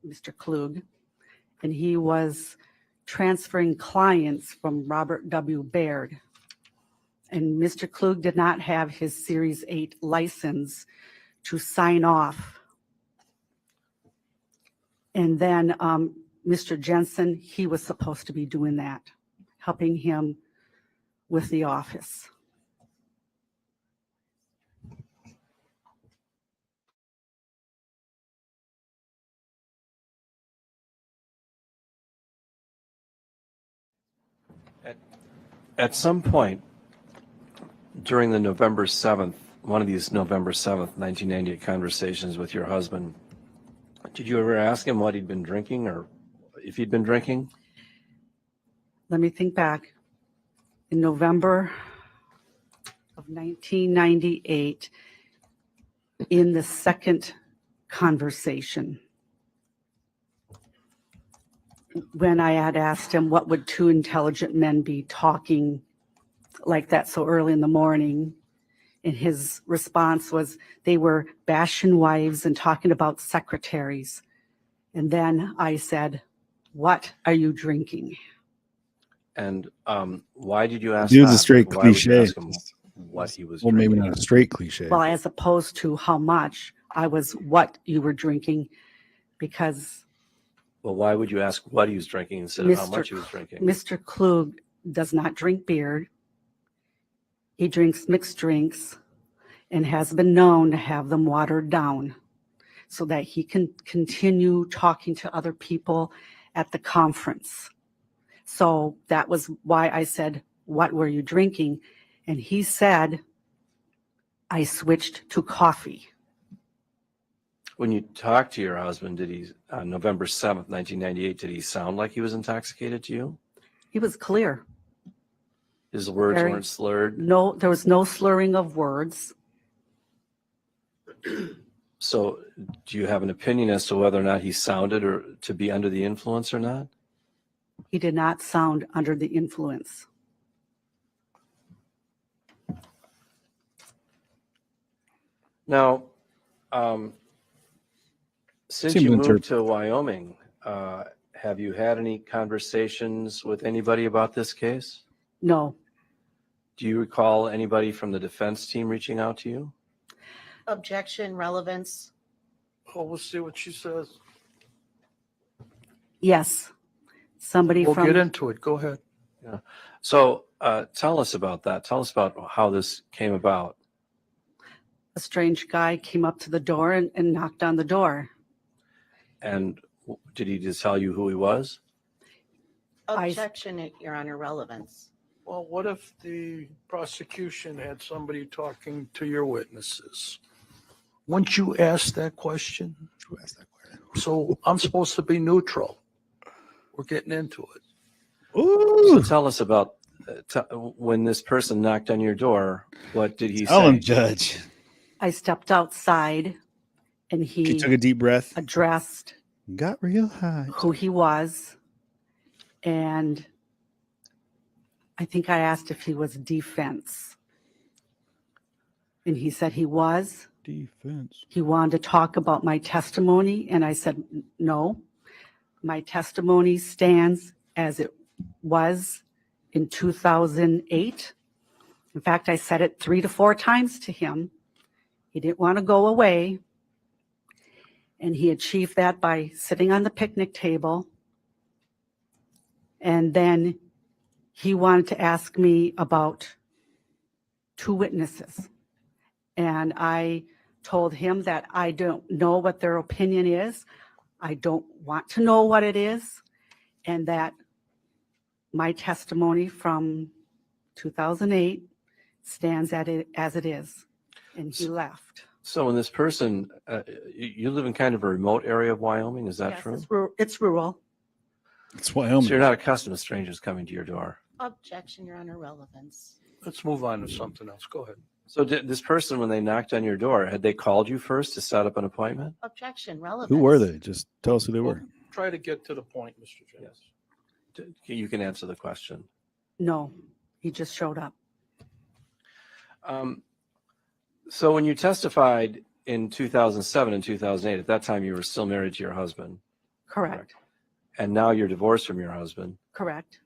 Mr. Klug, and he was transferring clients from Robert W. Baird. And Mr. Klug did not have his Series 8 license to sign off. And then Mr. Jensen, he was supposed to be doing that, helping him with the office. At some point during the November 7th, one of these November 7th, 1998 conversations with your husband, did you ever ask him what he'd been drinking or if he'd been drinking? Let me think back. In November of 1998, in the second conversation, when I had asked him what would two intelligent men be talking like that so early in the morning, and his response was they were bashing wives and talking about secretaries. And then I said, "What are you drinking?" And why did you ask Dude's that? a straight Why would you cliche. ask him what he was Well, drinking? maybe not a straight cliche. Well, as opposed to how much, I was what you were drinking, because Well, why would you ask what he was drinking instead of how much he was drinking? Mr. Klug does not drink beer. He drinks mixed drinks and has been known to have them watered down so that he can continue talking to other people at the conference. So that was why I said, "What were you drinking?" And he said, "I switched to coffee." When you talked to your husband, did he, on November 7th, 1998, did he sound like he was intoxicated to you? He was clear. His words Very- weren't slurred? No, there was no slurring of words. So do you have an opinion as to whether or not he sounded or to be under the influence or not? He did not sound under the influence. Now, since Seems you moved inter- to Wyoming, have you had any conversations with anybody about this case? No, Do you recall anybody from the defense team reaching out to you? Objection, relevance. Oh, we'll see what she says. yes. Somebody We'll get from, into it. Go ahead. So tell us about that. Tell us about how this came about. a strange guy came up to the door and knocked on the door. And did he just tell you who he was? I- Objection, Your Honor, relevance. Well, what if the prosecution had somebody talking to your witnesses? Wouldn't you ask that question? Who asked that question? So I'm supposed to be neutral. We're getting into it. So Ooh, tell us about when this person knocked on your door. What did he tell say? him, Judge. I stepped outside and She he took a deep breath. addressed Got real hot. who he was. And I think I asked if he was defense. And he said he was. Defense. He wanted to talk about my testimony. And I said, no, my testimony stands as it was in 2008. In fact, I said it 3 to 4 times to him. He didn't want to go away. And he achieved that by sitting on the picnic table. And then he wanted to ask me about 2 witnesses. And I told him that I don't know what their opinion is. I don't want to know what it is. And that my testimony from 2008 stands at it as it is. And he left. So when this person, you live in kind of a remote area of Wyoming, is that Yes, true? it's rural. It's Wyoming. So you're not accustomed to strangers coming to your door. Objection, Your Honor, relevance. Let's move on to something else. Go ahead. So did this person, when they knocked on your door, had they called you first to set up an appointment? Objection, relevance. Who were they? Just tell us who they Well, were. try to get to the point, Mr. Jensen. You can answer the question. No, he just showed up. So when you testified in 2007 and 2008, at that time you were still married to your husband, Correct. and now you're divorced from your husband. Correct.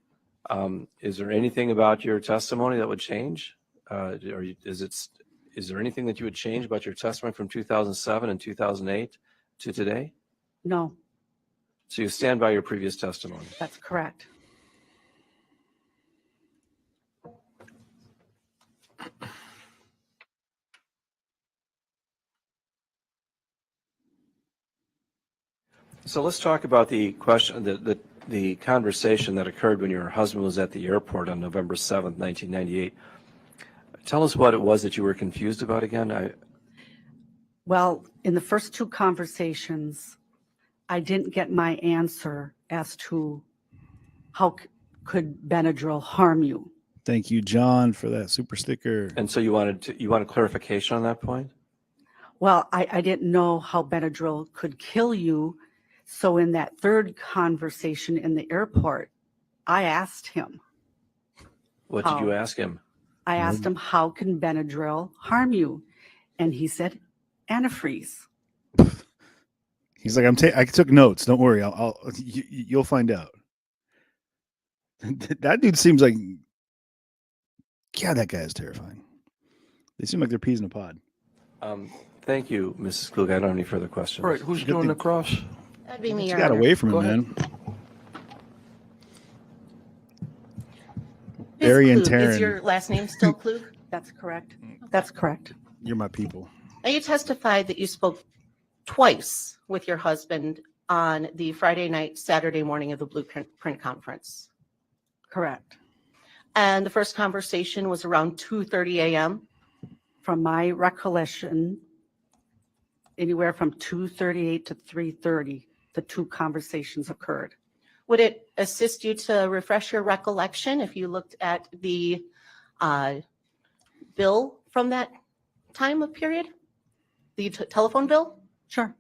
Is there anything about your testimony that would change? Is there anything that you would change about your testimony from 2007 and 2008 to today? No, So you stand by your previous testimony. that's correct. So let's talk about the question, the conversation that occurred when your husband was at the airport on November 7th, 1998. Tell us what it was that you were confused about again. Well, in the first 2 conversations, I didn't get my answer as to how could Benadryl harm you. Thank you, John, for that super sticker. And so you wanted clarification on that point? Well, I didn't know how Benadryl could kill you. So in that 3rd conversation in the airport, I asked him. What did you ask him? I asked him, how can Benadryl harm you? And he said, antifreeze. He's like, I took notes. Don't worry. You'll find out. That dude seems like, yeah, that guy is terrifying. They seem like they're peas in a pod. Thank you, Mrs. Klug. I don't have any further questions. All right, who's Good doing thing- the cross? That'd be me, She Your got Honor. away from Go him, ahead. man. Ms. Barry and Klug, Is Taryn. your last name still Klug? That's correct. That's correct. You're my people. Now, you testified that you spoke twice with your husband on the Friday night, Saturday morning of the Blueprint Conference. Correct. And the first conversation was around 2:30 a.m. From my recollection, anywhere from 2:38 to 3:30, the 2 conversations occurred. Would it assist you to refresh your recollection if you looked at the bill from that time of period? The telephone bill? Sure.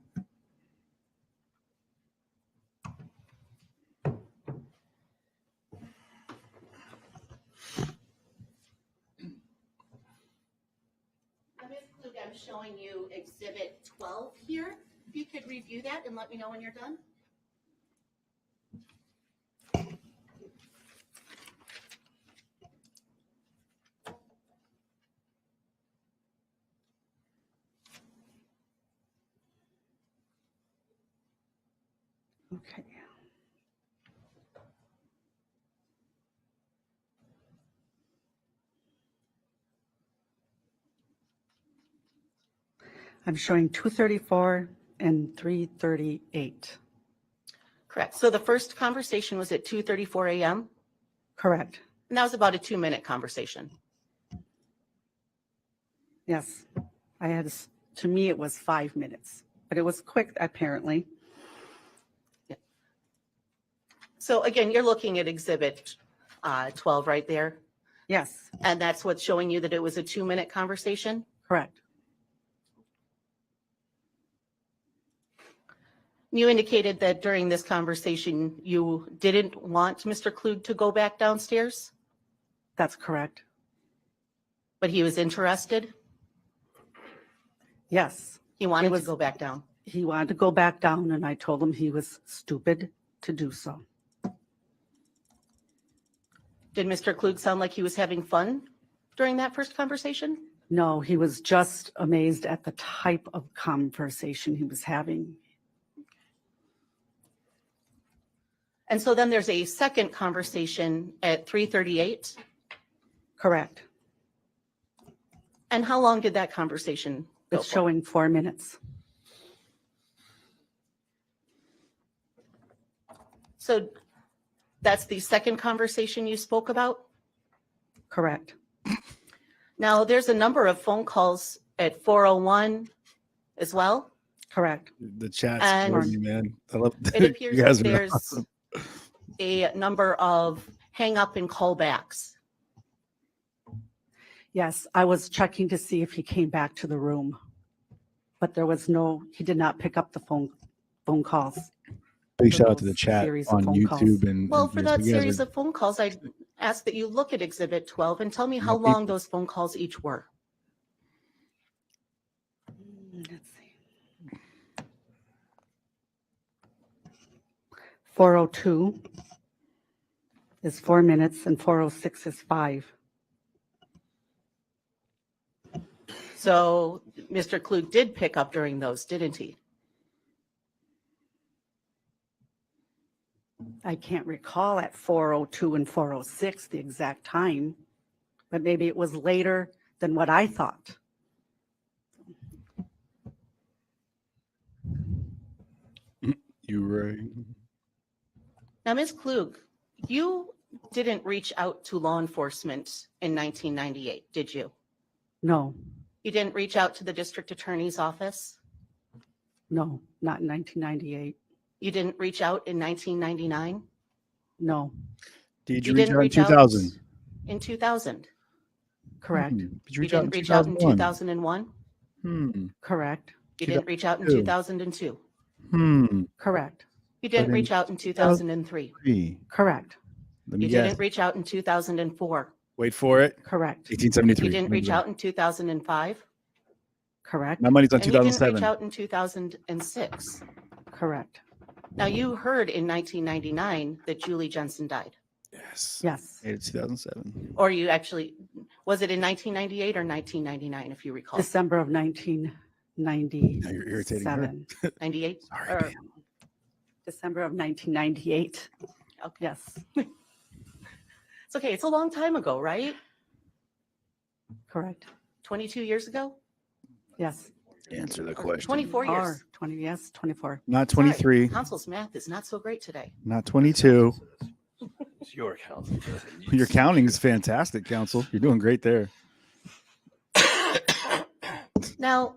Ms. Klug, I'm showing you Exhibit 12 here. If you could review that and let me know when you're done. Okay. I'm showing 2:34 and 3:38. Correct. So the first conversation was at 2:34 a.m. Correct. And that was about a 2-minute conversation. Yes, to me, it was 5 minutes, but it was quick, apparently. So again, you're looking at Exhibit 12 right there, Yes, and that's what's showing you that it was a 2-minute conversation? correct. You indicated that during this conversation, you didn't want Mr. Klug to go back downstairs, That's correct. but he was interested? Yes, He wanted was- to go back down? he wanted to go back down, and I told him he was stupid to do so. Did Mr. Klug sound like he was having fun during that first conversation? No, he was just amazed at the type of conversation he was having. And so then there's a second conversation at 3:38. Correct. And how long did that conversation go It's for? showing 4 minutes. So that's the second conversation you spoke about? Correct. Now, there's a number of phone calls at 4:01 as well. Correct. The chat's And for me, man. I love It appears you guys that are there's awesome. a number of hang up and callbacks. Yes, I was checking to see if he came back to the room, but he did not pick up the phone calls. Big for shout out to those the chat series of on phone calls. YouTube and Well, for that you guys series are- of phone calls, I ask that you look at Exhibit 12 and tell me how Yep. long those phone calls each were. Let's see. 4:02 is 4 minutes and 4:06 is 5. So Mr. Klug did pick up during those, didn't he? I can't recall at 4:02 and 4:06 the exact time, but maybe it was later than what I thought. You right. Now, Ms. Klug, you didn't reach out to law enforcement in 1998, did you? No, You didn't reach out to the district attorney's office? no, not in 1998. You didn't reach out in 1999? No, Did You you reach didn't out in reach out 2000? In 2000? correct, Did you You reach out didn't reach out in 2001? 2001? correct, You didn't reach out in 2002? correct, You didn't in reach out in 2003? correct, Let me You guess. didn't reach out in 2004? Wait for it. correct, 1873. You didn't reach out in 2005? correct, My money's on And you didn't 2007. reach out in 2006? correct. Now, you heard in 1999 that Julie Jensen died. Yes. Yes, It's 2007. Or you actually, was it in 1998 or 1999, if you recall? December of 1997. Now you're irritating her. 98? Sorry, Or- Pam. December of 1998. Okay. Yes, It's okay, it's a long time ago, right? correct. 22 years ago? Yes. Answer the Or question. 24 years? 20, yes, 24. Not Sorry, 23, Council's math is not so great today. not 22. It's your council. Your counting is fantastic, Council. You're doing great there. Now,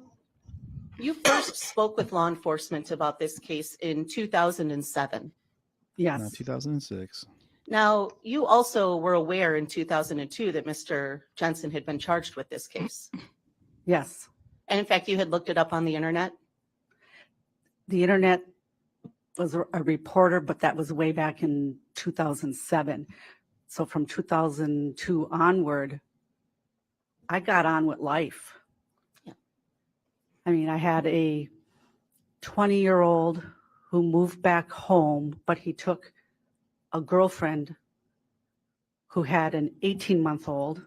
you first spoke with law enforcement about this case in 2007. Not Yes, 2006. Now, you also were aware in 2002 that Mr. Jensen had been charged with this case. yes. And in fact, you had looked it up on the internet. The internet was a reporter, but that was way back in 2007. So from 2002 onward, I got on with life. Yeah. I mean, I had a 20-year-old who moved back home, but he took a girlfriend who had an 18-month-old.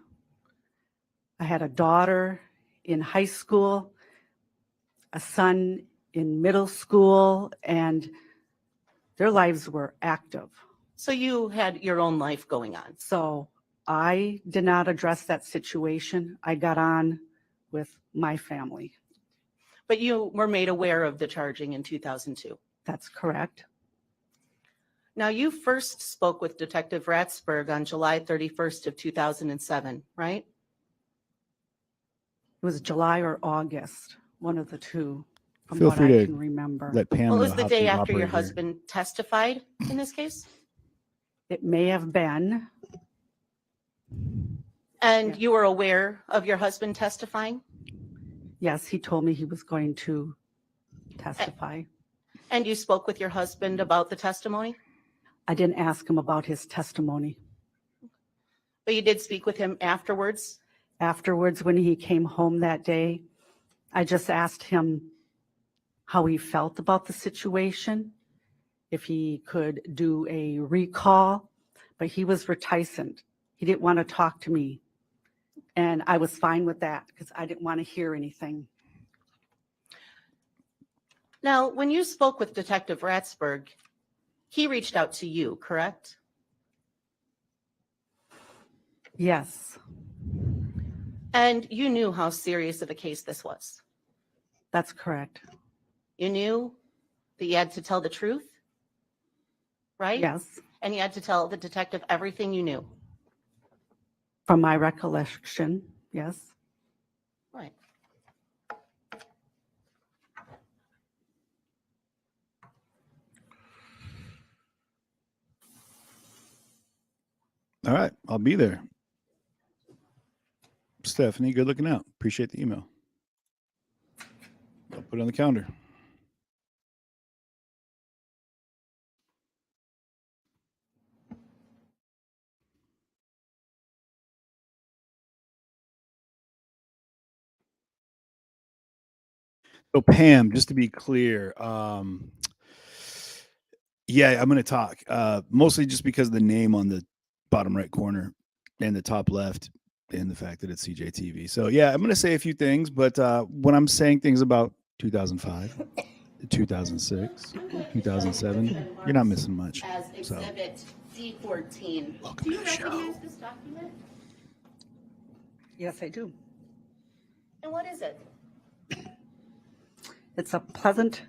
I had a daughter in high school, a son in middle school, and their lives were active. So you had your own life going on. So I did not address that situation. I got on with my family. But you were made aware of the charging in 2002. That's correct. Now, you first spoke with Detective Ratsberg on July 31st of 2007, right? It was July or August, one of the two, from Feel what free I to can remember. let Pam Well, it know was the how day things after your operate here. husband testified in this case? It may have been, And Yeah. you were aware of your husband testifying? yes, he told me he was going to testify. And you spoke with your husband about the testimony? I didn't ask him about his testimony. But you did speak with him afterwards? Afterwards, when he came home that day, I just asked him how he felt about the situation, if he could do a recall, but he was reticent. He didn't want to talk to me. And I was fine with that because I didn't want to hear anything. Now, when you spoke with Detective Ratsberg, he reached out to you, correct? Yes, And you knew how serious of a case this was. that's correct. You knew that you had to tell the truth, right? Yes, And you had to tell the detective everything you knew. from my recollection, yes. Right. All right, I'll be there. Stephanie, good looking out. Appreciate the email. I'll put it on the calendar. So Pam, just to be clear, yeah, I'm going to talk mostly just because of the name on the bottom right corner and the top left and the fact that it's CJTV. So yeah, I'm going to say a few things, but when I'm saying things about 2005, 2006, 2007, you're not missing much. As So Exhibit D14. welcome Do to you the show. recognize this document? Yes, I do. And what is it? It's a Pleasant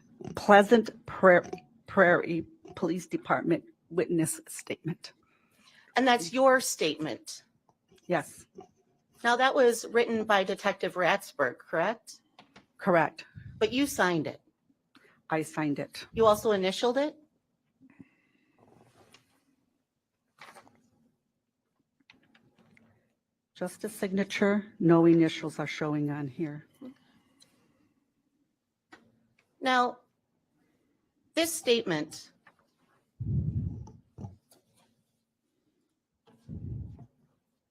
Prairie Police Department witness statement. And that's your statement. Yes, Now, that was written by Detective Ratsberg, correct? correct. But you signed it. I signed it. You also initialed it? Just a signature, no initials are showing on here. Now, this statement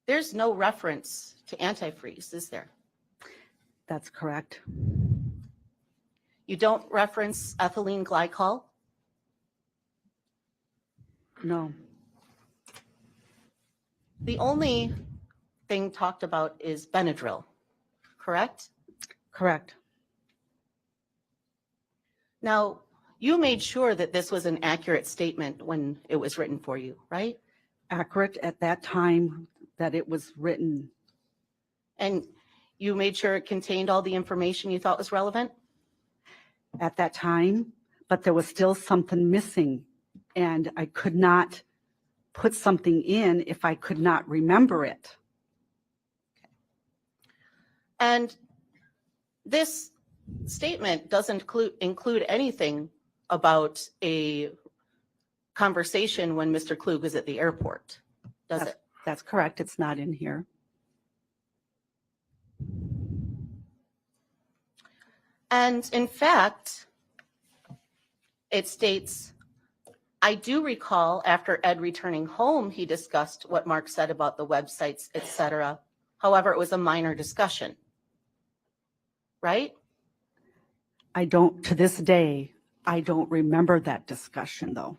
there's no reference to antifreeze, is there? That's correct. You don't reference ethylene glycol? No, The only thing talked about is Benadryl, correct? correct. Now, you made sure that this was an accurate statement when it was written for you, right? Accurate at that time that it was written. And you made sure it contained all the information you thought was relevant? At that time, but there was still something missing. And I could not put something in if I could not remember it. And this statement doesn't include anything about a conversation when Mr. Klug was at the airport, does it? That's correct. It's not in here. And in fact, it states, I do recall after Ed returning home, he discussed what Mark said about the websites, et cetera. However, it was a minor discussion, right? I don't, to this day, I don't remember that discussion though.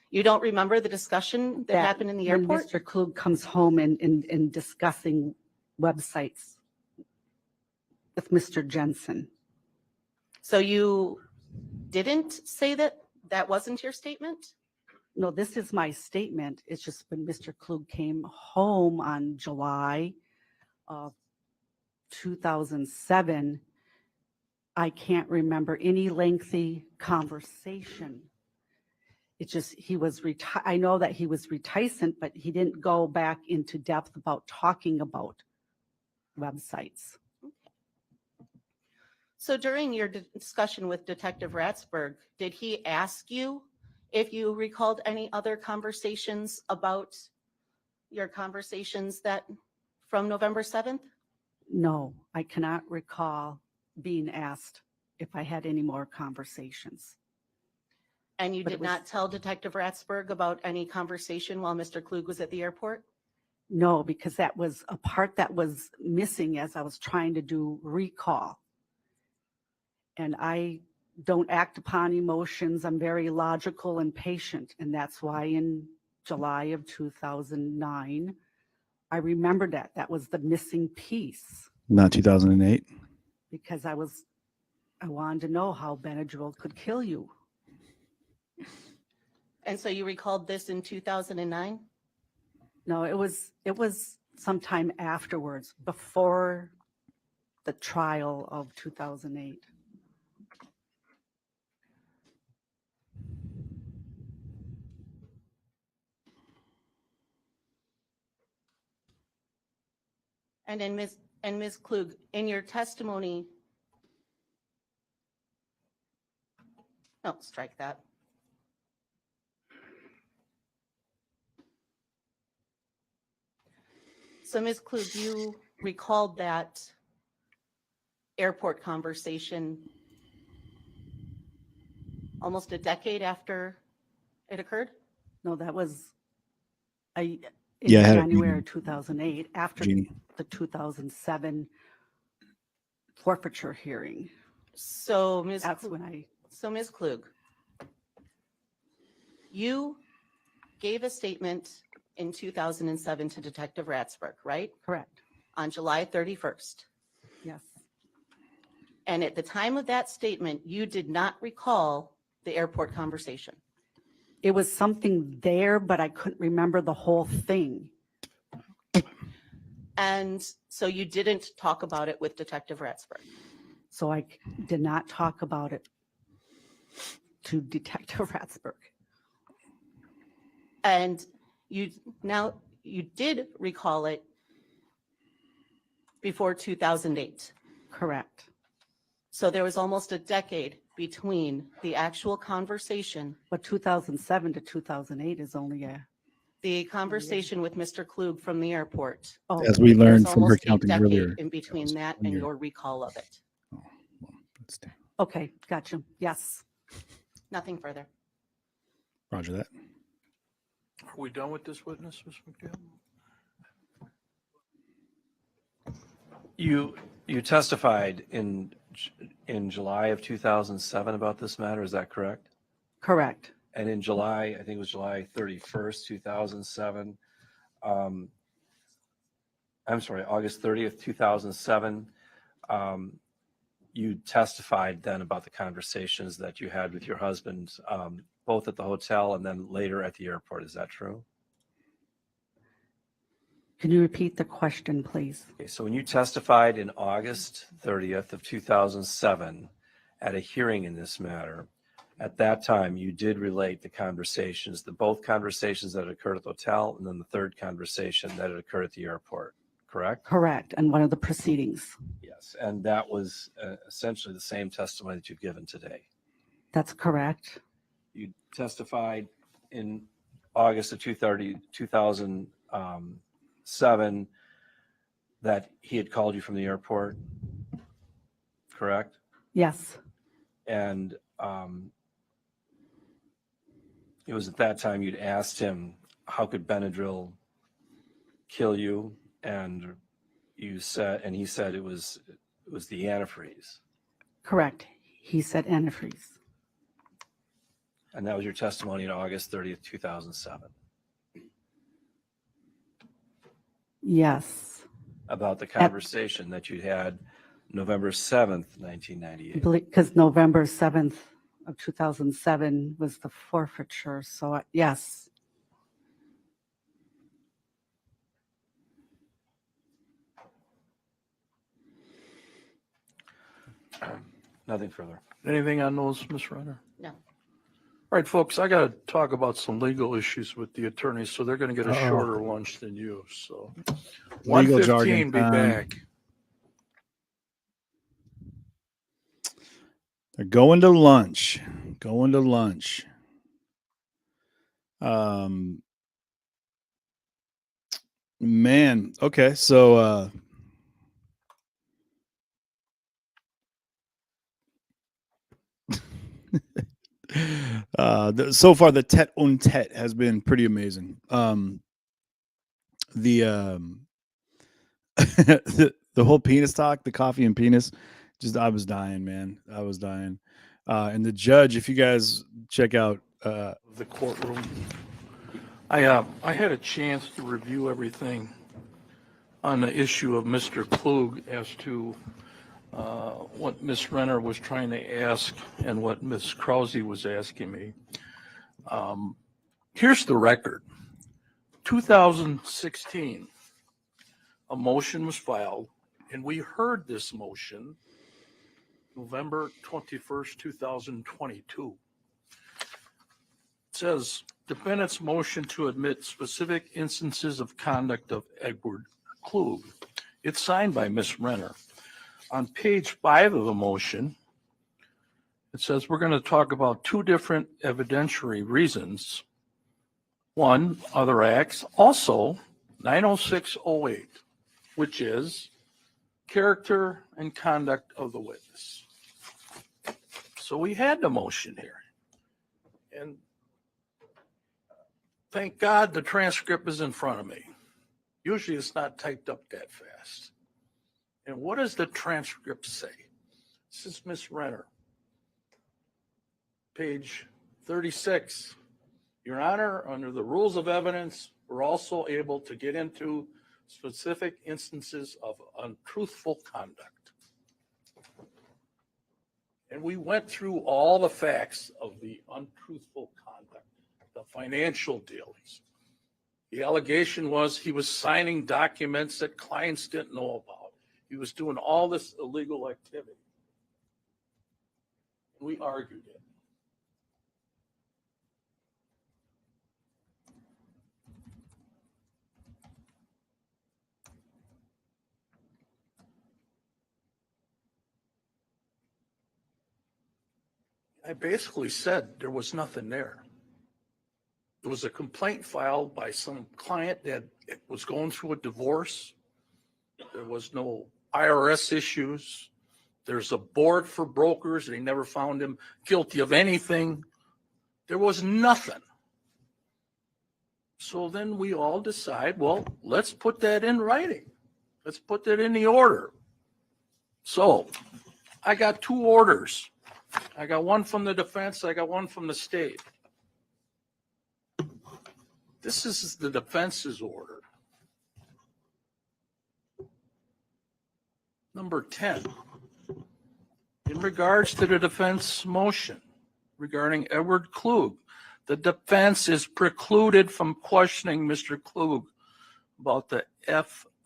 You don't remember the discussion that happened in the when airport? Mr. Klug comes home and discussing websites with Mr. Jensen. So you didn't say that that wasn't your statement? No, this is my statement. It's just when Mr. Klug came home on July of 2007, I can't remember any lengthy conversation. It's just, I know that he was reticent, but he didn't go back into depth about talking about websites. So during your discussion with Detective Ratzberg, did he ask you if you recalled any other conversations about your conversations that from November 7th? No, I cannot recall being asked if I had any more conversations. And you But it did was- not tell Detective Ratzberg about any conversation while Mr. Klug was at the airport? No, because that was a part that was missing as I was trying to do recall. And I don't act upon emotions. I'm very logical and patient. And that's why in July of 2009, I remembered that. That was the missing piece Not 2008. because I wanted to know how Benadryl could kill you. And so you recalled this in 2009? No, it was sometime afterwards, before the trial of 2008. And in Ms. Klug, in your testimony, no, strike that. So Ms. Klug, you recalled that airport conversation almost a decade after it occurred? No, that was in Yeah, I had it, January Jeannie. 2008, after Jeannie. the 2007 forfeiture hearing. So Ms. That's Klug, when I, Ms. Klug, you gave a statement in 2007 to Detective Ratzberg, right? correct, On July 31st. yes. And at the time of that statement, you did not recall the airport conversation. It was something there, but I couldn't remember the whole thing. And so you didn't talk about it with Detective Ratzberg. So I did not talk about it to Detective Ratzberg. And you did recall it before 2008. Correct. So there was almost a decade between the actual conversation, But 2007 to 2008 is only the conversation with Mr. Klug from the airport. oh, As we learned There's from her almost a counting decade earlier. in between was that 1 and year. your recall of it. Oh, well, that's okay, gotcha. Yes. Nothing further. Roger that. Are we done with this witness, Ms. McDaniel? You testified in July of 2007 about this matter, is that correct? Correct. And in July, I think it was July 31st, 2007, I'm sorry, August 30th, 2007, you testified then about the conversations that you had with your husband, both at the hotel and then later at the airport. Is that true? Can you repeat the question, please? Okay, so when you testified in August 30th of 2007 at a hearing in this matter, at that time, you did relate the conversations, both conversations that occurred at the hotel and then the third conversation that had occurred at the airport, correct? Correct. And one of the proceedings. Yes, and that was essentially the same testimony that you've given today. That's correct. You testified in August of 2007 that he had called you from the airport, correct? Yes. And it was at that time you'd asked him, how could Benadryl kill you? And he said it was the antifreeze. Correct. He said antifreeze. And that was your testimony on August 30th, 2007, Yes. about the conversation that you had November 7th, 1998. Because November 7th of 2007 was the forfeiture. So yes. Nothing further. Anything on those, Ms. Runner? No. All right, folks, I got to talk about some legal issues with the attorneys, so they're going to get a Uh-oh. shorter lunch than you. So Legal 1:15, jargon be time. back. They're going to lunch. Going to lunch. Man, okay, so so far the tete on tete has been pretty amazing. The whole penis talk, the coffee and penis, just I was dying, man. I was dying. And the judge, if you guys check out The courtroom. I had a chance to review everything on the issue of Mr. Klug as to what Miss Renner was trying to ask and what Miss Krause was asking me. Here's the record. 2016, a motion was filed, and we heard this motion November 21st, 2022. It says, defendant's motion to admit specific instances of conduct of Edward Klug. It's signed by Miss Renner. On page 5 of the motion, it says we're going to talk about two different evidentiary reasons. One, other acts. Also, 90608, which is character and conduct of the witness. So we had the motion here. And thank God the transcript is in front of me. Usually it's not typed up that fast. And what does the transcript say? This is Miss Renner. Page 36. Your Honor, under the rules of evidence, we're also able to get into specific instances of untruthful conduct. And we went through all the facts of the untruthful conduct, the financial dealings. The allegation was he was signing documents that clients didn't know about. He was doing all this illegal activity. We argued it. I basically said there was nothing there. There was a complaint filed by some client that was going through a divorce. There was no IRS issues. There's a board for brokers. They never found him guilty of anything. There was nothing. So then we all decide, well, let's put that in writing. Let's put that in the order. So I got two orders. I got one from the defense. I got one from the state. This is the defense's order. Number 10, in regards to the defense motion regarding Edward Klug, the defense is precluded from questioning Mr. Klug about the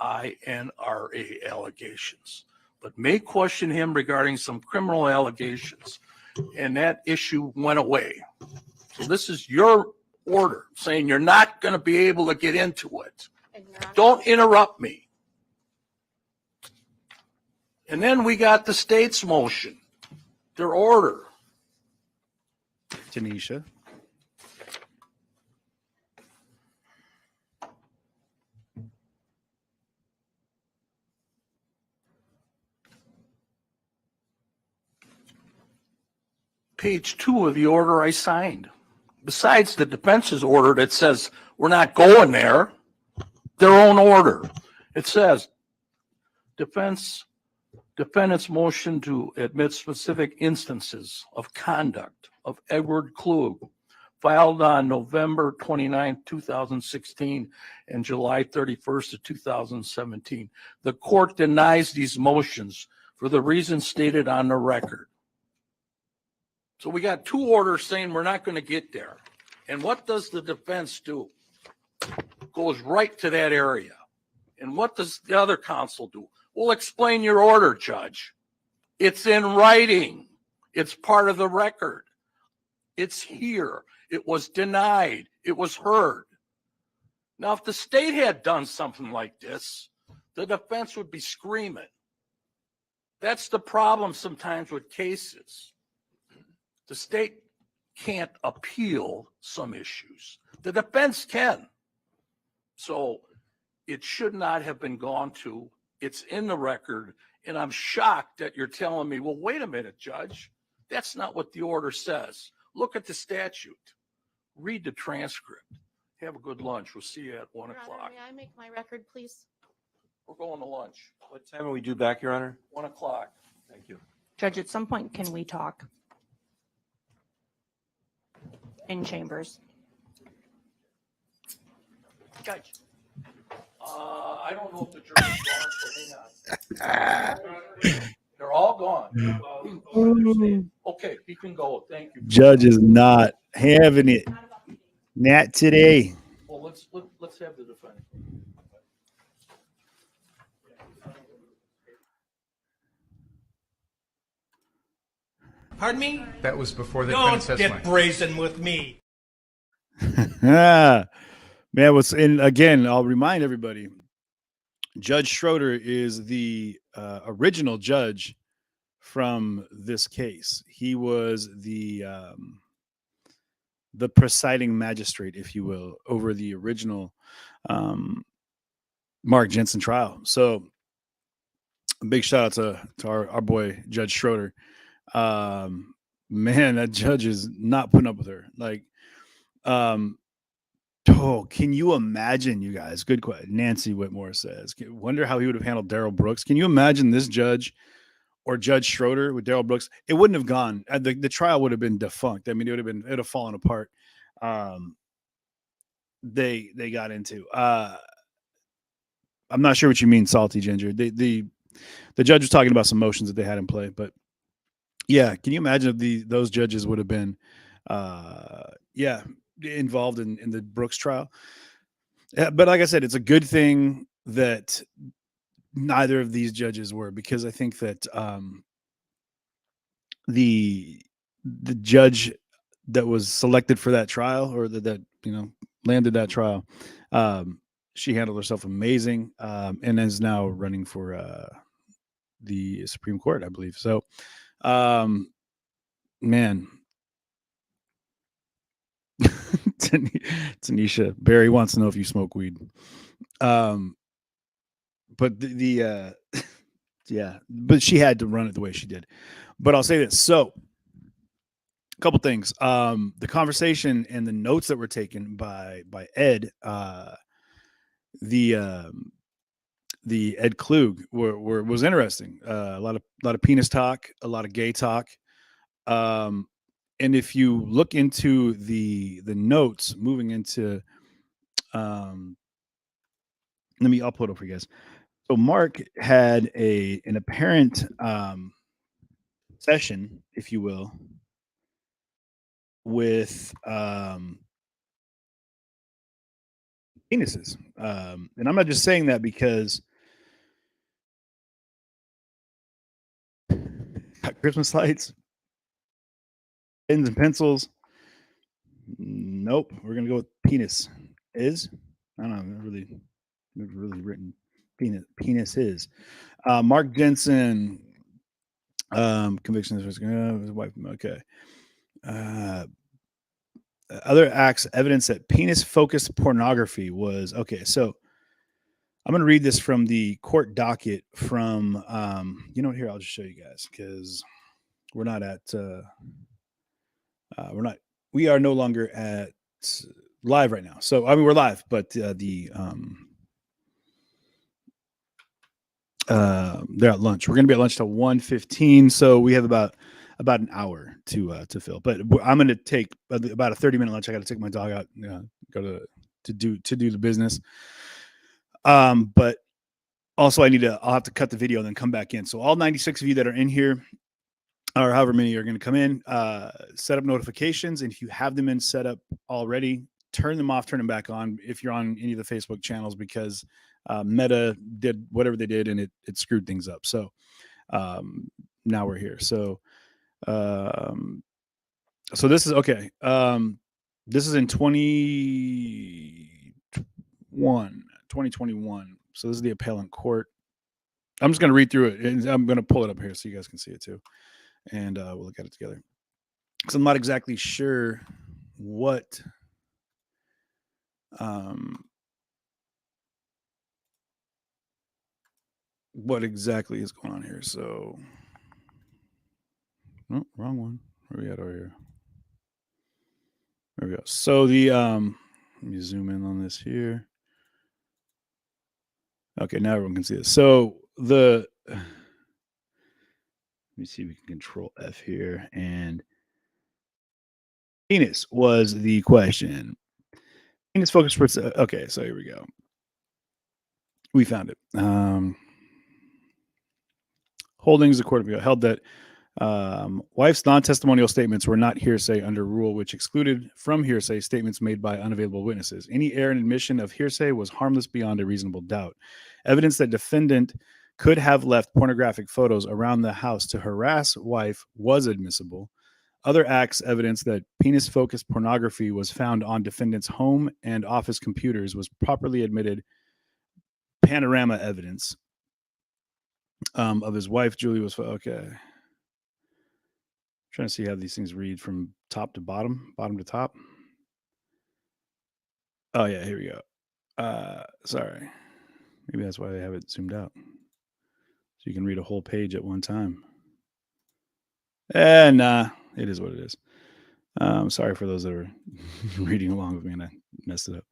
FINRA allegations, but may question him regarding some criminal allegations, and that issue went away. So this is your order saying you're not going to be able to get into it. Don't interrupt me. And then we got the state's motion, their order. Tanisha. Page 2 of the order I signed. Besides the defense's order that says we're not going there, their own order. It says defendant's motion to admit specific instances of conduct of Edward Klug filed on November 29, 2016 and July 31st of 2017. The court denies these motions for the reasons stated on the record. So we got two orders saying we're not going to get there. And what does the defense do? Goes right to that area. And what does the other counsel do? Well, explain your order, Judge. It's in writing. It's part of the record. It's here. It was denied. It was heard. Now, if the state had done something like this, the defense would be screaming. That's the problem sometimes with cases. The state can't appeal some issues. The defense can. So it should not have been gone to. It's in the record. And I'm shocked that you're telling me, well, wait a minute, Judge. That's not what the order says. Look at the statute. Read the transcript. Have a good lunch. We'll see you at 1 Your Honor, o'clock. may I make my record, please? We're going to lunch. What time are we due back, Your Honor? 1 o'clock. Thank you. Judge, at some point, can we talk? In chambers. Judge. I don't know if the jury's gone, so hang on. They're all gone. Okay, he can go. Thank you. Judge is not having it. Not today. Well, let's have the defense. Pardon me? That was before the Don't princess get went. brazen with me. Man, what's in again? I'll remind everybody. Judge Schroeder is the original judge from this case. He was the presiding magistrate, if you will, over the original Mark Jensen trial. So, a big shout out to our boy Judge Schroeder. Man, that judge is not putting up with her. Like, can you imagine, you guys? Good question. Nancy Whitmore says, wonder how he would have handled Darrell Brooks. Can you imagine this judge or Judge Schroeder with Darrell Brooks? It wouldn't have gone. The trial would have been defunct. I mean, it would have fallen apart. They got into. I'm not sure what you mean, Salty Ginger. The judge was talking about some motions that they had in play, but yeah, can you imagine if those judges would have been, involved in the Brooks trial? But like I said, it's a good thing that neither of these judges were, because I think that the judge that was selected for that trial, or that landed that trial, she handled herself amazing, and is now running for the Supreme Court, I believe. So, man. Tanisha Barry wants to know if you smoke weed. But but she had to run it the way she did. But I'll say this. So, a couple things. The conversation and the notes that were taken by Ed, the Ed Klug was interesting. A lot of penis talk, a lot of gay talk. And if you look into the notes moving into, let me upload it for you guys. So Mark had an apparent session, if you will, with penises. And I'm not just saying that because Christmas lights, pens and pencils. Nope, we're gonna go with penis. Is I don't know. Never really written penis is. Mark Jensen, conviction of his wife. Okay. Other acts, evidence that penis-focused pornography was okay. So I'm going to read this from the court docket from. Here I'll just show you guys, because we're not at. We are no longer at live right now. So, I mean, we're live, but they're at lunch. We're going to be at lunch till 1:15. So we have about an hour to fill, but I'm going to take about a 30-minute lunch. I got to take my dog out, go to do the business. But also I'll have to cut the video and then come back in. So all 96 of you that are in here, or however many are going to come in, set up notifications. And if you have them in set up already, turn them off, turn them back on if you're on any of the Facebook channels, because Meta did whatever they did and it screwed things up. So now we're here. So So this is okay. This is in 2021. So this is the appellant court. I'm just going to read through it, and I'm going to pull it up here so you guys can see it too, and we'll look at it together. Because I'm not exactly sure what exactly is going on here. So, no, wrong one. Where are we at over here? There we go. So the let me zoom in on this here. Okay, now everyone can see this. So let me see if we can control F here. And penis was the question. Penis focus. Okay, so here we go. We found it. Holdings, the court of appeal held that wife's non-testimonial statements were not hearsay under rule which excluded from hearsay statements made by unavailable witnesses. Any error in admission of hearsay was harmless beyond a reasonable doubt. Evidence that defendant could have left pornographic photos around the house to harass wife was admissible. Other acts evidence that penis-focused pornography was found on defendant's home and office computers was properly admitted. Panorama evidence of his wife, Julie, was okay. Trying to see how these things read from top to bottom to top. Oh yeah, here we go. Sorry. Maybe that's why they have it zoomed out. So you can read a whole page at one time. And it is what it is. Sorry for those that are reading along with me and I messed it up.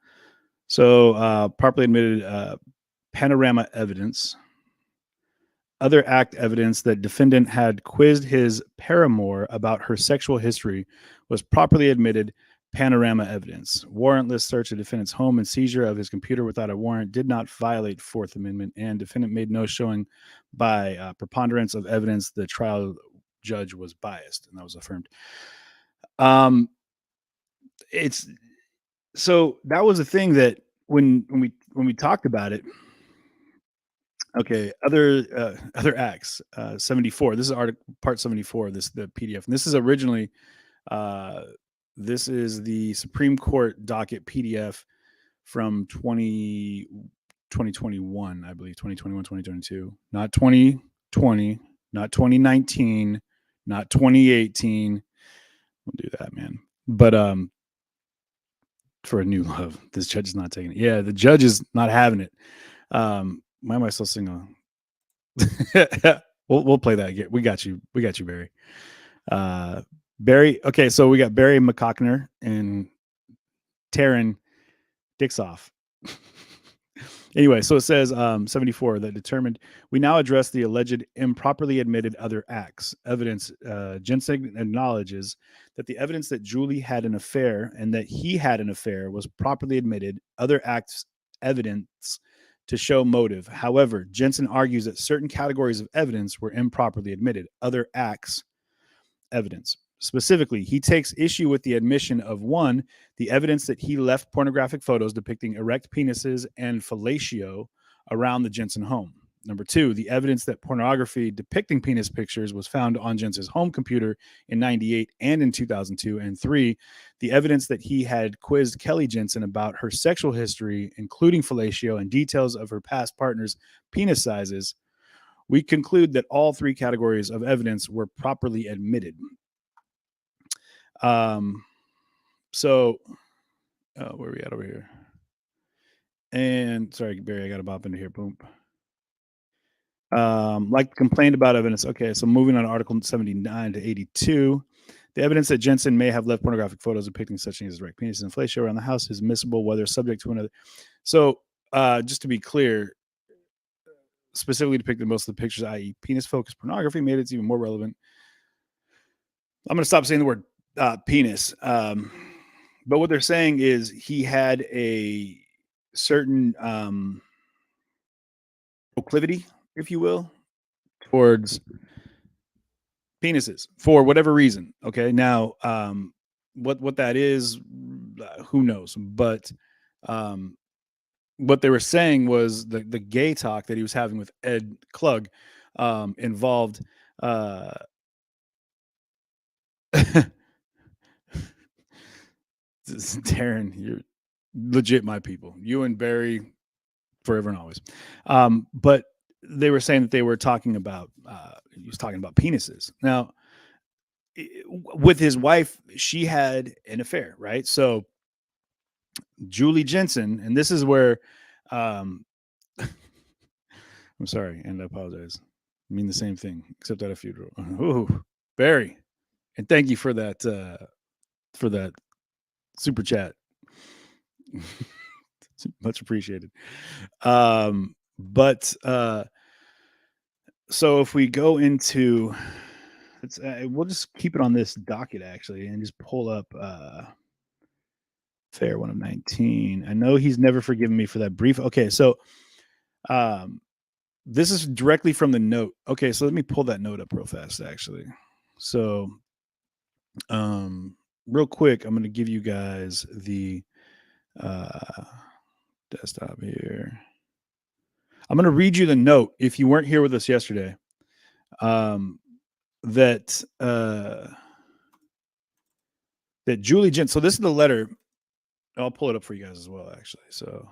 So properly admitted panorama evidence. Other act evidence that defendant had quizzed his paramour about her sexual history was properly admitted. Panorama evidence. Warrantless search of defendant's home and seizure of his computer without a warrant did not violate Fourth Amendment, and defendant made no showing by preponderance of evidence the trial judge was biased, and that was affirmed. It's so that was a thing that when we talked about it. Okay, other acts, 74. This is part 74 of the PDF. And this is originally, this is the Supreme Court docket PDF from 2021, I believe, 2021, 2022. Not 2020, not 2019, not 2018. We'll do that, man. But for a new love, this judge is not taking it. Yeah, the judge is not having it. Why am I still singing? We'll play that again. We got you, Barry. Barry. Okay, so we got Barry McCockner and Taryn Dixoff. Anyway, so it says 74 that determined. We now address the alleged improperly admitted other acts. Evidence. Jensen acknowledges that the evidence that Julie had an affair and that he had an affair was properly admitted. Other acts evidence to show motive. However, Jensen argues that certain categories of evidence were improperly admitted. Other acts evidence. Specifically, he takes issue with the admission of one, the evidence that he left pornographic photos depicting erect penises and fellatio around the Jensen home. Number two, the evidence that pornography depicting penis pictures was found on Jensen's home computer in 98 and in 2002. And three, the evidence that he had quizzed Kelly Jensen about her sexual history, including fellatio and details of her past partner's penis sizes. We conclude that all three categories of evidence were properly admitted. So where are we at over here? And sorry, Barry, I got to bop into here. Boom. Like complained about evidence. Okay, so moving on to Article 79 to 82. The evidence that Jensen may have left pornographic photos depicting such things as erect penises and fellatio around the house is admissible, whether subject to another. So just to be clear, specifically depicted most of the pictures, i.e. penis-focused pornography, made it even more relevant. I'm going to stop saying the word penis. But what they're saying is he had a certain proclivity, if you will, towards penises for whatever reason. Okay. Now, what that is, who knows? But what they were saying was the gay talk that he was having with Ed Klug involved Darren, you're legit my people. You and Barry, forever and always. But they were saying that they were talking about, he was talking about penises. Now, with his wife, she had an affair, right? So Julie Jensen, and this is where, I'm sorry, and I apologize. I mean the same thing, except at a funeral. Ooh, Barry, and thank you for that super chat. Much appreciated. But so if we go into, we'll just keep it on this docket actually, and just pull up fair one of 19. I know he's never forgiven me for that brief. Okay, so this is directly from the note. Okay, so let me pull that note up real fast actually. So real quick, I'm going to give you guys the desktop here. I'm going to read you the note if you weren't here with us yesterday. That Julie Jensen. So this is the letter. I'll pull it up for you guys as well, actually. So,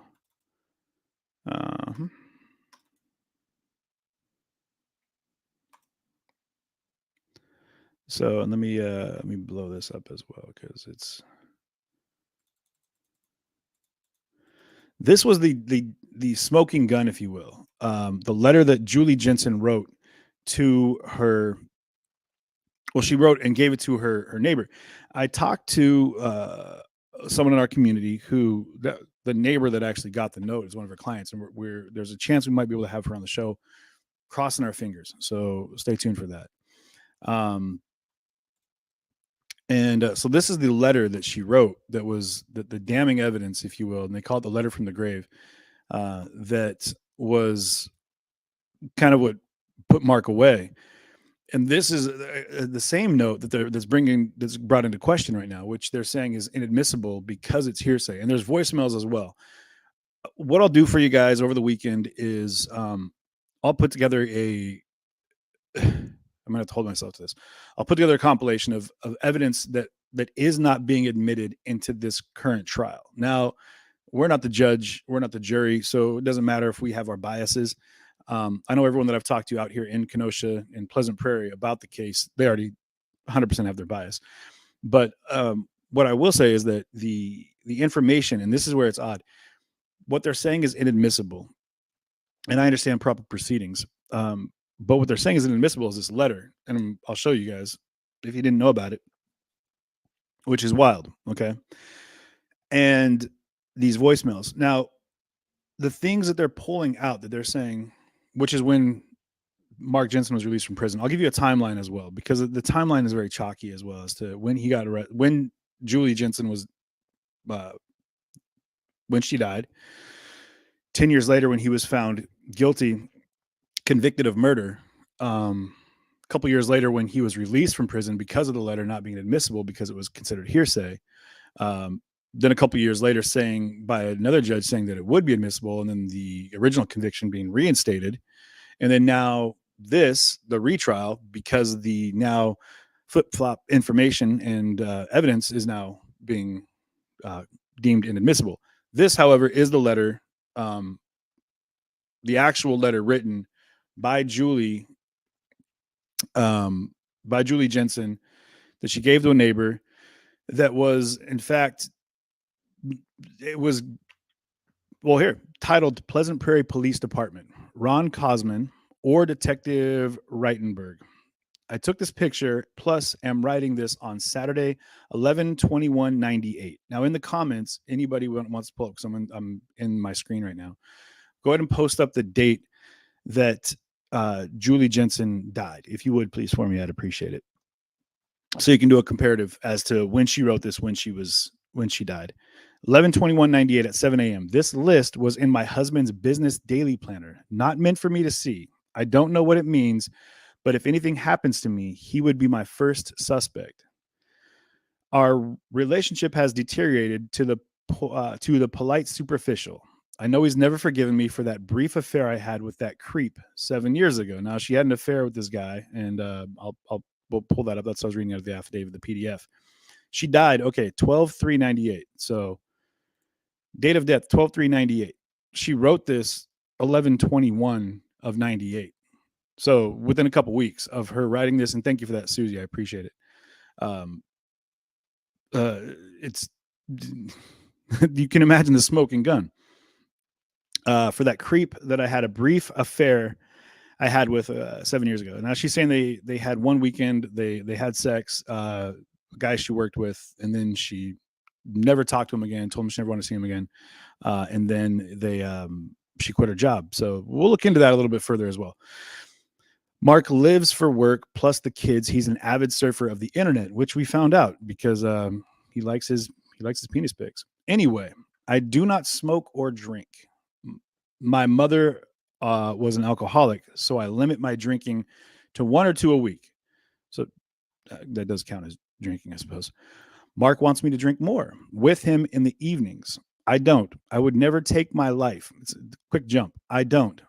so let me blow this up as well because it's. This was the smoking gun, if you will. The letter that Julie Jensen wrote to her. Well, she wrote and gave it to her neighbor. I talked to someone in our community who the neighbor that actually got the note is one of her clients, and there's a chance we might be able to have her on the show. Crossing our fingers, so stay tuned for that. So this is the letter that she wrote that was the damning evidence, if you will, and they call it the letter from the grave. That was kind of what put Mark away. And this is the same note that's brought into question right now, which they're saying is inadmissible because it's hearsay. And there's voicemails as well. What I'll do for you guys over the weekend is I'll put together I'm going to have to hold myself to this. I'll put together a compilation of evidence that is not being admitted into this current trial. Now, we're not the judge, we're not the jury, so it doesn't matter if we have our biases. I know everyone that I've talked to out here in Kenosha and Pleasant Prairie about the case, they already 100% have their bias. But what I will say is that the information, and this is where it's odd, what they're saying is inadmissible. And I understand proper proceedings. But what they're saying is inadmissible is this letter. And I'll show you guys if you didn't know about it, which is wild. Okay. And these voicemails. Now, the things that they're pulling out that they're saying, which is when Mark Jensen was released from prison. I'll give you a timeline as well, because the timeline is very chalky as well as to when he got arrested, when Julie Jensen was, when she died, 10 years later, when he was found guilty, convicted of murder, a couple years later, when he was released from prison because of the letter not being admissible because it was considered hearsay. Then a couple years later, saying by another judge saying that it would be admissible, and then the original conviction being reinstated. And then now the retrial, because the now flip-flop information and evidence is now being deemed inadmissible. This, however, is the letter, the actual letter written by Julie Jensen that she gave to a neighbor that was, in fact, it was, well, here, titled Pleasant Prairie Police Department, Ron Cosman or Detective Reitenberg. I took this picture, plus am writing this on Saturday, 11/21/98. Now, in the comments, anybody wants to pull up, because I'm in my screen right now, go ahead and post up the date that Julie Jensen died. If you would, please, for me, I'd appreciate it. So you can do a comparative as to when she wrote this, when she died. 11/21/98 at 7 a.m. This list was in my husband's business daily planner, not meant for me to see. I don't know what it means, but if anything happens to me, he would be my first suspect. Our relationship has deteriorated to the polite superficial. I know he's never forgiven me for that brief affair I had with that creep 7 years ago. Now, she had an affair with this guy, and we'll pull that up. That's what I was reading out of the affidavit, the PDF. She died, okay, 12/3/98. So date of death, 12/3/98. She wrote this 11/21 of 98. So within a couple weeks of her writing this, and thank you for that, Susie. I appreciate it. It's you can imagine the smoking gun. For that creep that I had a brief affair I had with 7 years ago. Now she's saying they had one weekend, they had sex, guy she worked with, and then she never talked to him again, told him she never wanted to see him again. And then she quit her job. So we'll look into that a little bit further as well. Mark lives for work plus the kids. He's an avid surfer of the internet, which we found out because he likes his penis pics. Anyway, I do not smoke or drink. My mother was an alcoholic, so I limit my drinking to 1 or 2 a week. So that does count as drinking, I suppose. Mark wants me to drink more with him in the evenings. I don't. I would never take my life. It's a quick jump. I don't.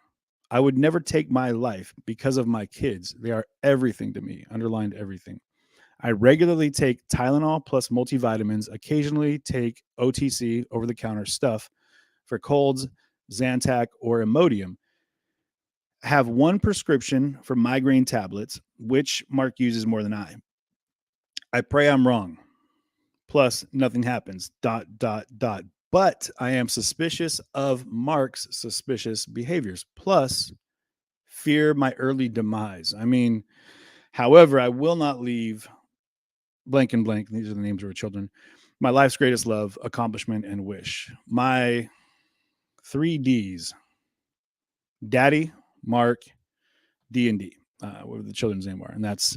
I would never take my life because of my kids. They are everything to me, underlined everything. I regularly take Tylenol plus multivitamins, occasionally take OTC, over-the-counter stuff, for colds, Zantac, or Imodium. Have one prescription for migraine tablets, which Mark uses more than I. I pray I'm wrong. Plus, nothing happens, ... But I am suspicious of Mark's suspicious behaviors. Plus, fear my early demise. I mean, however, I will not leave blank and blank. These are the names of our children. My life's greatest love, accomplishment, and wish. My 3 Ds. Daddy, Mark, D&D. Whatever the children's name are. And that's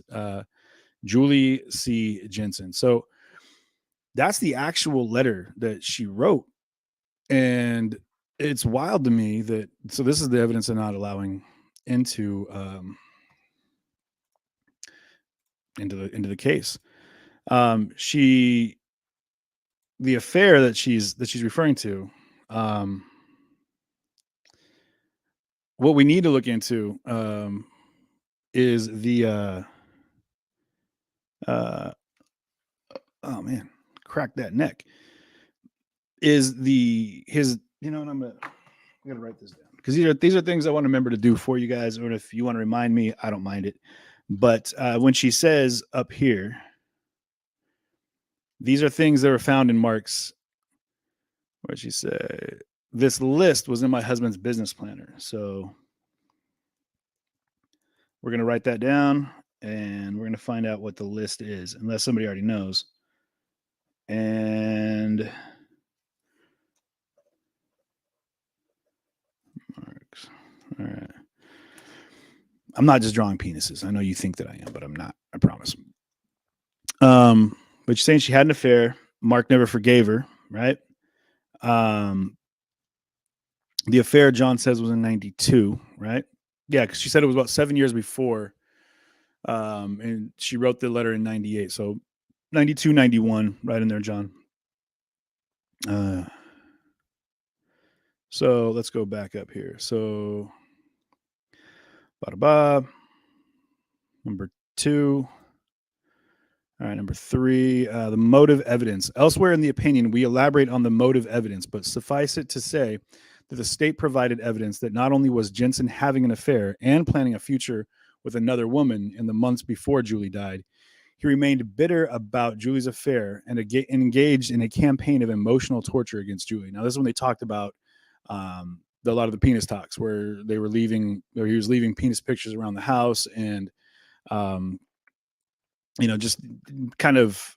Julie C. Jensen. So that's the actual letter that she wrote. And it's wild to me that, so this is the evidence they're not allowing into the case. The affair that she's referring to, what we need to look into is the oh man, crack that neck. Is his, you know, and I'm gonna write this down because these are things I want to remember to do for you guys, or if you want to remind me, I don't mind it. But when she says up here, these are things that were found in Mark's, what she said, this list was in my husband's business planner. So we're gonna write that down and we're gonna find out what the list is, unless somebody already knows. And Mark's. All right. I'm not just drawing penises. I know you think that I am, but I'm not. I promise. But she's saying she had an affair. Mark never forgave her, right? The affair, John says, was in 92, right? Yeah, because she said it was about 7 years before. And she wrote the letter in 98. So 92, 91, right in there, John. So let's go back up here. So number 2. All right, number 3, the motive evidence. Elsewhere in the opinion, we elaborate on the motive evidence, but suffice it to say that the state provided evidence that not only was Jensen having an affair and planning a future with another woman in the months before Julie died, he remained bitter about Julie's affair and engaged in a campaign of emotional torture against Julie. Now, this is when they talked about a lot of the penis talks, where he was leaving penis pictures around the house, and just kind of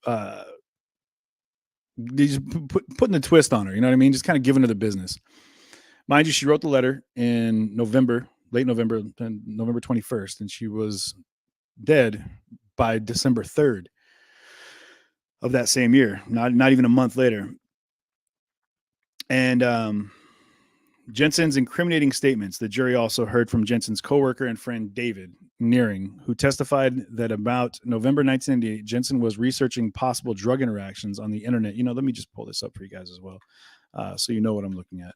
putting a twist on her, you know what I mean? Just kind of giving her the business. Mind you, she wrote the letter in late November 21st, and she was dead by December 3rd of that same year, not even a month later. And Jensen's incriminating statements, the jury also heard from Jensen's coworker and friend David Nearing, who testified that about November 1998, Jensen was researching possible drug interactions on the internet. Let me just pull this up for you guys as well, so you know what I'm looking at.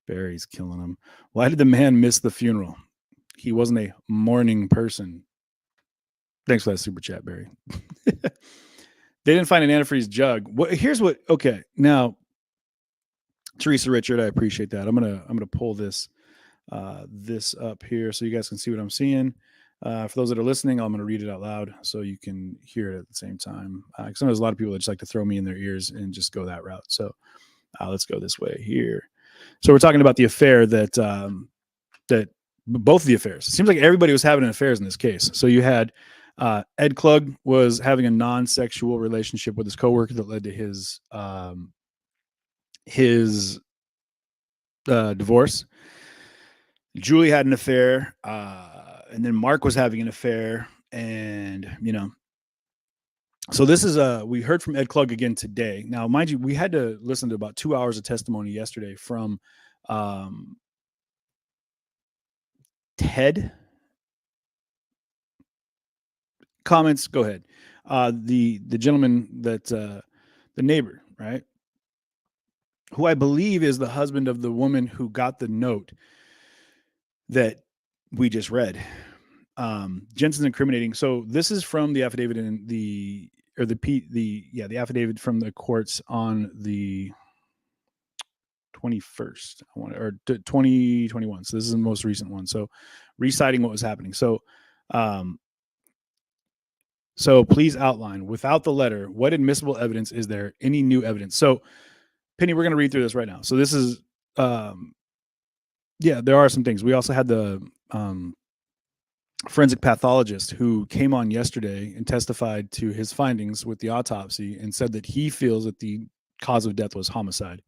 Barry's killing him. Why did the man miss the funeral? He wasn't a mourning person. Thanks for that super chat, Barry. They didn't find an antifreeze jug. Here's what. Okay, now, Teresa Richard, I appreciate that. I'm gonna pull this up here so you guys can see what I'm seeing. For those that are listening, I'm gonna read it out loud so you can hear it at the same time. Because there's a lot of people that just like to throw me in their ears and just go that route. So let's go this way here. So we're talking about the affair that both of the affairs. It seems like everybody was having affairs in this case. So you had Ed Klug was having a non-sexual relationship with his coworker that led to his divorce. Julie had an affair, and then Mark was having an affair, and so this is we heard from Ed Klug again today. Now, mind you, we had to listen to about 2 hours of testimony yesterday from Ted. Comments, go ahead. The gentleman that the neighbor, right, who I believe is the husband of the woman who got the note that we just read. Jensen's incriminating. So this is from the affidavit in the affidavit from the courts on the 21st, 2021. So this is the most recent one. So reciting what was happening. So please outline, without the letter, what admissible evidence is there? Any new evidence? So, Penny, we're going to read through this right now. So this is, there are some things. We also had the forensic pathologist who came on yesterday and testified to his findings with the autopsy and said that he feels that the cause of death was homicide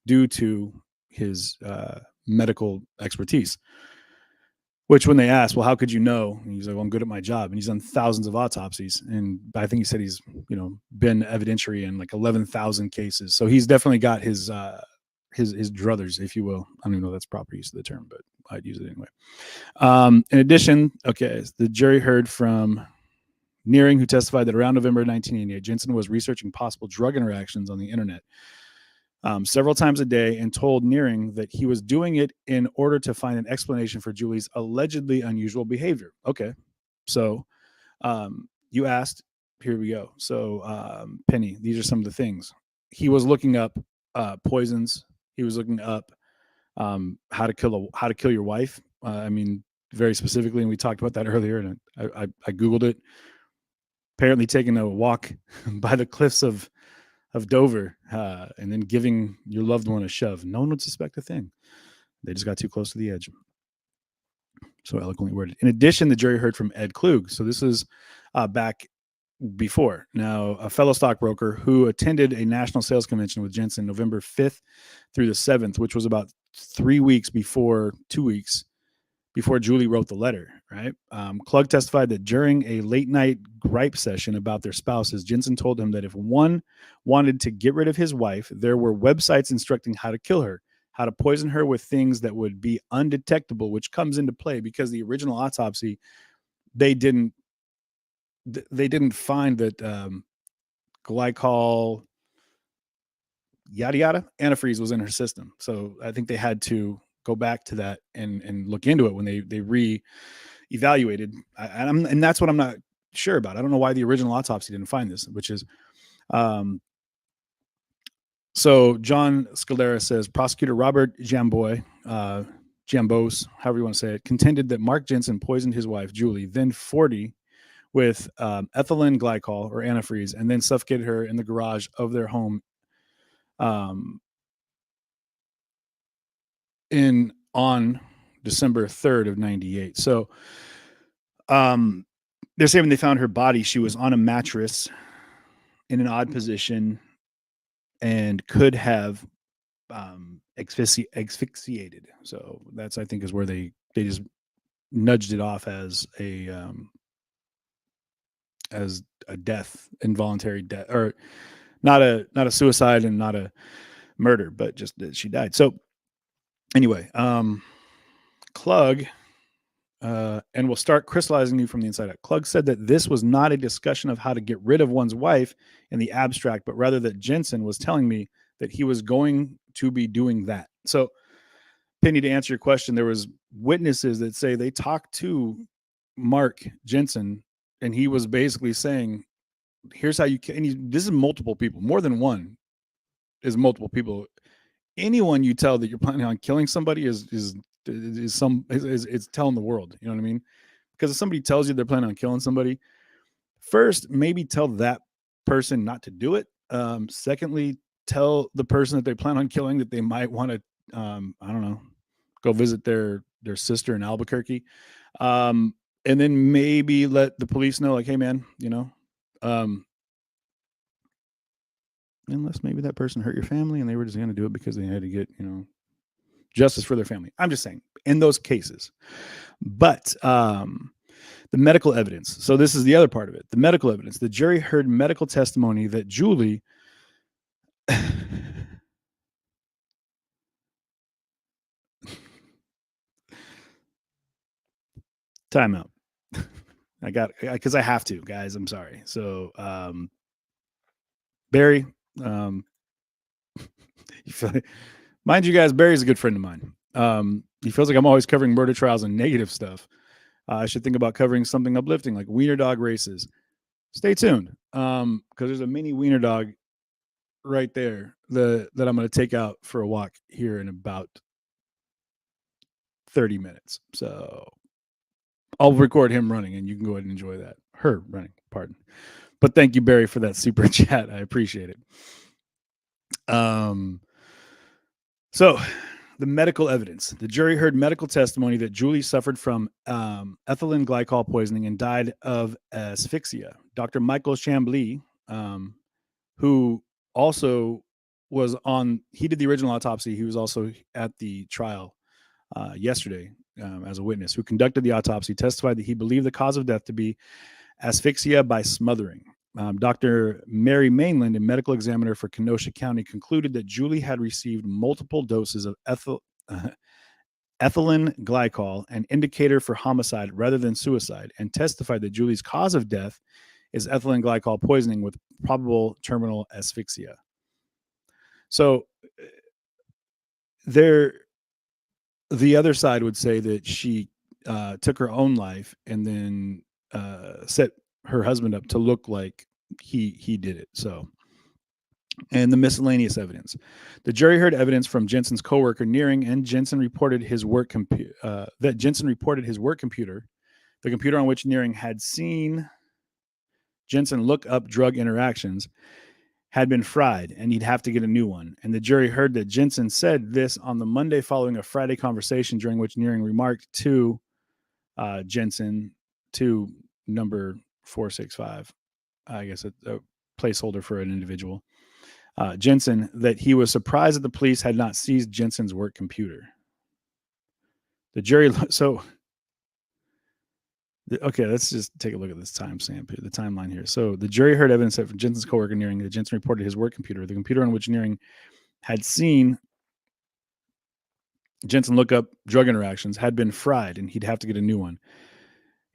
due to his medical expertise. Which, when they asked, well, how could you know? And he's like, well, I'm good at my job. And he's done thousands of autopsies. And I think he said he's, been evidentiary in like 11,000 cases. So he's definitely got his druthers, if you will. I don't even know if that's proper use of the term, but I'd use it anyway. In addition, the jury heard from Nearing, who testified that around November 1988, Jensen was researching possible drug interactions on the internet several times a day, and told Nearing that he was doing it in order to find an explanation for Julie's allegedly unusual behavior. Okay. So you asked, here we go. So Penny, these are some of the things. He was looking up poisons. He was looking up how to kill your wife. Very specifically, and we talked about that earlier, and I Googled it. Apparently taking a walk by the cliffs of Dover, and then giving your loved one a shove. No one would suspect a thing. They just got too close to the edge. So eloquently worded. In addition, the jury heard from Ed Klug. So this is back before. Now, a fellow stockbroker who attended a national sales convention with Jensen November 5th through the 7th, which was about 2 weeks before Julie wrote the letter, right? Klug testified that during a late night gripe session about their spouses, Jensen told him that if one wanted to get rid of his wife, there were websites instructing how to kill her, how to poison her with things that would be undetectable, which comes into play because the original autopsy, they didn't find that glycol, yada, yada, antifreeze was in her system. So I think they had to go back to that and look into it when they re-evaluated. And that's what I'm not sure about. I don't know why the original autopsy didn't find this, which is, so John Scalera says, prosecutor Robert Jambos, however you want to say it, contended that Mark Jensen poisoned his wife, Julie, then 40, with ethylene glycol or antifreeze, and then suffocated her in the garage of their home on December 3rd of 98. So they're saying when they found her body, she was on a mattress in an odd position and could have asphyxiated. So that's, I think, is where they just nudged it off as a death, involuntary death, or not a suicide and not a murder, but just that she died. So anyway, Klug, and we'll start crystallizing you from the inside out. Klug said that this was not a discussion of how to get rid of one's wife in the abstract, but rather that Jensen was telling me that he was going to be doing that. So, Penny, to answer your question, there was witnesses that say they talked to Mark Jensen and he was basically saying, here's how you can, and this is multiple people, more than one is multiple people. Anyone you tell that you're planning on killing somebody is telling the world, you know what I mean? Because if somebody tells you they're planning on killing somebody, first, maybe tell that person not to do it. Secondly, tell the person that they plan on killing that they might want to, I don't know, go visit their sister in Albuquerque. And then maybe let the police know, like, hey man, unless maybe that person hurt your family and they were just going to do it because they had to get, justice for their family. I'm just saying in those cases. But the medical evidence. So this is the other part of it. The medical evidence. The jury heard medical testimony that Julie time out. Because I have to, guys. I'm sorry. So Barry, mind you guys, Barry's a good friend of mine. He feels like I'm always covering murder trials and negative stuff. I should think about covering something uplifting like wiener dog races. Stay tuned, because there's a mini wiener dog right there that I'm going to take out for a walk here in about 30 minutes. So I'll record him running, and you can go ahead and enjoy that. Her running, pardon. But thank you, Barry, for that super chat. I appreciate it. So the medical evidence. The jury heard medical testimony that Julie suffered from ethylene glycol poisoning and died of asphyxia. Dr. Michael Chambly, who also was he did the original autopsy. He was also at the trial yesterday as a witness, who conducted the autopsy, testified that he believed the cause of death to be asphyxia by smothering. Dr. Mary Mainland, a medical examiner for Kenosha County, concluded that Julie had received multiple doses of ethylene glycol, an indicator for homicide rather than suicide, and testified that Julie's cause of death is ethylene glycol poisoning with probable terminal asphyxia. So the other side would say that she took her own life and then set her husband up to look like he did it. So, and the miscellaneous evidence. The jury heard evidence from Jensen's coworker Nearing, and Jensen reported his work computer, the computer on which Nearing had seen Jensen look up drug interactions, had been fried, and he'd have to get a new one. And the jury heard that Jensen said this on the Monday following a Friday conversation during which Nearing remarked to Jensen, to number 465, I guess a placeholder for an individual, Jensen, that he was surprised that the police had not seized Jensen's work computer. The jury, okay, let's just take a look at this the timeline here. So the jury heard evidence that from Jensen's coworker Nearing that Jensen reported his work computer, the computer on which Nearing had seen Jensen look up drug interactions, had been fried, and he'd have to get a new one.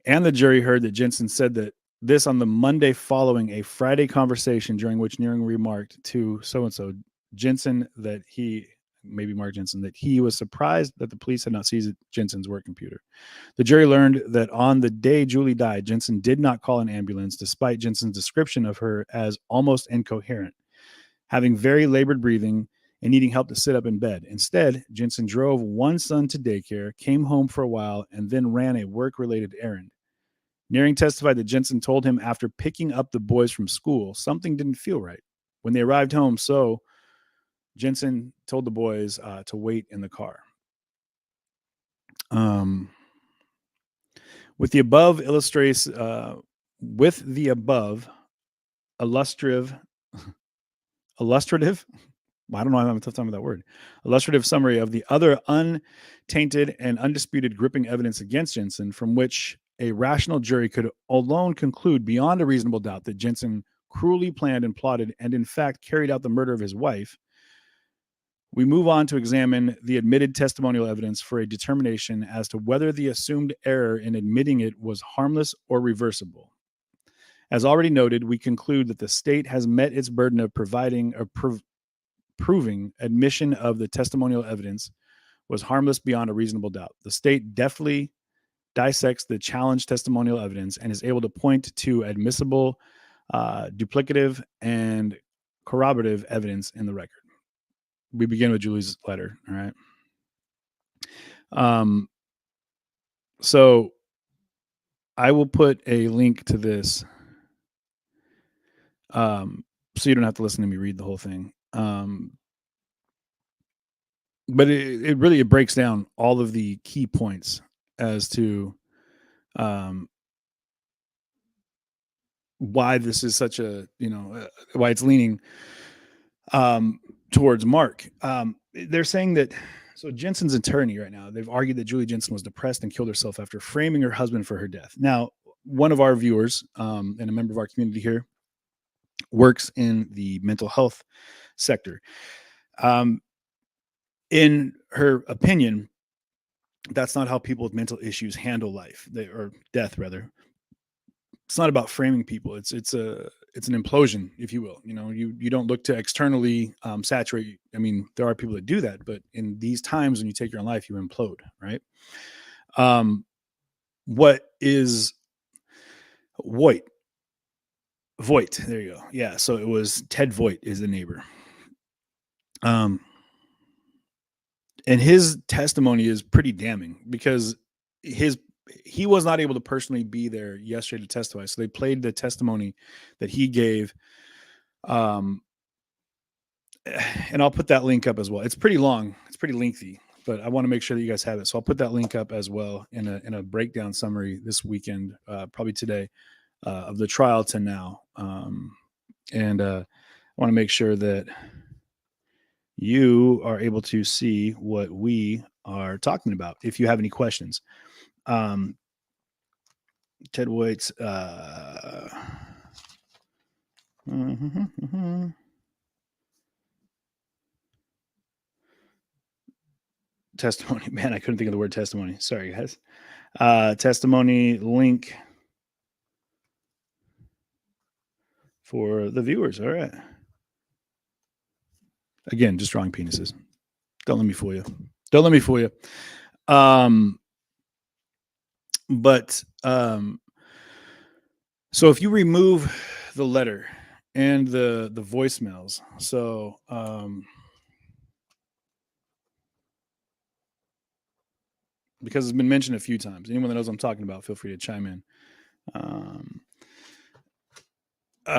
And the jury heard that Jensen said that this on the Monday following a Friday conversation during which Nearing remarked to so-and-so, Jensen, that he, maybe Mark Jensen, that he was surprised that the police had not seized Jensen's work computer. The jury learned that on the day Julie died, Jensen did not call an ambulance, despite Jensen's description of her as almost incoherent, having very labored breathing and needing help to sit up in bed. Instead, Jensen drove one son to daycare, came home for a while, and then ran a work-related errand. Nearing testified that Jensen told him after picking up the boys from school, something didn't feel right when they arrived home. So Jensen told the boys to wait in the car. With the above illustrative, I don't know, I'm having a tough time with that word. Illustrative summary of the other untainted and undisputed gripping evidence against Jensen, from which a rational jury could alone conclude beyond a reasonable doubt that Jensen cruelly planned and plotted and in fact carried out the murder of his wife, we move on to examine the admitted testimonial evidence for a determination as to whether the assumed error in admitting it was harmless or reversible. As already noted, we conclude that the state has met its burden of proving admission of the testimonial evidence was harmless beyond a reasonable doubt. The state deftly dissects the challenged testimonial evidence and is able to point to admissible, duplicative, and corroborative evidence in the record. We begin with Julie's letter. All right. So I will put a link to this, so you don't have to listen to me read the whole thing. But it really breaks down all of the key points as to why this is such a, why it's leaning towards Mark. They're saying that, so Jensen's attorney right now, they've argued that Julie Jensen was depressed and killed herself after framing her husband for her death. Now, one of our viewers and a member of our community here works in the mental health sector. In her opinion, that's not how people with mental issues handle life, or death rather. It's not about framing people. It's an implosion, if you will. You don't look to externally saturate. I mean, there are people that do that, but in these times when you take your own life, you implode, right? What is Voight? There you go. Yeah. So it was Ted Voight is the neighbor. And his testimony is pretty damning because he was not able to personally be there yesterday to testify. So they played the testimony that he gave. And I'll put that link up as well. It's pretty long. It's pretty lengthy, but I want to make sure that you guys have it. So I'll put that link up as well in a breakdown summary this weekend, probably today, of the trial to now. And I want to make sure that you are able to see what we are talking about. If you have any questions, Ted White's testimony. Man, I couldn't think of the word testimony. Sorry, guys. Testimony link for the viewers. All right. Again, just drawing penises. Don't let me fool you. So if you remove the letter and the voicemails, so because it's been mentioned a few times, anyone that knows what I'm talking about, feel free to chime in.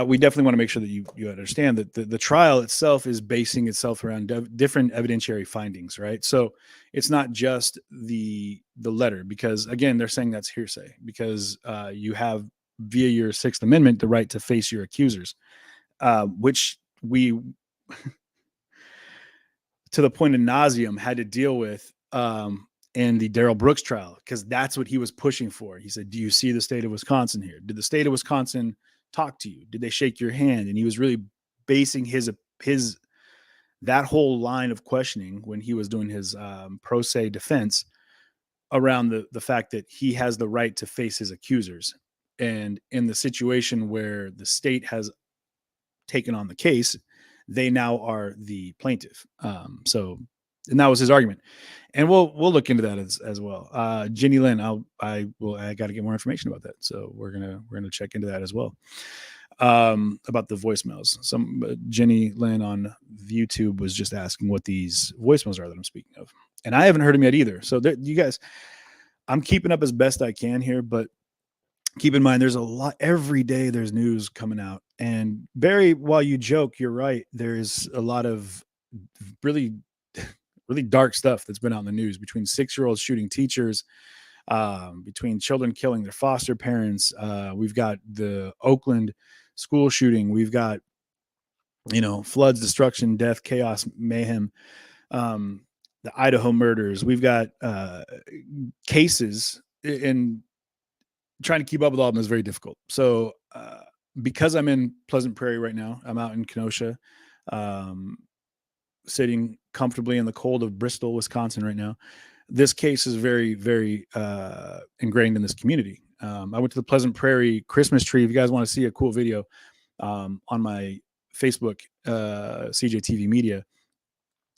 We definitely want to make sure that you understand that the trial itself is basing itself around different evidentiary findings, right? So it's not just the letter, because again, they're saying that's hearsay because you have via your Sixth Amendment the right to face your accusers, which we to the point of nauseum had to deal with in the Darrell Brooks trial, because that's what he was pushing for. He said, "Do you see the state of Wisconsin here? Did the state of Wisconsin talk to you? Did they shake your hand?" And he was really basing his that whole line of questioning when he was doing his pro se defense around the fact that he has the right to face his accusers. And in the situation where the state has taken on the case, they now are the plaintiff. And that was his argument. And we'll look into that as well. Jenny Lynn, I got to get more information about that. So we're gonna check into that as well. About the voicemails. Jenny Lynn on YouTube was just asking what these voicemails are that I'm speaking of, and I haven't heard them yet either. So you guys, I'm keeping up as best I can here, but keep in mind there's a lot every day. There's news coming out, and Barry, while you joke, you're right. There's a lot of really dark stuff that's been out in the news between 6-year-olds shooting teachers, between children killing their foster parents. We've got the Oakland school shooting. We've got, floods, destruction, death, chaos, mayhem, the Idaho murders. We've got cases, and trying to keep up with all of them is very difficult. So because I'm in Pleasant Prairie right now, I'm out in Kenosha, sitting comfortably in the cold of Bristol, Wisconsin right now. This case is very, very ingrained in this community. I went to the Pleasant Prairie Christmas tree. If you guys want to see a cool video on my Facebook, CJTV Media,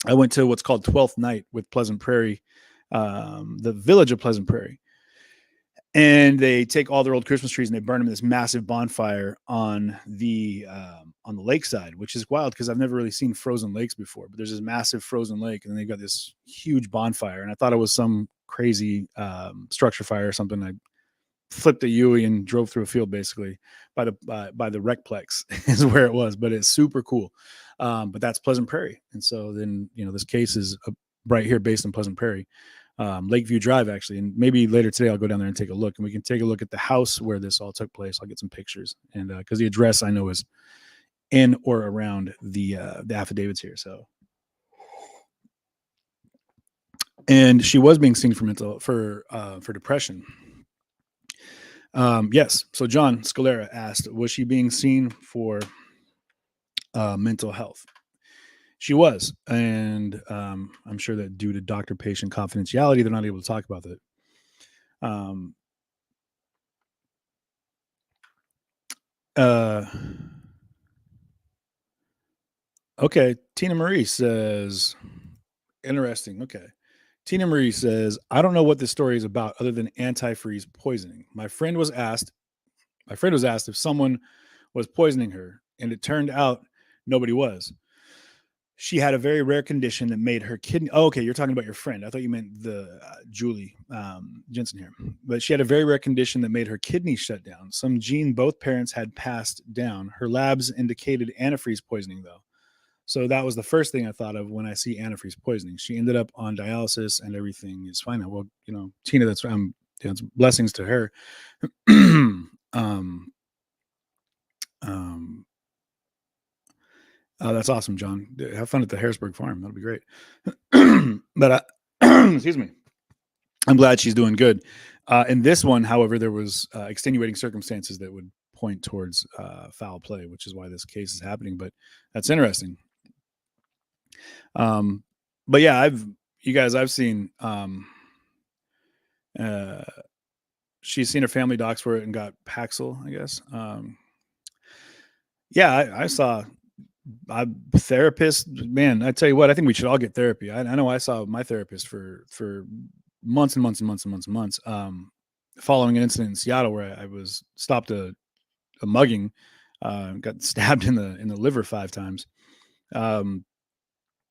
I went to what's called 12th Night with Pleasant Prairie, the village of Pleasant Prairie. And they take all their old Christmas trees and they burn them in this massive bonfire on the lakeside, which is wild because I've never really seen frozen lakes before. But there's this massive frozen lake, and then they've got this huge bonfire. And I thought it was some crazy structure fire or something. I flipped a Yui and drove through a field basically by the Recplex is where it was. But it's super cool. But that's Pleasant Prairie, and so then this case is right here based in Pleasant Prairie. Lakeview Drive, actually. And maybe later today I'll go down there and take a look, and we can take a look at the house where this all took place. I'll get some pictures, and because the address I know is in or around the affidavits here. So, and she was being seen for depression. Yes. So John Scalera asked, was she being seen for mental health? She was, and I'm sure that due to doctor-patient confidentiality, they're not able to talk about that. Okay, Tina Marie says, interesting. Okay, Tina Marie says, I don't know what this story is about other than antifreeze poisoning. My friend was asked if someone was poisoning her, and it turned out nobody was. She had a very rare condition that made her kidney. Oh, okay, you're talking about your friend. I thought you meant the Julie Jensen here. But she had a very rare condition that made her kidney shut down. Some gene both parents had passed down. Her labs indicated antifreeze poisoning, though. So that was the first thing I thought of when I see antifreeze poisoning. She ended up on dialysis, and everything is fine now. Well, Tina, that's it's blessings to her. That's awesome, John. Have fun at the Harrisburg farm. That'll be great. But excuse me. I'm glad she's doing good. In this one, however, there was extenuating circumstances that would point towards foul play, which is why this case is happening. But that's interesting. But yeah, I've seen she's seen her family docs for it and got Paxil, I guess. Yeah, I saw a therapist, man. I tell you what, I think we should all get therapy. I know I saw my therapist for months and months and months and months and months. Following an incident in Seattle where I was stopped a mugging, got stabbed in the liver 5 times.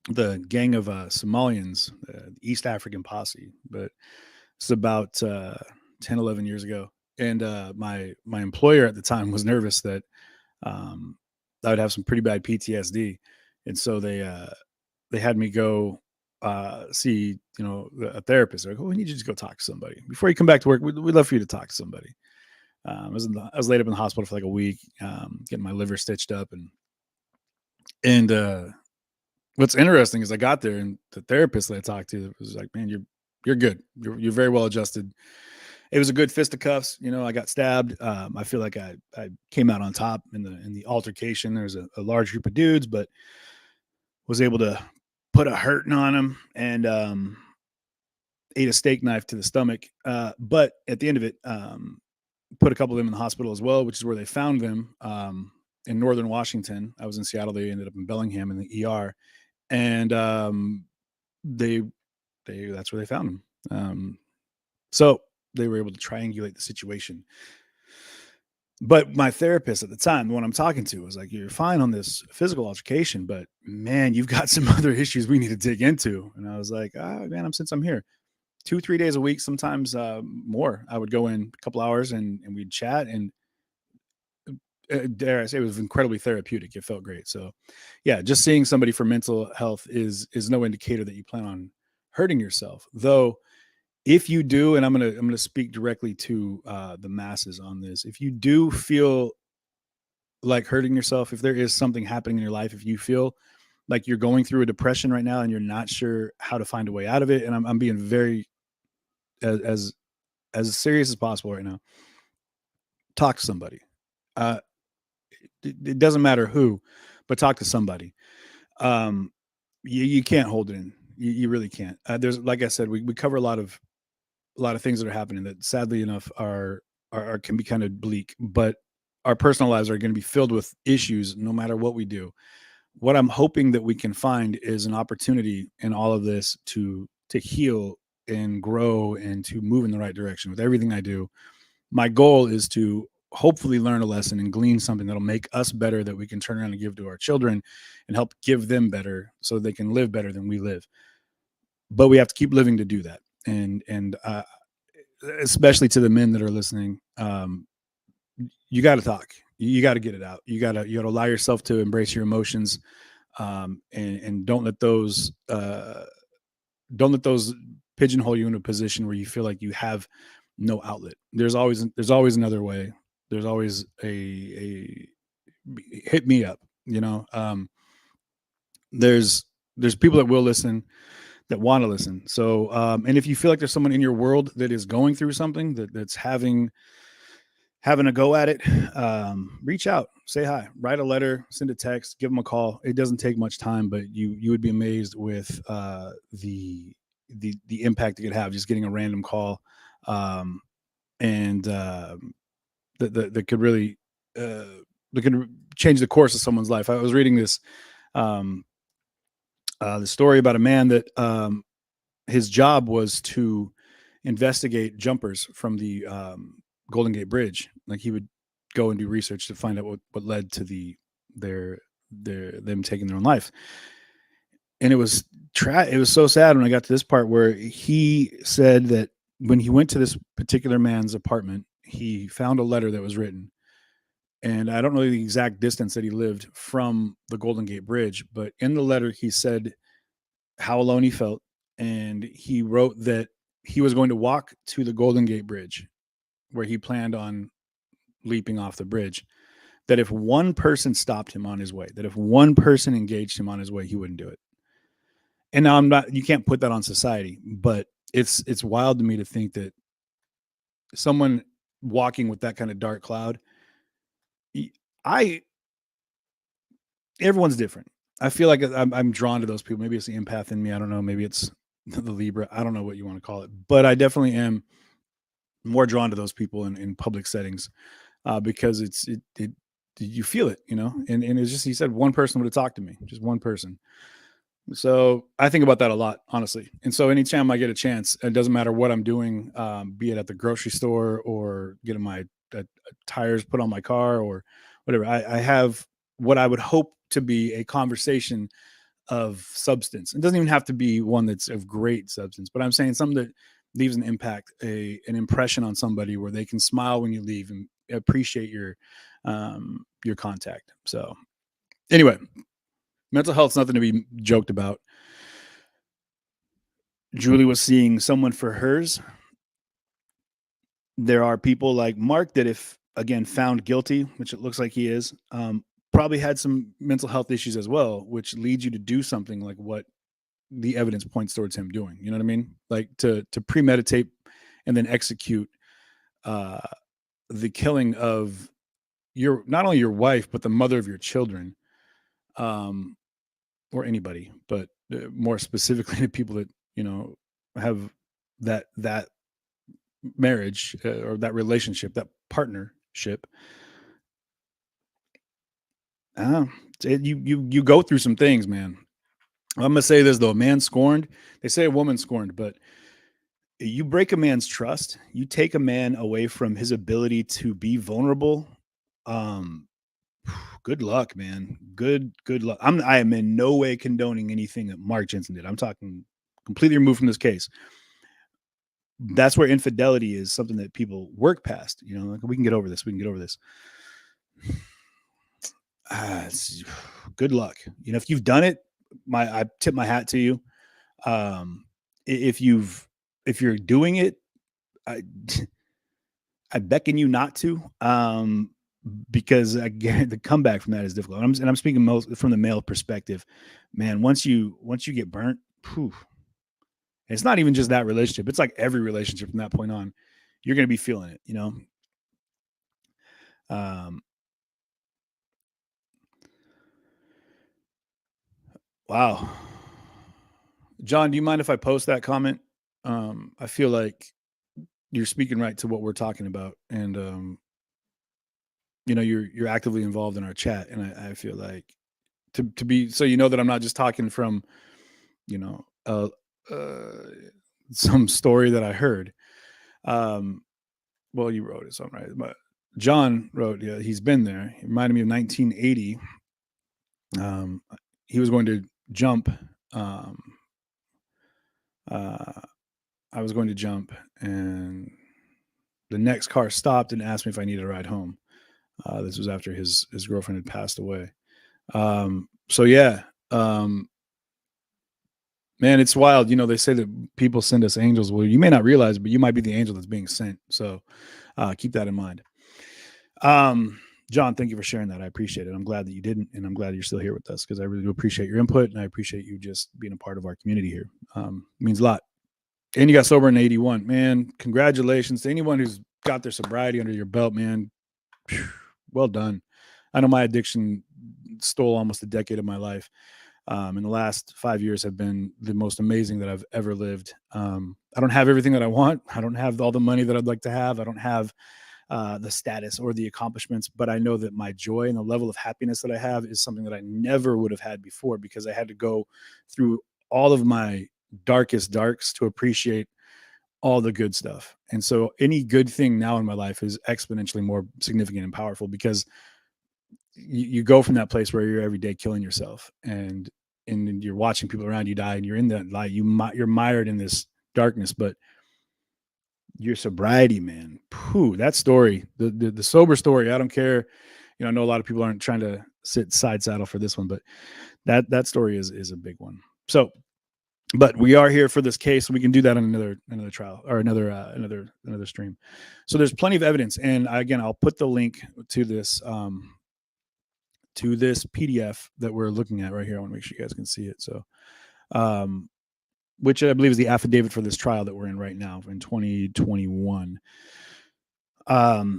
The gang of Somalians, the East African posse, but it's about 10, 11 years ago. And my employer at the time was nervous that I would have some pretty bad PTSD. And so they had me go see, a therapist. They're like, oh, we need you to go talk to somebody. Before you come back to work, we'd love for you to talk to somebody. I was laid up in the hospital for like a week, getting my liver stitched up. And what's interesting is I got there, and the therapist that I talked to was like, man, you're good. You're very well adjusted. It was a good fisticuffs. I got stabbed. I feel like I came out on top in the altercation. There was a large group of dudes, but was able to put a hurting on him and ate a steak knife to the stomach. But at the end of it, put a couple of them in the hospital as well, which is where they found them in northern Washington. I was in Seattle. They ended up in Bellingham in the ER, and that's where they found him. So they were able to triangulate the situation. But my therapist at the time, the one I'm talking to, was like, you're fine on this physical altercation, but man, you've got some other issues we need to dig into. And I was like, man, since I'm here 2-3 days a week, sometimes more, I would go in a couple hours and we'd chat, and dare I say, it was incredibly therapeutic. It felt great. So yeah, just seeing somebody for mental health is no indicator that you plan on hurting yourself, though. If you do, and I'm gonna speak directly to the masses on this, if you do feel like hurting yourself, if there is something happening in your life, if you feel like you're going through a depression right now and you're not sure how to find a way out of it, and I'm being very as serious as possible right now, talk to somebody. It doesn't matter who, but talk to somebody. You can't hold it in. You really can't. There's, like I said, we cover a lot of things that are happening that sadly enough are can be kind of bleak, but our personal lives are going to be filled with issues no matter what we do. What I'm hoping that we can find is an opportunity in all of this to heal and grow and to move in the right direction with everything I do. My goal is to hopefully learn a lesson and glean something that'll make us better, that we can turn around and give to our children and help give them better so they can live better than we live. But we have to keep living to do that. And especially to the men that are listening, you got to talk. You got to get it out. You got to allow yourself to embrace your emotions, and don't let those pigeonhole you in a position where you feel like you have no outlet. There's always another way. There's always a hit me up. There's people that will listen, that want to listen. So, and if you feel like there's someone in your world that is going through something, that's having a go at it, reach out, say hi, write a letter, send a text, give them a call. It doesn't take much time, but you would be amazed with the impact it could have, just getting a random call, and that could really that could change the course of someone's life. I was reading this the story about a man that his job was to investigate jumpers from the Golden Gate Bridge. Like, he would go and do research to find out what led to them taking their own life. And it was so sad when I got to this part where he said that when he went to this particular man's apartment, he found a letter that was written. And I don't know the exact distance that he lived from the Golden Gate Bridge, but in the letter he said how alone he felt. And he wrote that he was going to walk to the Golden Gate Bridge, where he planned on leaping off the bridge, that if one person stopped him on his way, that if one person engaged him on his way, he wouldn't do it. And now you can't put that on society, but it's wild to me to think that someone walking with that kind of dark cloud, everyone's different. I feel like I'm drawn to those people. Maybe it's the empath in me. I don't know. Maybe it's the Libra. I don't know what you want to call it, but I definitely am more drawn to those people in public settings, because you feel it, and it's just, he said one person would have talked to me, just one person. So I think about that a lot, honestly. And so anytime I get a chance, it doesn't matter what I'm doing, be it at the grocery store or getting my tires put on my car or whatever, I have what I would hope to be a conversation of substance. It doesn't even have to be one that's of great substance, but I'm saying something that leaves an impact, an impression on somebody where they can smile when you leave and appreciate your contact. So anyway, mental health's nothing to be joked about. Julie was seeing someone for hers. There are people like Mark that, if again found guilty, which it looks like he is, probably had some mental health issues as well, which leads you to do something like what the evidence points towards him doing. You know what I mean? Like to premeditate and then execute the killing of not only your wife, but the mother of your children, or anybody, but more specifically the people that, have that marriage or that relationship, that partnership. You go through some things, man. I'm going to say this though, a man scorned, they say a woman scorned, but you break a man's trust, you take a man away from his ability to be vulnerable. Good luck, man. Good luck. I am in no way condoning anything that Mark Jensen did. I'm talking completely removed from this case. That's where infidelity is something that people work past. Like, we can get over this. Good luck. If you've done it, I tip my hat to you. If you're doing it, I beckon you not to, because again, the comeback from that is difficult. And I'm speaking most from the male perspective, man. Once you get burnt, it's not even just that relationship. It's like every relationship from that point on, you're going to be feeling it, Wow. John, do you mind if I post that comment? I feel like you're speaking right to what we're talking about. And, you're actively involved in our chat. And I feel like to be, so that I'm not just talking from, the some story that I heard. Well, you wrote it, so I'm right. But John wrote, yeah, he's been there. It reminded me of 1980. He was going to jump. I was going to jump, and the next car stopped and asked me if I needed a ride home. This was after his girlfriend had passed away. So yeah, man, it's wild. You know, they say that people send us angels. Well, you may not realize, but you might be the angel that's being sent. So keep that in mind. John, thank you for sharing that. I appreciate it. I'm glad that you didn't, and I'm glad you're still here with us because I really do appreciate your input, and I appreciate you just being a part of our community here. It means a lot. And you got sober in 81. Man, congratulations to anyone who's got their sobriety under your belt, man. Whew, well done. I know my addiction stole almost a decade of my life. And the last 5 years have been the most amazing that I've ever lived. I don't have everything that I want. I don't have all the money that I'd like to have. I don't have the status or the accomplishments, but I know that my joy and the level of happiness that I have is something that I never would have had before because I had to go through all of my darkest darks to appreciate all the good stuff. And so any good thing now in my life is exponentially more significant and powerful because you go from that place where you're every day killing yourself and you're watching people around you die and you're in that light, you're mired in this darkness, but your sobriety, man, that story, the sober story, I don't care. You know, I know a lot of people aren't trying to sit side saddle for this one, but that story is a big one. So, but we are here for this case. We can do that on another trial or another stream. So there's plenty of evidence. And again, I'll put the link to this PDF that we're looking at right here. I want to make sure you guys can see it. So, which I believe is the affidavit for this trial that we're in right now in 2021. Man,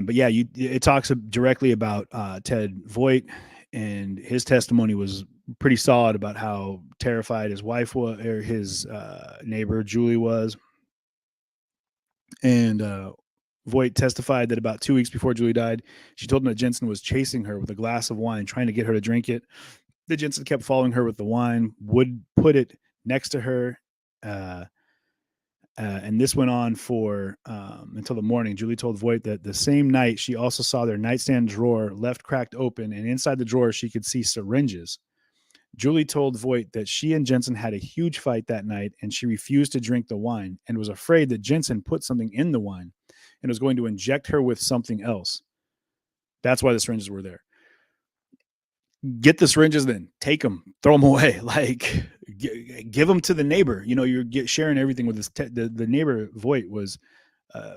but yeah, it talks directly about Ted Voigt, and his testimony was pretty solid about how terrified his wife was, or his neighbor Julie was. And Voigt testified that about 2 weeks before Julie died, she told him that Jensen was chasing her with a glass of wine, trying to get her to drink it. The Jensen kept following her with the wine, would put it next to her. And this went on for until the morning. Julie told Voigt that the same night she also saw their nightstand drawer left cracked open, and inside the drawer she could see syringes. Julie told Voigt that she and Jensen had a huge fight that night, and she refused to drink the wine and was afraid that Jensen put something in the wine and was going to inject her with something else. That's why the syringes were there. Get the syringes, then take them, throw them away. Like, give them to the neighbor. You know, you're sharing everything with this. The neighbor Voigt was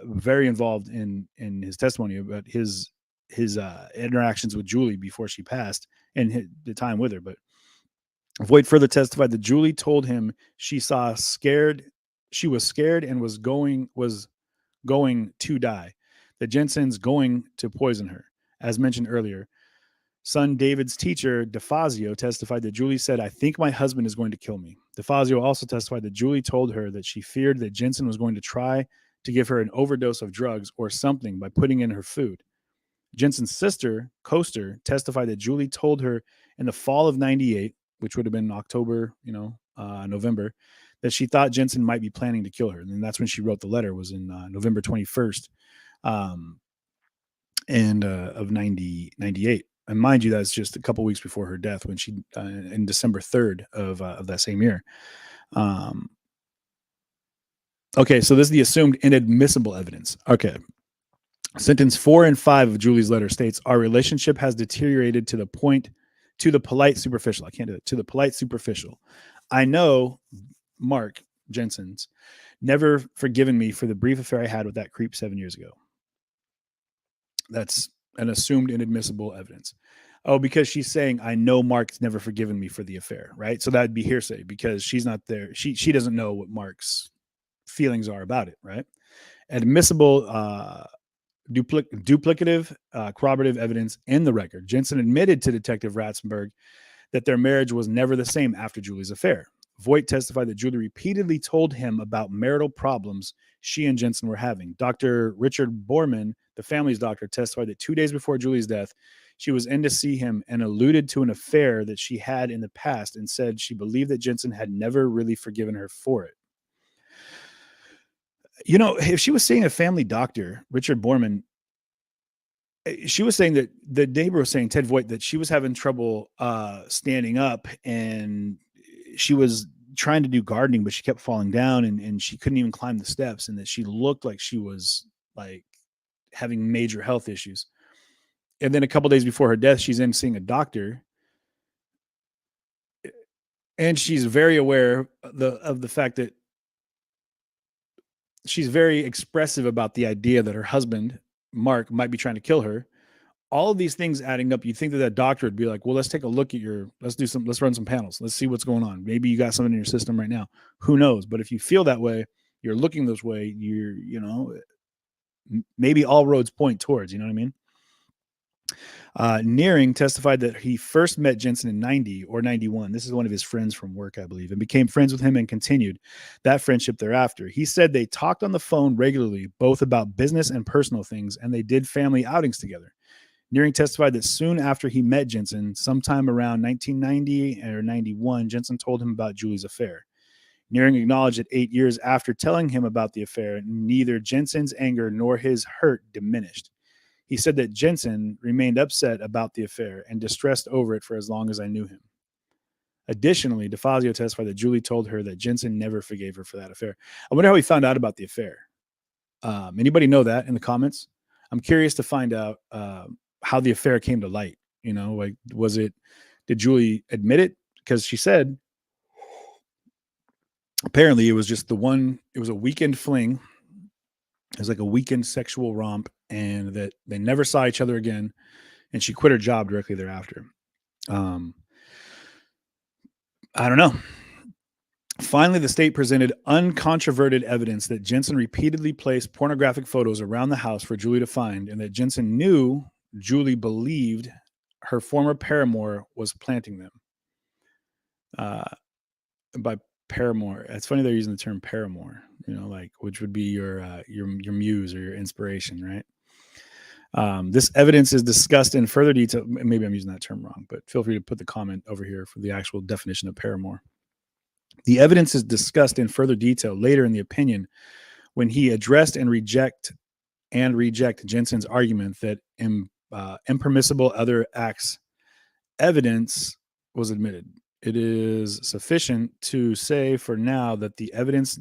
very involved in his testimony about his interactions with Julie before she passed and the time with her. But Voigt further testified that Julie told him she was scared and was going to die. That Jensen's going to poison her, as mentioned earlier. Son David's teacher, DeFazio, testified that Julie said, "I think my husband is going to kill me." DeFazio also testified that Julie told her that she feared that Jensen was going to try to give her an overdose of drugs or something by putting in her food. Jensen's sister, Coaster, testified that Julie told her in the fall of 98, which would have been October, November, that she thought Jensen might be planning to kill her. And that's when she wrote the letter, was in November 21st of 98. And mind you, that's just a couple weeks before her death, when she, in December 3rd of that same year. Okay, so this is the assumed inadmissible evidence. Okay. Sentence 4 and 5 of Julie's letter states, "Our relationship has deteriorated to the polite superficial." I can't do it. To the polite superficial. I know Mark Jensen's never forgiven me for the brief affair I had with that creep 7 years ago. That's an assumed inadmissible evidence. Oh, because she's saying, I know Mark's never forgiven me for the affair, right? So that'd be hearsay because she's not there. She doesn't know what Mark's feelings are about it, right? Admissible, duplicative, corroborative evidence in the record. Jensen admitted to Detective Ratzenberg that their marriage was never the same after Julie's affair. Voigt testified that Julie repeatedly told him about marital problems she and Jensen were having. Dr. Richard Borman, the family's doctor, testified that 2 days before Julie's death, She was in to see him and alluded to an affair that she had in the past and said she believed that Jensen had never really forgiven her for it. You know, if she was seeing a family doctor, Richard Borman, she was saying that the neighbor was saying, Ted Voigt, that she was having trouble standing up, and she was trying to do gardening, but she kept falling down, and she couldn't even climb the steps, and that she looked like she was like having major health issues. And then a couple days before her death, she's in seeing a doctor, and she's very aware of the fact that she's very expressive about the idea that her husband, Mark, might be trying to kill her. All of these things adding up, you'd think that doctor would be like, well, let's take a look at let's run some panels. Let's see what's going on. Maybe you got something in your system right now. Who knows? But if you feel that way, you're looking this way, maybe all roads point towards, you know what I mean? Nearing testified that he first met Jensen in 90 or 91. This is one of his friends from work, I believe, and became friends with him and continued that friendship thereafter. He said they talked on the phone regularly, both about business and personal things, and they did family outings together. Nearing testified that soon after he met Jensen, sometime around 1990 or 91, Jensen told him about Julie's affair. Nearing acknowledged that 8 years after telling him about the affair, neither Jensen's anger nor his hurt diminished. He said that Jensen remained upset about the affair and distressed over it for as long as I knew him. Additionally, DeFazio testified that Julie told her that Jensen never forgave her for that affair. I wonder how he found out about the affair. Anybody know that in the comments? I'm curious to find out how the affair came to light. You know, like, did Julie admit it? Because she said, apparently it was just it was a weekend fling. It was like a weekend sexual romp, and that they never saw each other again. And she quit her job directly thereafter. I don't know. Finally, the state presented uncontroverted evidence that Jensen repeatedly placed pornographic photos around the house for Julie to find, and that Jensen knew Julie believed her former paramour was planting them. By paramour, it's funny they're using the term paramour, like, which would be your muse or your inspiration, right? This evidence is discussed in further detail. Maybe I'm using that term wrong, but feel free to put the comment over here for the actual definition of paramour. The evidence is discussed in further detail later in the opinion when he addressed and reject Jensen's argument that impermissible other acts evidence was admitted. It is sufficient to say for now that the evidence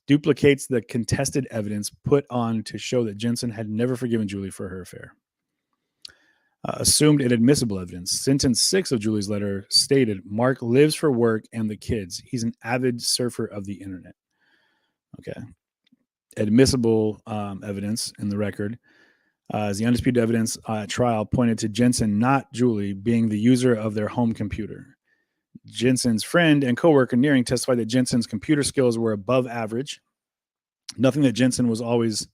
duplicates the contested evidence put on to show that Jensen had never forgiven Julie for her affair. Assumed inadmissible evidence. Sentence 6 of Julie's letter stated, Mark lives for work and the kids. He's an avid surfer of the internet. Okay. Admissible evidence in the record is the undisputed evidence at trial pointed to Jensen, not Julie, being the user of their home computer. Jensen's friend and coworker Nearing testified that Jensen's computer skills were above average. Noting that Jensen was always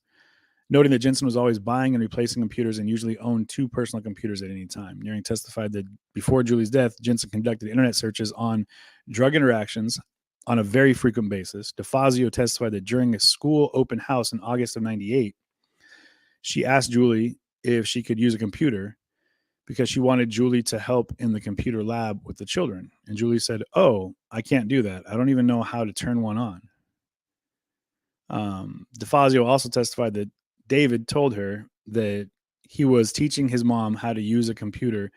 buying and replacing computers and usually owned 2 personal computers at any time. Nearing testified that before Julie's death, Jensen conducted internet searches on drug interactions on a very frequent basis. DeFazio testified that during a school open house in August of 98, she asked Julie if she could use a computer because she wanted Julie to help in the computer lab with the children. And Julie said, "Oh, I can't do that. I don't even know how to turn one on." DeFazio also testified that David told her that he was teaching his mom how to use a computer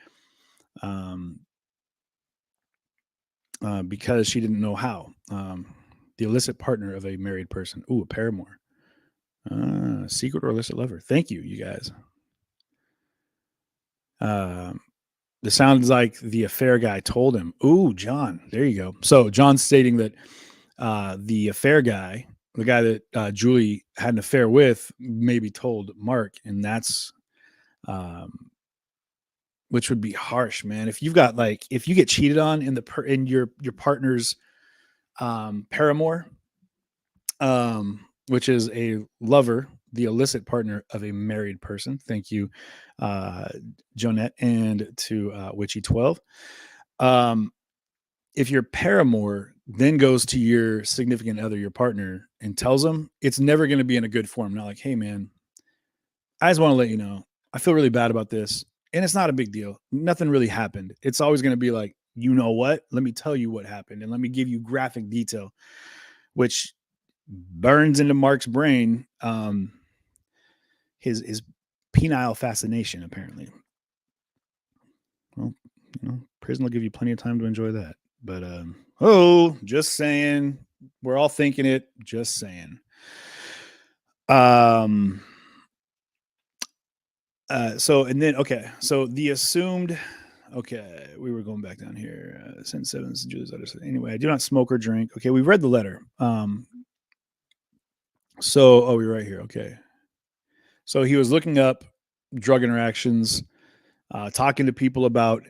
because she didn't know how. The illicit partner of a married person. Ooh, a paramour. Secret or illicit lover. Thank you, you guys. This sounds like the affair guy told him. Ooh, John. There you go. So John's stating that the affair guy, the guy that Julie had an affair with, maybe told Mark, and that's which would be harsh, man. If you get cheated on in your partner's paramour, which is a lover, the illicit partner of a married person. Thank you, Jonette, and to Witchy 12. If your paramour then goes to your significant other, your partner, and tells them, it's never going to be in a good form. Not like, hey, man, I just want to let you know, I feel really bad about this. And it's not a big deal. Nothing really happened. It's always going to be like, you know what? Let me tell you what happened. And let me give you graphic detail, which burns into Mark's brain. His penile fascination, apparently. Well, prison will give you plenty of time to enjoy that. But, just saying. We're all thinking it. Just saying. So the assumed, we were going back down here. Send sevens, Julie's letter. Anyway, I do not smoke or drink. Okay, we read the letter. We're right here. Okay. So he was looking up drug interactions, talking to people about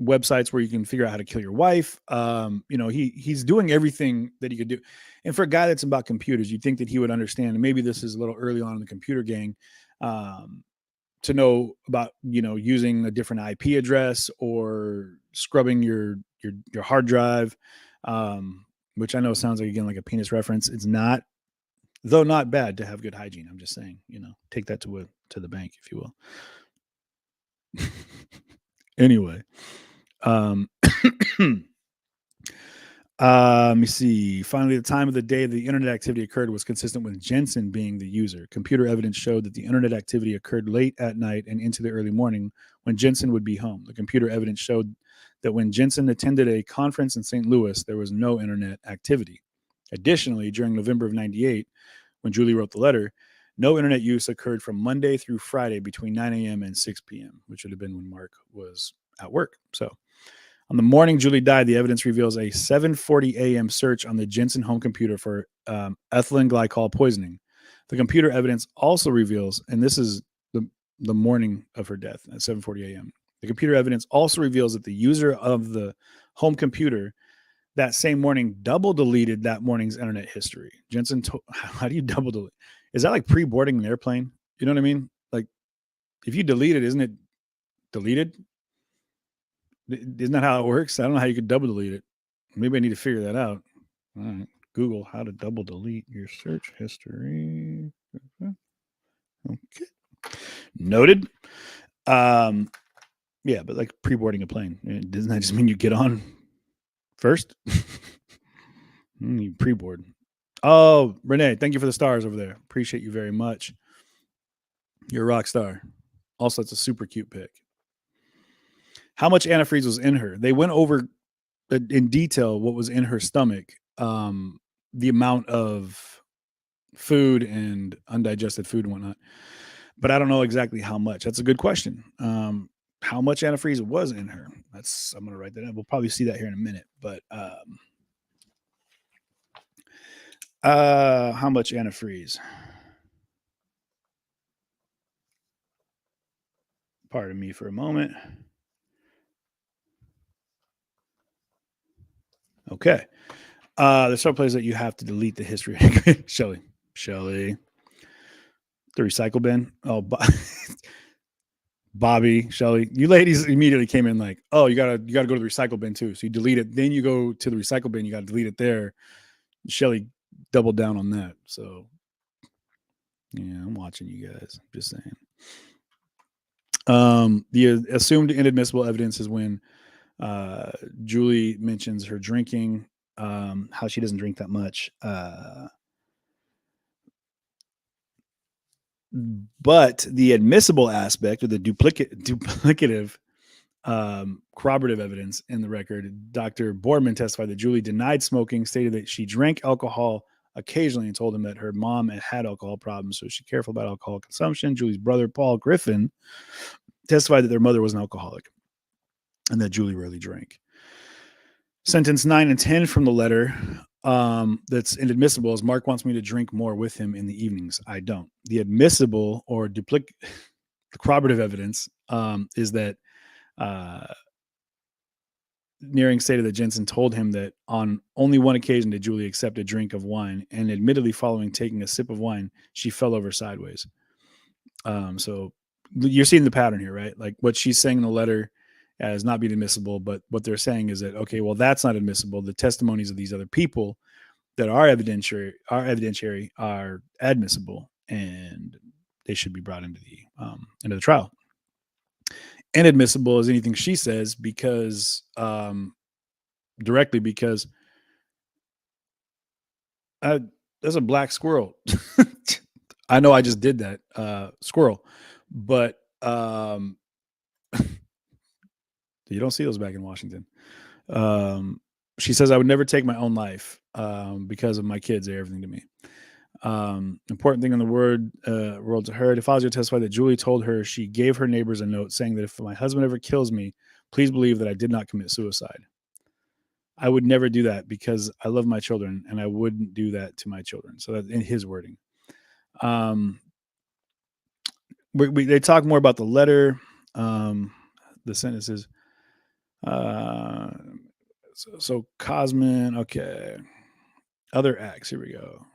websites where you can figure out how to kill your wife. He's doing everything that he could do. And for a guy that's about computers, you'd think that he would understand. And maybe this is a little early on in the computer gang, to know about, using a different IP address or scrubbing your hard drive, which I know sounds like, again, like a penis reference. It's not, though not bad to have good hygiene. I'm just saying, take that to the bank, if you will. Anyway, let me see. Finally, the time of the day the internet activity occurred was consistent with Jensen being the user. Computer evidence showed that the internet activity occurred late at night and into the early morning when Jensen would be home. The computer evidence showed that when Jensen attended a conference in St. Louis, there was no internet activity. Additionally, during November of 98, when Julie wrote the letter, no internet use occurred from Monday through Friday between 9 a.m. and 6 p.m., which would have been when Mark was at work. So on the morning Julie died, the evidence reveals a 7:40 a.m. search on the Jensen home computer for ethylene glycol poisoning. The computer evidence also reveals, and this is the morning of her death at 7:40 a.m. The computer evidence also reveals that the user of the home computer that same morning double deleted that morning's internet history. Jensen, how do you double delete? Is that like pre-boarding an airplane? You know what I mean? Like, if you delete it, isn't it deleted? Isn't that how it works? I don't know how you could double delete it. Maybe I need to figure that out. All right. Google how to double delete your search history. Okay. Noted. Yeah, but like pre-boarding a plane. Doesn't that just mean you get on first? You pre-board. Oh, Renee, thank you for the stars over there. Appreciate you very much. You're a rock star. Also, it's a super cute pic. How much antifreeze was in her? They went over in detail what was in her stomach, the amount of food and undigested food and whatnot. But I don't know exactly how much. That's a good question. How much antifreeze was in her? I'm going to write that down. We'll probably see that here in a minute. But how much antifreeze? Pardon me for a moment. Okay. There's some places that you have to delete the history. Shelly, the recycle bin. Oh, Bobby, Shelly, you ladies immediately came in like, oh, you gotta go to the recycle bin too. So you delete it, then you go to the recycle bin. You got to delete it there. Shelly doubled down on that. So yeah, I'm watching you guys. Just saying. The assumed inadmissible evidence is when Julie mentions her drinking, how she doesn't drink that much. But the admissible aspect, or the duplicative corroborative evidence in the record, Dr. Boardman testified that Julie denied smoking, stated that she drank alcohol occasionally, and told him that her mom had alcohol problems, so she's careful about alcohol consumption. Julie's brother, Paul Griffin, testified that their mother was an alcoholic and that Julie rarely drank. Sentence 9 and 10 from the letter that's inadmissible is Mark wants me to drink more with him in the evenings. I don't. The admissible or the corroborative evidence is that Nearing stated that Jensen told him that on only one occasion did Julie accept a drink of wine, and admittedly following taking a sip of wine, she fell over sideways. So you're seeing the pattern here, right? Like what she's saying in the letter as not being admissible, but what they're saying is that, okay, well, that's not admissible. The testimonies of these other people that are evidentiary are admissible, and they should be brought into the trial. inadmissible as anything she says because directly because there's a black squirrel. I know I just did that squirrel, but you don't see those back in Washington. She says, I would never take my own life because of my kids. They're everything to me. Important thing in the world to her. DeFazio testified that Julie told her she gave her neighbors a note saying that if my husband ever kills me, please believe that I did not commit suicide. I would never do that because I love my children and I wouldn't do that to my children. So that's in his wording. They talk more about the letter, the sentences. So Cosman, okay. Other acts, here we go.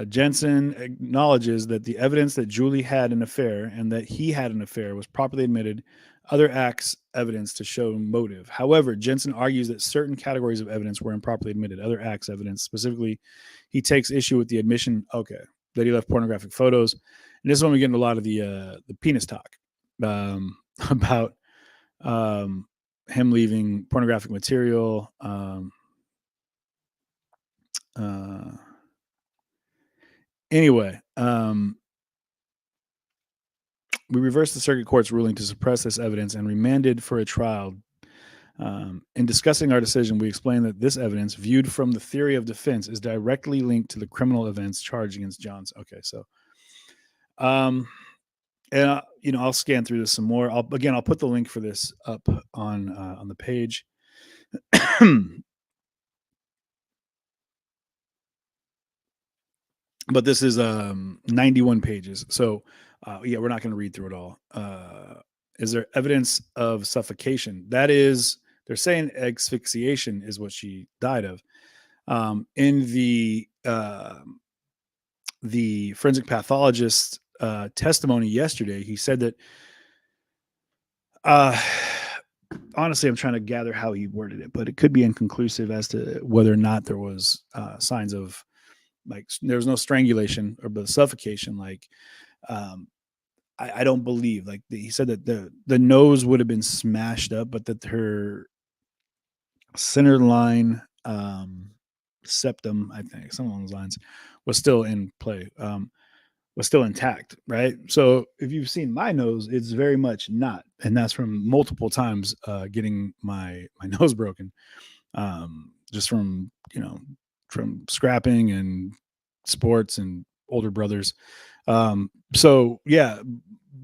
Jensen acknowledges that the evidence that Julie had an affair and that he had an affair was properly admitted. Other acts evidence to show motive. However, Jensen argues that certain categories of evidence were improperly admitted. Other acts evidence, specifically, he takes issue with the admission, that he left pornographic photos. And this is when we get into a lot of the penis talk about him leaving pornographic material. Anyway, we reversed the circuit court's ruling to suppress this evidence and remanded for a trial. In discussing our decision, we explained that this evidence, viewed from the theory of defense, is directly linked to the criminal events charged against Johns. Okay, so, and I'll scan through this some more. I'll put the link for this up on the page. But this is 91 pages. So, we're not going to read through it all. Is there evidence of suffocation? That is, they're saying asphyxiation is what she died of. In the forensic pathologist testimony yesterday, he said that, honestly, I'm trying to gather how he worded it, but it could be inconclusive as to whether or not there was signs of, like, there was no strangulation or but suffocation. Like, I don't believe, like, he said that the nose would have been smashed up, but that her center line septum, I think, some along those lines, was still in play, was still intact, right? So if you've seen my nose, it's very much not, and that's from multiple times getting my nose broken, just from scrapping and sports and older brothers. So yeah,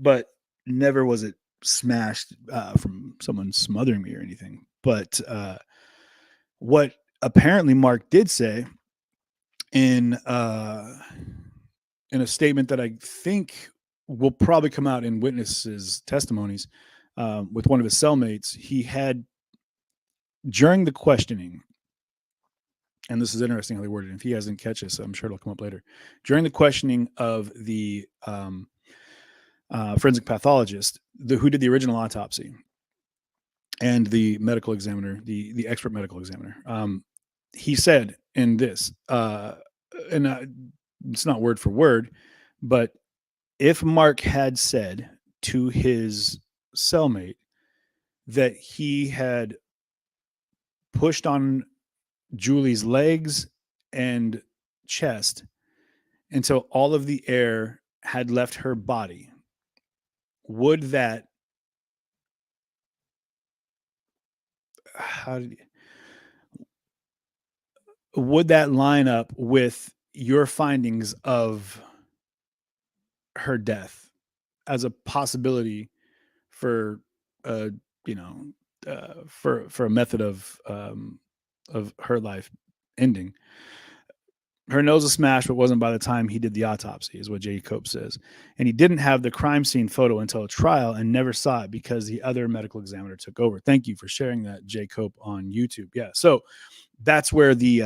but never was it smashed from someone smothering me or anything. But what apparently Mark did say in a statement that I think will probably come out in witnesses' testimonies with one of his cellmates, he had, during the questioning, and this is interesting how they worded it. If he hasn't catch this, I'm sure it'll come up later. During the questioning of the forensic pathologist, who did the original autopsy, and the medical examiner, the expert medical examiner, he said in this, and it's not word for word, but if Mark had said to his cellmate that he had pushed on Julie's legs and chest until all of the air had left her body, would that line up with your findings of her death as a possibility for for a method of her life ending? Her nose was smashed, but wasn't by the time he did the autopsy, is what Jay Cope says. And he didn't have the crime scene photo until a trial and never saw it because the other medical examiner took over. Thank you for sharing that, Jay Cope, on YouTube. Yeah, so that's where the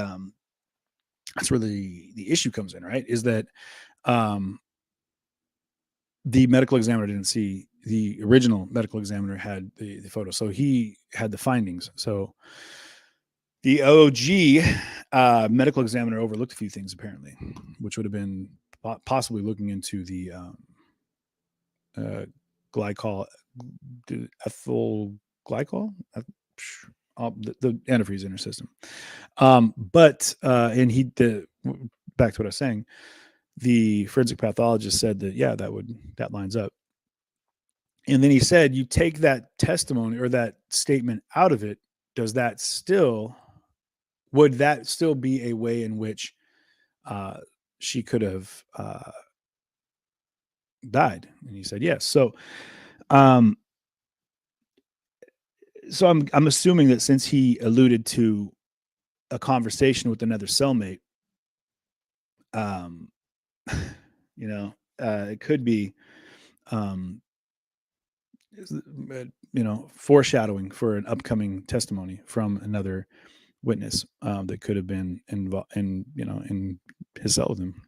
issue comes in, right? Is that the medical examiner didn't see, the original medical examiner had the photo, so he had the findings. So the OG medical examiner overlooked a few things, apparently, which would have been possibly looking into the glycol, ethyl glycol, the antifreeze in her system. But and back to what I was saying, the forensic pathologist said that, yeah, that lines up. And then he said, you take that testimony or that statement out of it, would that still be a way in which she could have died? And he said, yes. So I'm assuming that since he alluded to a conversation with another cellmate, it could be, foreshadowing for an upcoming testimony from another witness that could have been involved in his cell with him.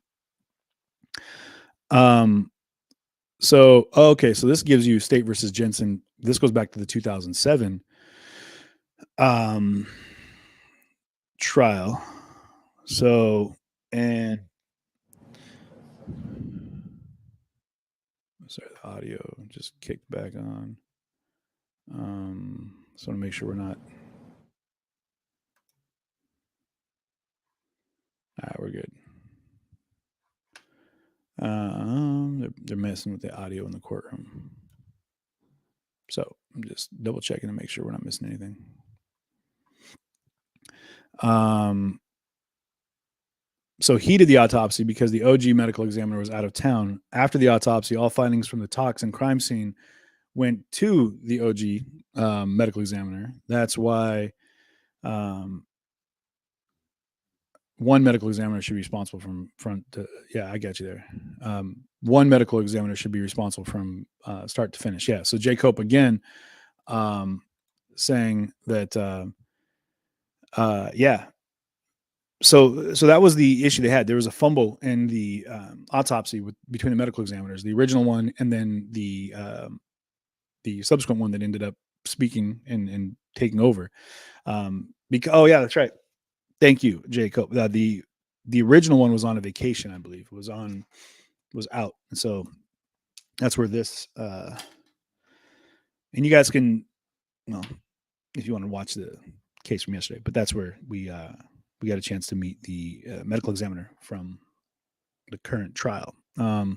So this gives you State versus Jensen. This goes back to the 2007 trial. So, and sorry, the audio just kicked back on. Just want to make sure we're not. All right, we're good. They're messing with the audio in the courtroom. So I'm just double checking to make sure we're not missing anything. So he did the autopsy because the OG medical examiner was out of town. After the autopsy, all findings from the toxin crime scene went to the OG medical examiner. That's why one medical examiner should be responsible from front to, I got you there. One medical examiner should be responsible from start to finish. Yeah. So Jay Cope again saying that, So that was the issue they had. There was a fumble in the autopsy between the medical examiners, the original one, and then the subsequent one that ended up speaking and taking over. That's right. Thank you, Jacob. The original one was on a vacation, I believe. Was out, and so that's where this. And you guys can, if you want to watch the case from yesterday, but that's where we got a chance to meet the medical examiner from the current trial. For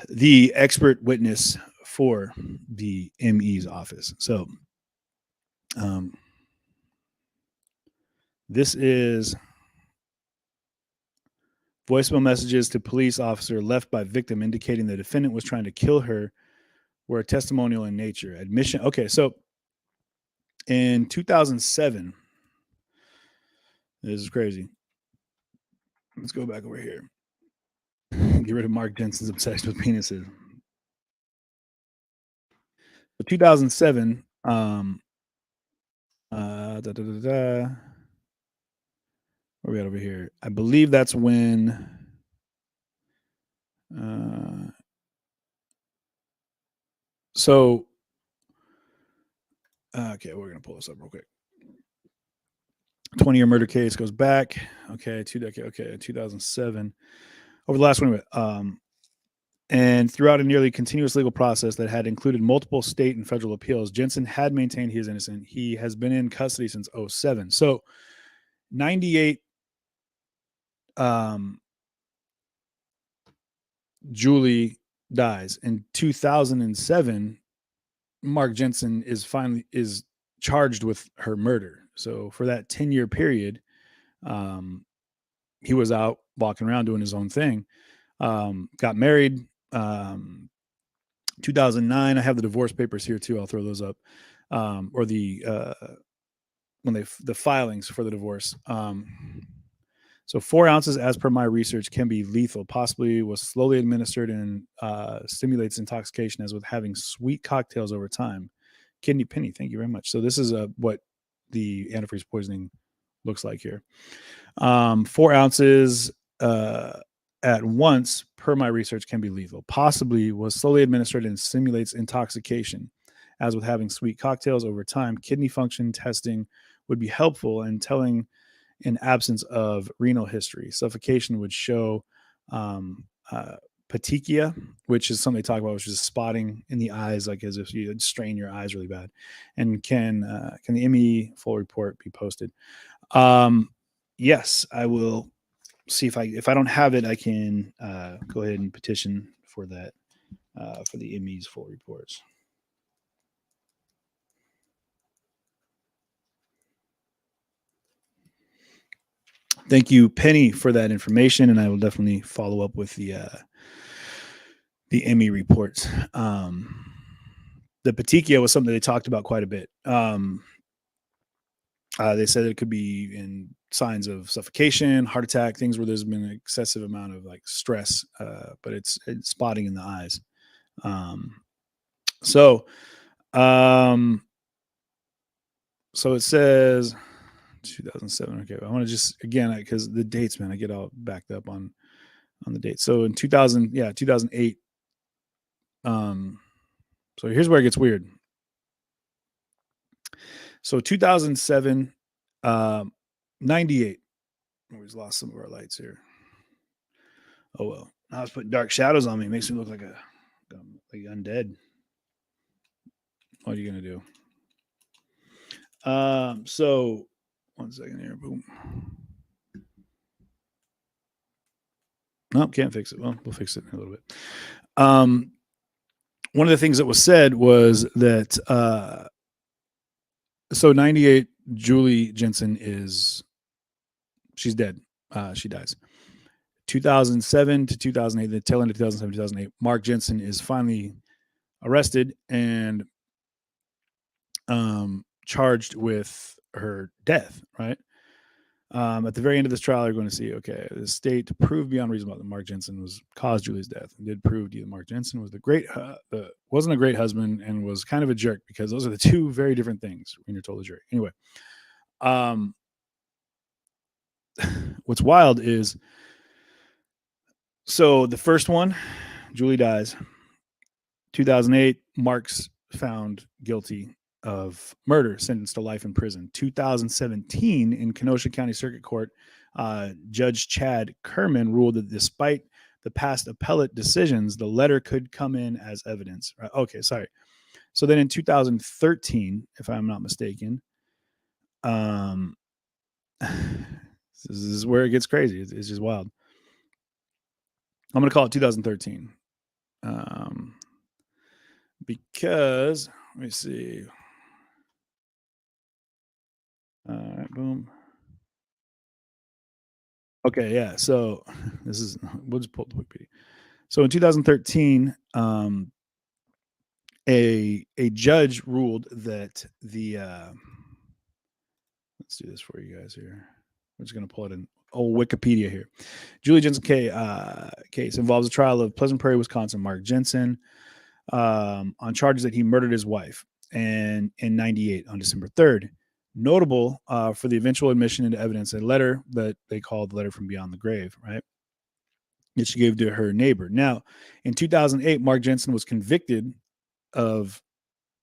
the expert witness for the ME's office. So this is voicemail messages to police officer left by victim indicating the defendant was trying to kill her were testimonial in nature. Admission. Okay, so in 2007, this is crazy. Let's go back over here. Get rid of Mark Jensen's obsession with penises. 2007, where we at over here? I believe that's when okay, we're gonna pull this up real quick. 20-year murder case goes back. Okay, 2 decades. Okay, 2007. Over the last one, and throughout a nearly continuous legal process that had included multiple state and federal appeals, Jensen had maintained he is innocent. He has been in custody since 2007. So 98, Julie dies. In 2007, Mark Jensen is charged with her murder. So for that 10-year period, he was out walking around doing his own thing. Got married. 2009. I have the divorce papers here too. I'll throw those up. Or the filings for the divorce. So 4 ounces, as per my research, can be lethal. Possibly was slowly administered and stimulates intoxication, as with having sweet cocktails over time. Kidney Penny, thank you very much. So this is what the antifreeze poisoning looks like here. 4 ounces at once, per my research, can be lethal. Possibly was slowly administered and stimulates intoxication, as with having sweet cocktails over time. Kidney function testing would be helpful in telling in absence of renal history. Suffocation would show petechia, which is something they talk about, which is spotting in the eyes, like as if you strain your eyes really bad. And can the ME full report be posted? Yes, I will see if I don't have it, I can go ahead and petition for that for the ME's full reports. Thank you, Penny, for that information, and I will definitely follow up with the ME reports. The petechia was something they talked about quite a bit. They said it could be in signs of suffocation, heart attack, things where there's been an excessive amount of like stress, but it's spotting in the eyes. So it says 2007. Okay, I want to just again because the dates, man, I get all backed up on the dates. So in 2008. So here's where it gets weird. So 2007, 98. Always lost some of our lights here. Oh well. Now it's putting dark shadows on me. It makes me look like like undead. What are you gonna do? So 1 second here. Boom. Nope, can't fix it. Well, we'll fix it in a little bit. One of the things that was said was that so 98, Julie Jensen she's dead. She dies. 2007 to 2008, the tail end of 2007, 2008, Mark Jensen is finally arrested and charged with her death, right? At the very end of this trial, you're going to see, okay, the state proved beyond reasonable doubt that Mark Jensen caused Julie's death. It did prove that Mark Jensen was wasn't a great husband and was kind of a jerk, because those are the two very different things when you're told a jury. Anyway, what's wild is, so the first one, Julie dies. 2008, Mark's found guilty of murder, sentenced to life in prison. 2017, in Kenosha County Circuit Court, Judge Chad Kerman ruled that despite the past appellate decisions, the letter could come in as evidence. Right? Okay, sorry. So then in 2013, if I'm not mistaken, this is where it gets crazy. It's just wild. I'm going to call it 2013. Because, let me see. All right, boom. Okay, yeah. So we'll just pull up the Wikipedia. So in 2013, a judge ruled that let's do this for you guys here. I'm just going to pull it in Wikipedia here. Julie Jensen case involves a trial of Pleasant Prairie, Wisconsin, Mark Jensen, on charges that he murdered his wife, and in 98 on December 3rd. Notable for the eventual admission into evidence, a letter that they called the letter from beyond the grave, right? That she gave to her neighbor. Now, in 2008, Mark Jensen was convicted of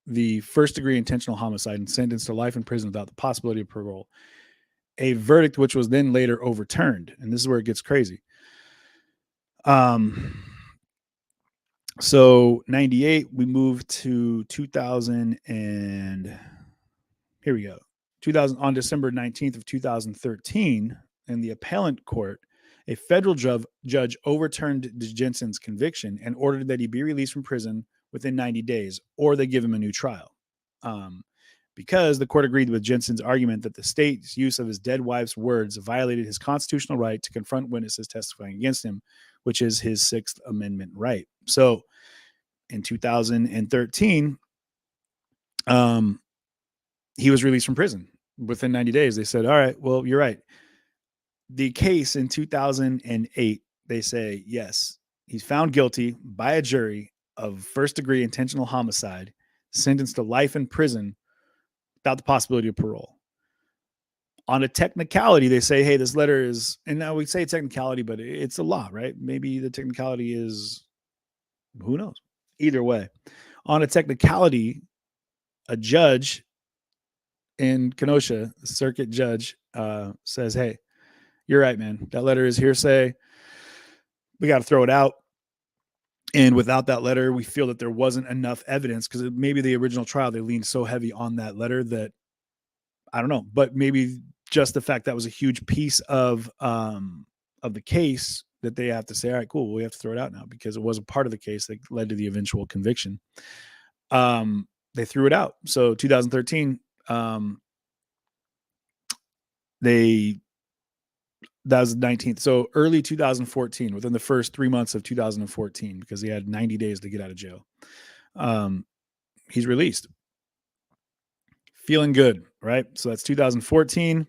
the first-degree intentional homicide and sentenced to life in prison without the possibility of parole. A verdict which was then later overturned, and this is where it gets crazy. So 98, we moved to 2000, and here we go. 2000 on December 19th of 2013, in the appellant court, a federal judge overturned Jensen's conviction and ordered that he be released from prison within 90 days, or they give him a new trial. Because the court agreed with Jensen's argument that the state's use of his dead wife's words violated his constitutional right to confront witnesses testifying against him, which is his Sixth Amendment right. So in 2013, he was released from prison within 90 days. They said, all right, well, you're right. The case in 2008, they say, yes, he's found guilty by a jury of first-degree intentional homicide, sentenced to life in prison without the possibility of parole. On a technicality, they say, hey, this letter is, and now we say technicality, but it's a law, right? Maybe the technicality is, who knows? Either way, on a technicality, a judge in Kenosha, the circuit judge, says, hey, you're right, man. That letter is hearsay. we got to throw it out. And without that letter, we feel that there wasn't enough evidence, because maybe the original trial, they leaned so heavy on that letter that I don't know, but maybe just the fact that was a huge piece of the case that they have to say, all right, cool, we have to throw it out now because it was a part of the case that led to the eventual conviction. They threw it out. So 2013, that was the 19th. So early 2014, within the first 3 months of 2014, because he had 90 days to get out of jail, he's released. Feeling good, right? So that's 2014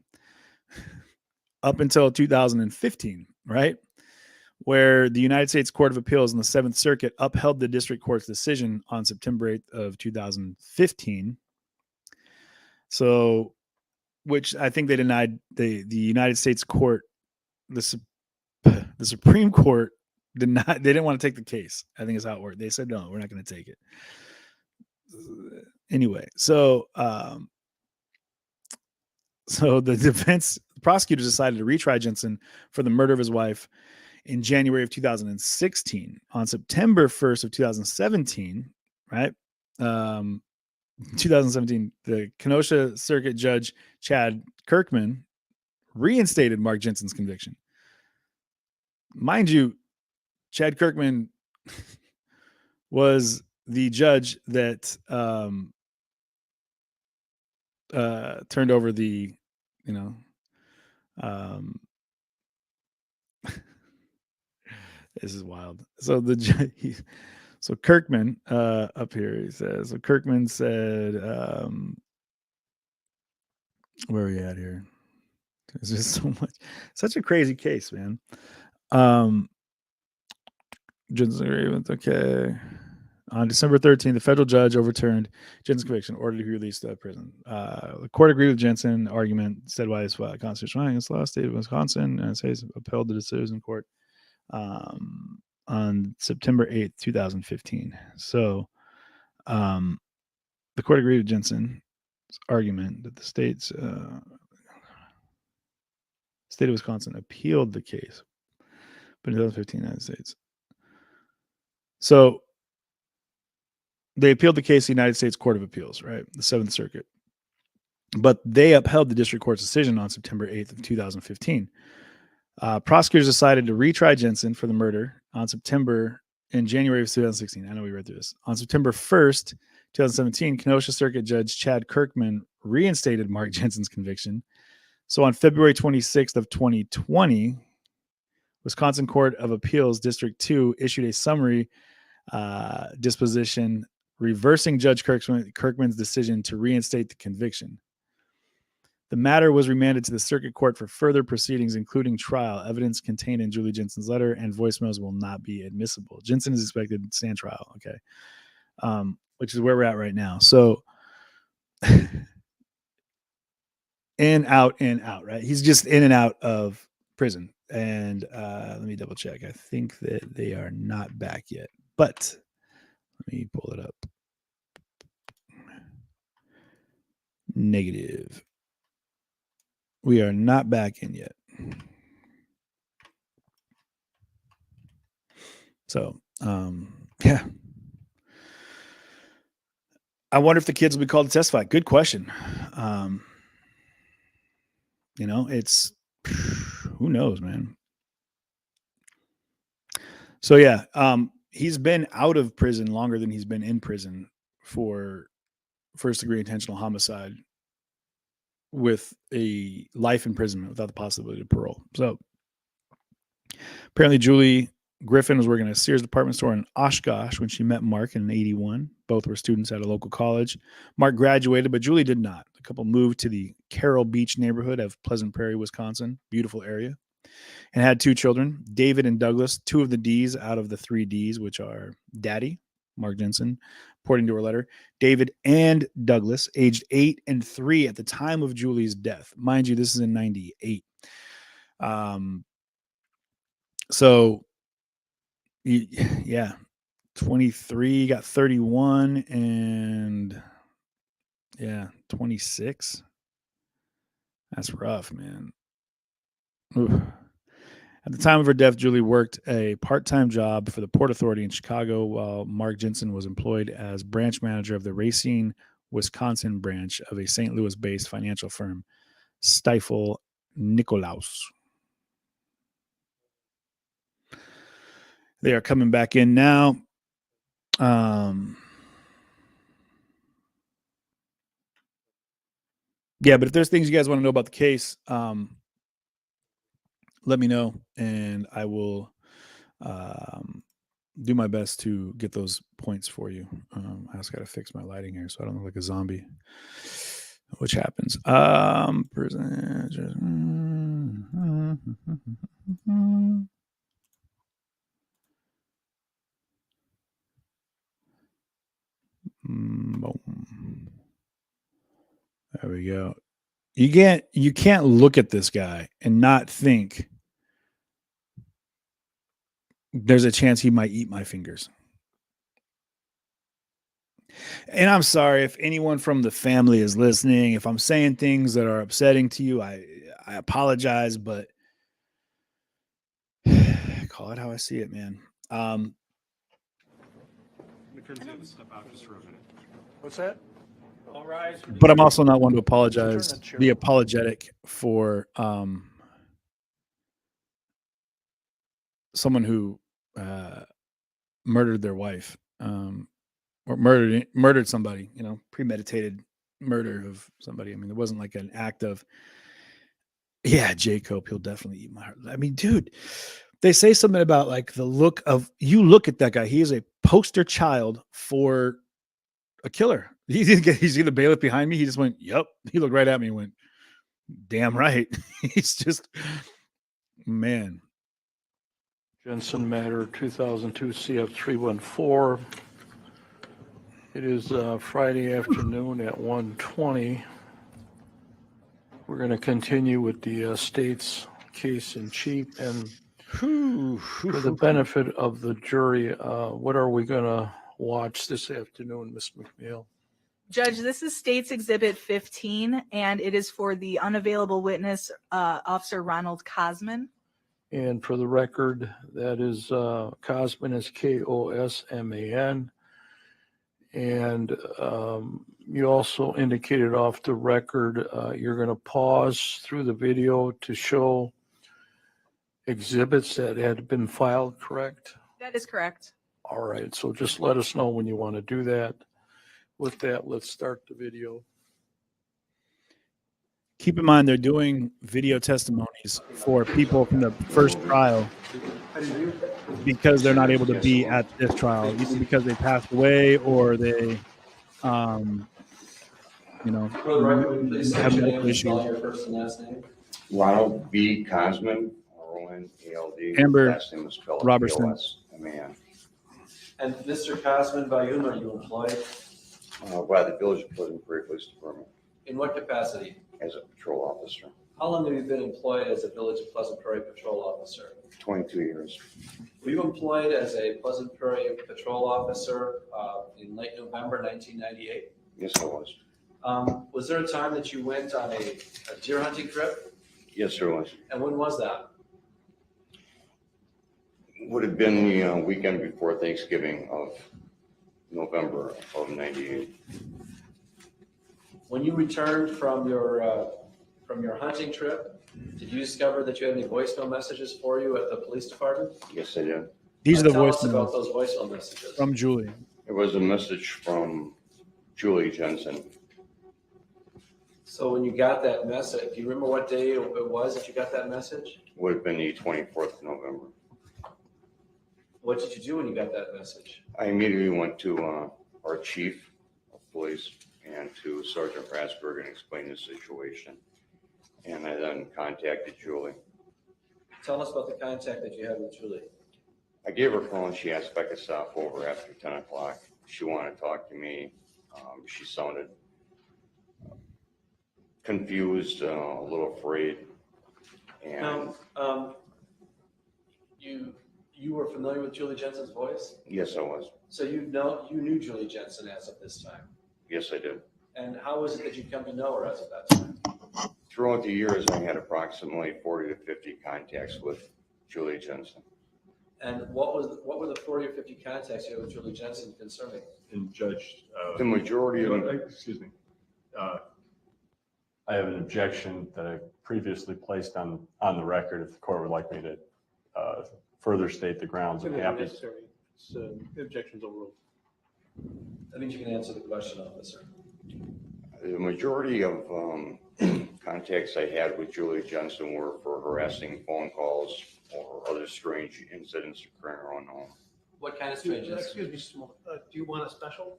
up until 2015, right? Where the United States Court of Appeals in the Seventh Circuit upheld the district court's decision on September 8th of 2015. So, which I think they denied the United States court, the Supreme Court did not, they didn't want to take the case. I think is how it worked. They said, no, we're not going to take it. Anyway, so the prosecutors decided to retry Jensen for the murder of his wife in January of 2016. On September 1st of 2017, right? 2017, the Kenosha Circuit Judge Chad Kirkman reinstated Mark Jensen's conviction. Mind you, Chad Kirkman was the judge that turned over the, this is wild. So so Kirkman up here, he says, so Kirkman said, where are we at here? There's just so much, such a crazy case, man. Okay. On December 13th, the federal judge overturned Jensen's conviction, ordered to be released to prison. The court agreed with Jensen. Argument said why it's constitutional against law, state of Wisconsin, and says upheld the decision court on September 8th, 2015. So the court agreed with Jensen's argument that the state of Wisconsin appealed the case, but in 2015, United States. So they appealed the case to the United States Court of Appeals, right? The Seventh Circuit. But they upheld the district court's decision on September 8th of 2015. Prosecutors decided to retry Jensen for the murder in January of 2016. I know we read through this. On September 1st, 2017, Kenosha Circuit Judge Chad Kirkman reinstated Mark Jensen's conviction. So on February 26th of 2020, Wisconsin Court of Appeals District 2 issued a summary disposition reversing Judge Kirkman's decision to reinstate the conviction. The matter was remanded to the circuit court for further proceedings, including trial. Evidence contained in Julie Jensen's letter and voicemails will not be admissible. Jensen is expected to stand trial. Okay. Which is where we're at right now. So in, out, right? He's just in and out of prison. And let me double check. I think that they are not back yet, but let me pull it up. Negative. We are not back in yet. So, yeah. I wonder if the kids will be called to testify. Good question. It's, who knows, man. So, yeah, he's been out of prison longer than he's been in prison for first-degree intentional homicide with a life imprisonment without the possibility of parole. So apparently Julie Griffin was working at a Sears department store in Oshkosh when she met Mark in 1981. Both were students at a local college. Mark graduated, but Julie did not. The couple moved to the Carroll Beach neighborhood of Pleasant Prairie, Wisconsin, beautiful area, and had 2 children, David and Douglas, 2 of the D's out of the 3 D's, which are Daddy, Mark Jensen, according to her letter, David and Douglas, aged 8 and 3 at the time of Julie's death. Mind you, this is in 98. So, yeah, 23, got 31, and yeah, 26. That's rough, man. Ooh. At the time of her death, Julie worked a part-time job for the Port Authority in Chicago, while Mark Jensen was employed as branch manager of the Racine, Wisconsin branch of a St. Louis-based financial firm, Stifel Nicolaus. They are coming back in now. Yeah, but if there's things you guys want to know about the case, let me know, and I will do my best to get those points for you. I also got to fix my lighting here so I don't look like a zombie, which happens. Boom. There we go. You can't look at this guy and not think there's a chance he might eat my fingers. And I'm sorry if anyone from the family is listening. If I'm saying things that are upsetting to you, I apologize, but call it how I see it, man. What's that? All rise. But I'm also not one to apologize, be apologetic for someone who murdered their wife, or murdered somebody, premeditated murder of somebody. I mean, it wasn't like an act of, yeah, Jacob, he'll definitely eat my heart. I mean, dude, they say something about like the look of, you look at that guy, he is a poster child for a killer. He's gonna bail it behind me. He just went, yep. He looked right at me and went, damn right. He's just, man. Jensen matter 2002 CF 314. It is Friday afternoon at 1:20. We're going to continue with the state's case in chief, and for the benefit of the jury, what are we going to watch this afternoon, Ms. McNeil? Judge, this is State's Exhibit 15, and it is for the unavailable witness, Officer Ronald Kosman. And for the record, that is Kosman is Kosman. And you also indicated off the record you're going to pause through the video to show exhibits that had been filed, correct? That is correct. All right, so just let us know when you want to do that. With that, let's start the video. Keep in mind, they're doing video testimonies for people from the first trial because they're not able to be at this trial, either because they passed away or they, have medical issues. Your first and last name? Ronald B. Kosman, R-O-N-A-L-D. Amber Last name is spelled Robertson. K-O-S-M-A-N. And Mr. Kosman, by whom are you employed? By the Village of Pleasant Prairie Police Department In what capacity? as a patrol officer. How long have you been employed as a Village of Pleasant Prairie patrol officer? 22 years. Were you employed as a Pleasant Prairie patrol officer in late November 1998? Yes, I was. Was there a time that you went on a deer hunting trip? Yes, there was. And when was that? Would have been the weekend before Thanksgiving of November of 98. When you returned from your hunting trip, did you discover that you had any voicemail messages for you at the police department? Yes, I did. These are the Tell us about voicemails those voicemail messages. from Julie. It was a message from Julie Jensen. So when you got that message, do you remember what day it was that you got that message? Would have been the 24th of November. What did you do when you got that message? I immediately went to our chief of police and to Sergeant Rasberg and explained the situation. And I then contacted Julie. Tell us about the contact that you had with Julie. I gave her a phone. She asked if I could stop over after 10 o'clock. She wanted to talk to me. She sounded confused, a little afraid. And You were familiar with Julie Jensen's voice? yes, I was. So you knew Julie Jensen as of this time. Yes, I did. And how was it that you come to know her as of that time? Throughout the years, I had approximately 40 to 50 contacts with Julie Jensen. And what were the 40 or 50 contacts you had with Julie Jensen concerning? And Judge, The majority of them, excuse me, I have an objection that I previously placed on the record. If the court would like me to further state the grounds, I'm happy. Necessary. It's, the objection's overruled. That means you can answer the question, officer. the majority of contacts I had with Julie Jensen were for harassing phone calls or other strange incidents occurring around home. What kind of strangeness? Excuse me, small. Do you want a special?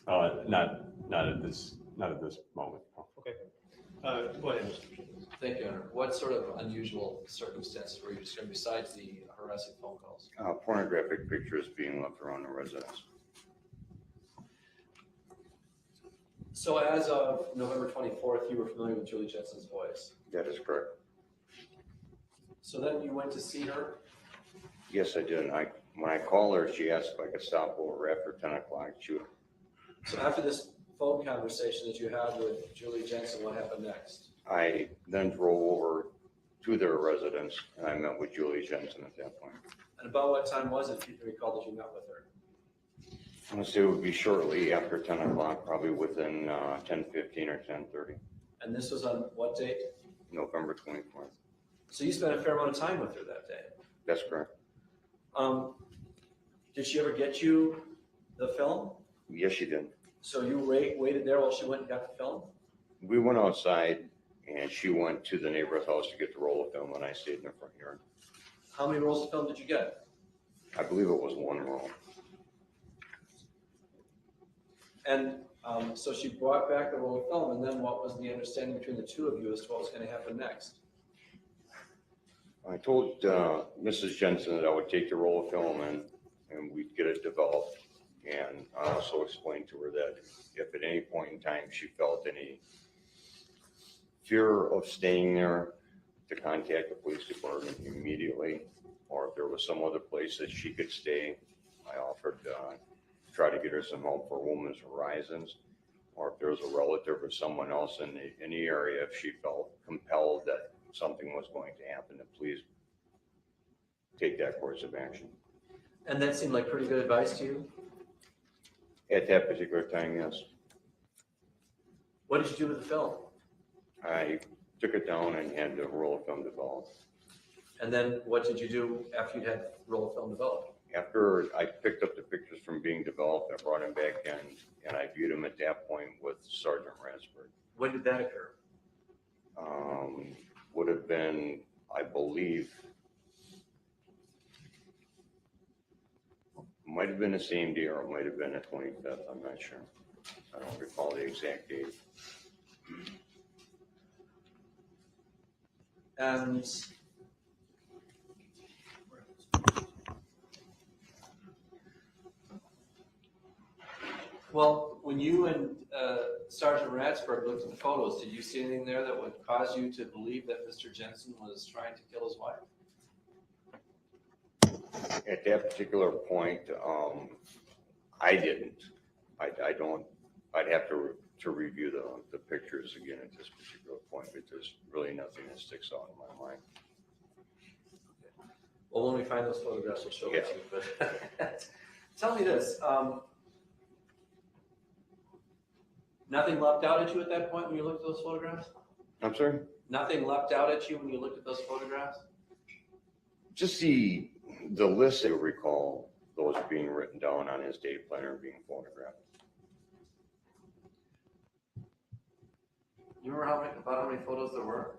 Not at this moment. Okay. Go ahead, Mr. Chairman. Thank you, Honor. What sort of unusual circumstances were you describing besides the harassing phone calls? Pornographic pictures being left around the residence. So as of November 24th, you were familiar with Julie Jensen's voice. That is correct. So then you went to see her. Yes, I did. When I called her, she asked if I could stop over after 10 o'clock. So after this phone conversation that you had with Julie Jensen, what happened next? I then drove over to their residence and I met with Julie Jensen at that point. And about what time was it, if you can recall, that you met with her? I would say it would be shortly after 10 o'clock, probably within 10:15 or 10:30, And this was on what date? November 24th. So you spent a fair amount of time with her that day. That's correct. Did she ever get you the film? Yes, she did. So you waited there while she went and got the film? We went outside and she went to the neighbor's house to get the roll of film and I stayed in the front yard. How many rolls of film did you get? I believe it was one roll. And so she brought back the roll of film, and then what was the understanding between the two of you as to what was going to happen next? I told Mrs. Jensen that I would take the roll of film and we'd get it developed. And I also explained to her that if at any point in time she felt any fear of staying there, to contact the police department immediately, or if there was some other place that she could stay, I offered to try to get her some help for Women's Horizons, or if there was a relative or someone else in the area, if she felt compelled that something was going to happen, to please take that course of action. And that seemed like pretty good advice to you? At that particular time, yes. What did you do with the film? I took it down and had the roll of film developed. And then what did you do after you had the roll of film developed? After I picked up the pictures from being developed, I brought them back in and I viewed them at that point with Sergeant Ransford. When did that occur? Would have been, I believe, might have been the same day or it might have been the 25th. I'm not sure. I don't recall the exact date. And well, when you and Sergeant Ratsburg looked at the photos, did you see anything there that would cause you to believe that Mr. Jensen was trying to kill his wife? At that particular point, I didn't. I don't. I'd have to review the pictures again at this particular point, but there's really nothing that sticks out in my mind. Well, when we find those photographs, we'll show it to you. But tell me this. Nothing leapt out at you at that point when you looked at those photographs? I'm sorry? Nothing leapt out at you when you looked at those photographs? Just the list, I recall those being written down on his day planner being photographed. You remember about how many photos there were?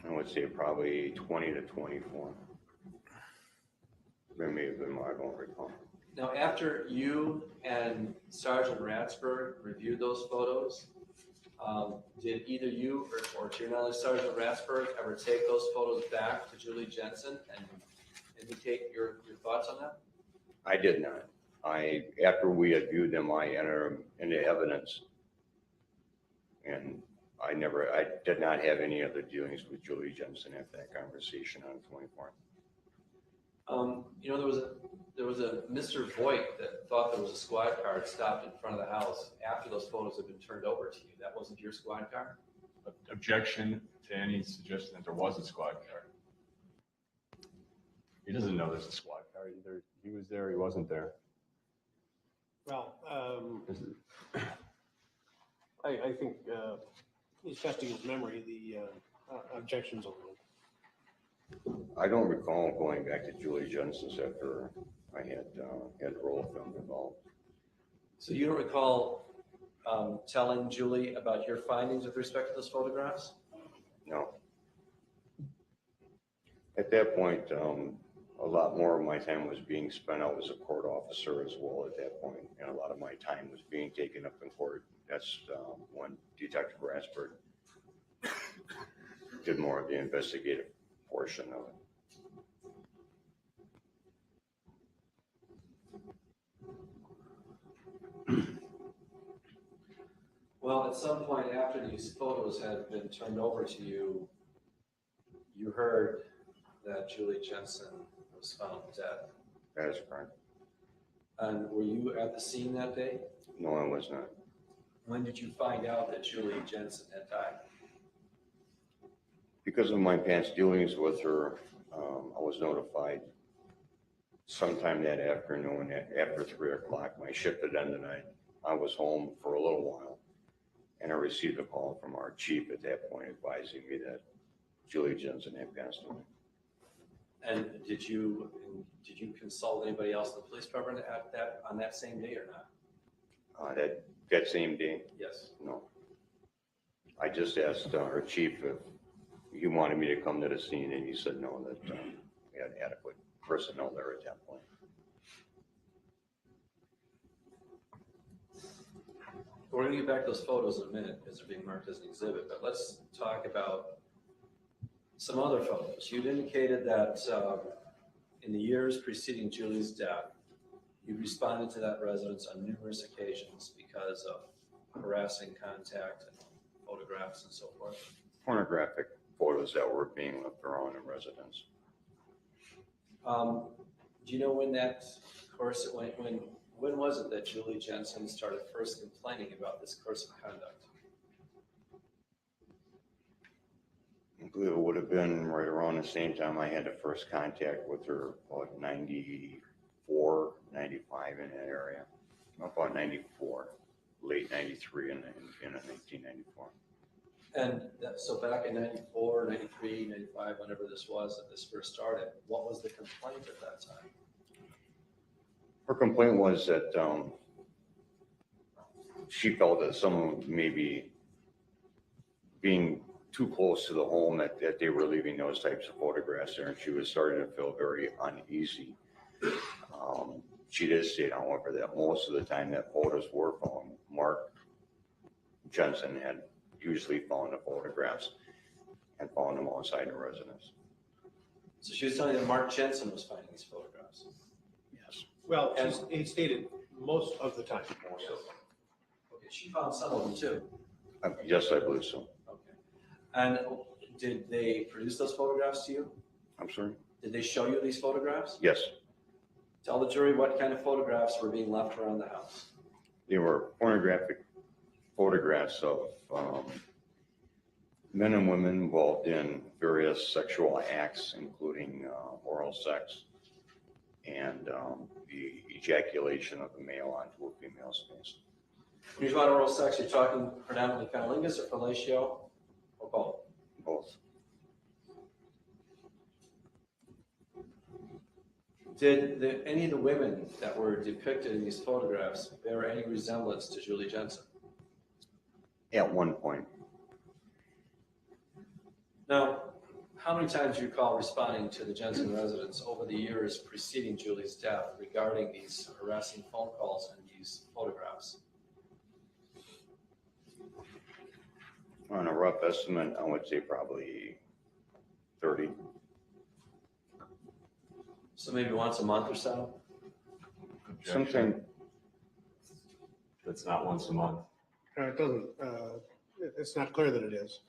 I would say probably 20 to 24. There may have been more, I don't recall. Now, after you and Sergeant Ratsburg reviewed those photos, did either you or to your knowledge, Sergeant Ratsburg ever take those photos back to Julie Jensen and indicate your thoughts on that? I did not. After we had viewed them, I entered them into evidence. And I did not have any other dealings with Julie Jensen after that conversation on the 24th. You know, there was a Mr. Voigt that thought there was a squad car stopped in front of the house after those photos had been turned over to you. That wasn't your squad car? objection to any suggestion that there was a squad car? He doesn't know there's a squad car either. He was there, he wasn't there. Well, I think he's testing his memory. The objections overruled. I don't recall going back to Julie Jensen's after I had roll film involved. So you don't recall telling Julie about your findings with respect to those photographs? No. At that point, a lot more of my time was being spent out as a court officer as well at that point, and a lot of my time was being taken up in court. That's when Detective Rasberg did more of the investigative portion of it. Well, at some point after these photos had been turned over to you, you heard that Julie Jensen was found dead. That is correct. And were you at the scene that day? No, I was not. When did you find out that Julie Jensen had died? Because of my past dealings with her, I was notified sometime that afternoon after 3 o'clock. My shift had ended. I was home for a little while, and I received a call from our chief at that point advising me that Julie Jensen had passed away. And did you consult anybody else in the police department on that same day or not? That same day? Yes. No. I just asked our chief if he wanted me to come to the scene, and he said no, that we had adequate personnel there at that point. We're going to get back to those photos in a minute because they're being marked as an exhibit, but let's talk about some other photos. You'd indicated that in the years preceding Julie's death, you responded to that residence on numerous occasions because of harassing contact and photographs and so forth. Pornographic photos that were being left around in residence. Do you know when that course, when was it that Julie Jensen started first complaining about this course of conduct? I believe it would have been right around the same time I had the first contact with her, about 94, 95 in that area. About 94, late 93 and 1994. And so back in 94, 93, 95, whenever this was that this first started, what was the complaint at that time? Her complaint was that she felt that someone may be being too close to the home, that they were leaving those types of photographs there, and she was starting to feel very uneasy. She did state, however, that most of the time that photos were found, Mark Jensen had usually found the photographs and found them outside the residence. So she was telling you that Mark Jensen was finding these photographs? Yes. Well, he stated most of the time. Yes. Okay, she found some of them too. Yes, I believe so. Okay. And did they produce those photographs to you? I'm sorry? Did they show you these photographs? Yes. Tell the jury what kind of photographs were being left around the house. They were pornographic photographs of men and women involved in various sexual acts, including oral sex and the ejaculation of the male onto a female's face. When you talk about oral sex, you're talking predominantly cunnilingus or fellatio, or both? Both. Did any of the women that were depicted in these photographs bear any resemblance to Julie Jensen? At one point. Now, how many times do you recall responding to the Jensen residence over the years preceding Julie's death regarding these harassing phone calls and these photographs? On a rough estimate, I would say probably 30. So maybe once a month or so? Something. That's not once a month. It doesn't, it's not clear that it is.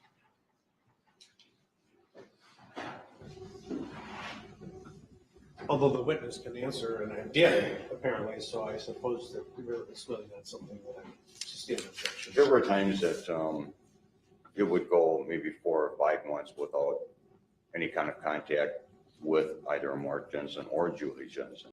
Although the witness can answer, and I did, apparently, so I suppose that it's really not something that I'm sustained objection. There were times that it would go maybe 4 or 5 months without any kind of contact with either Mark Jensen or Julie Jensen.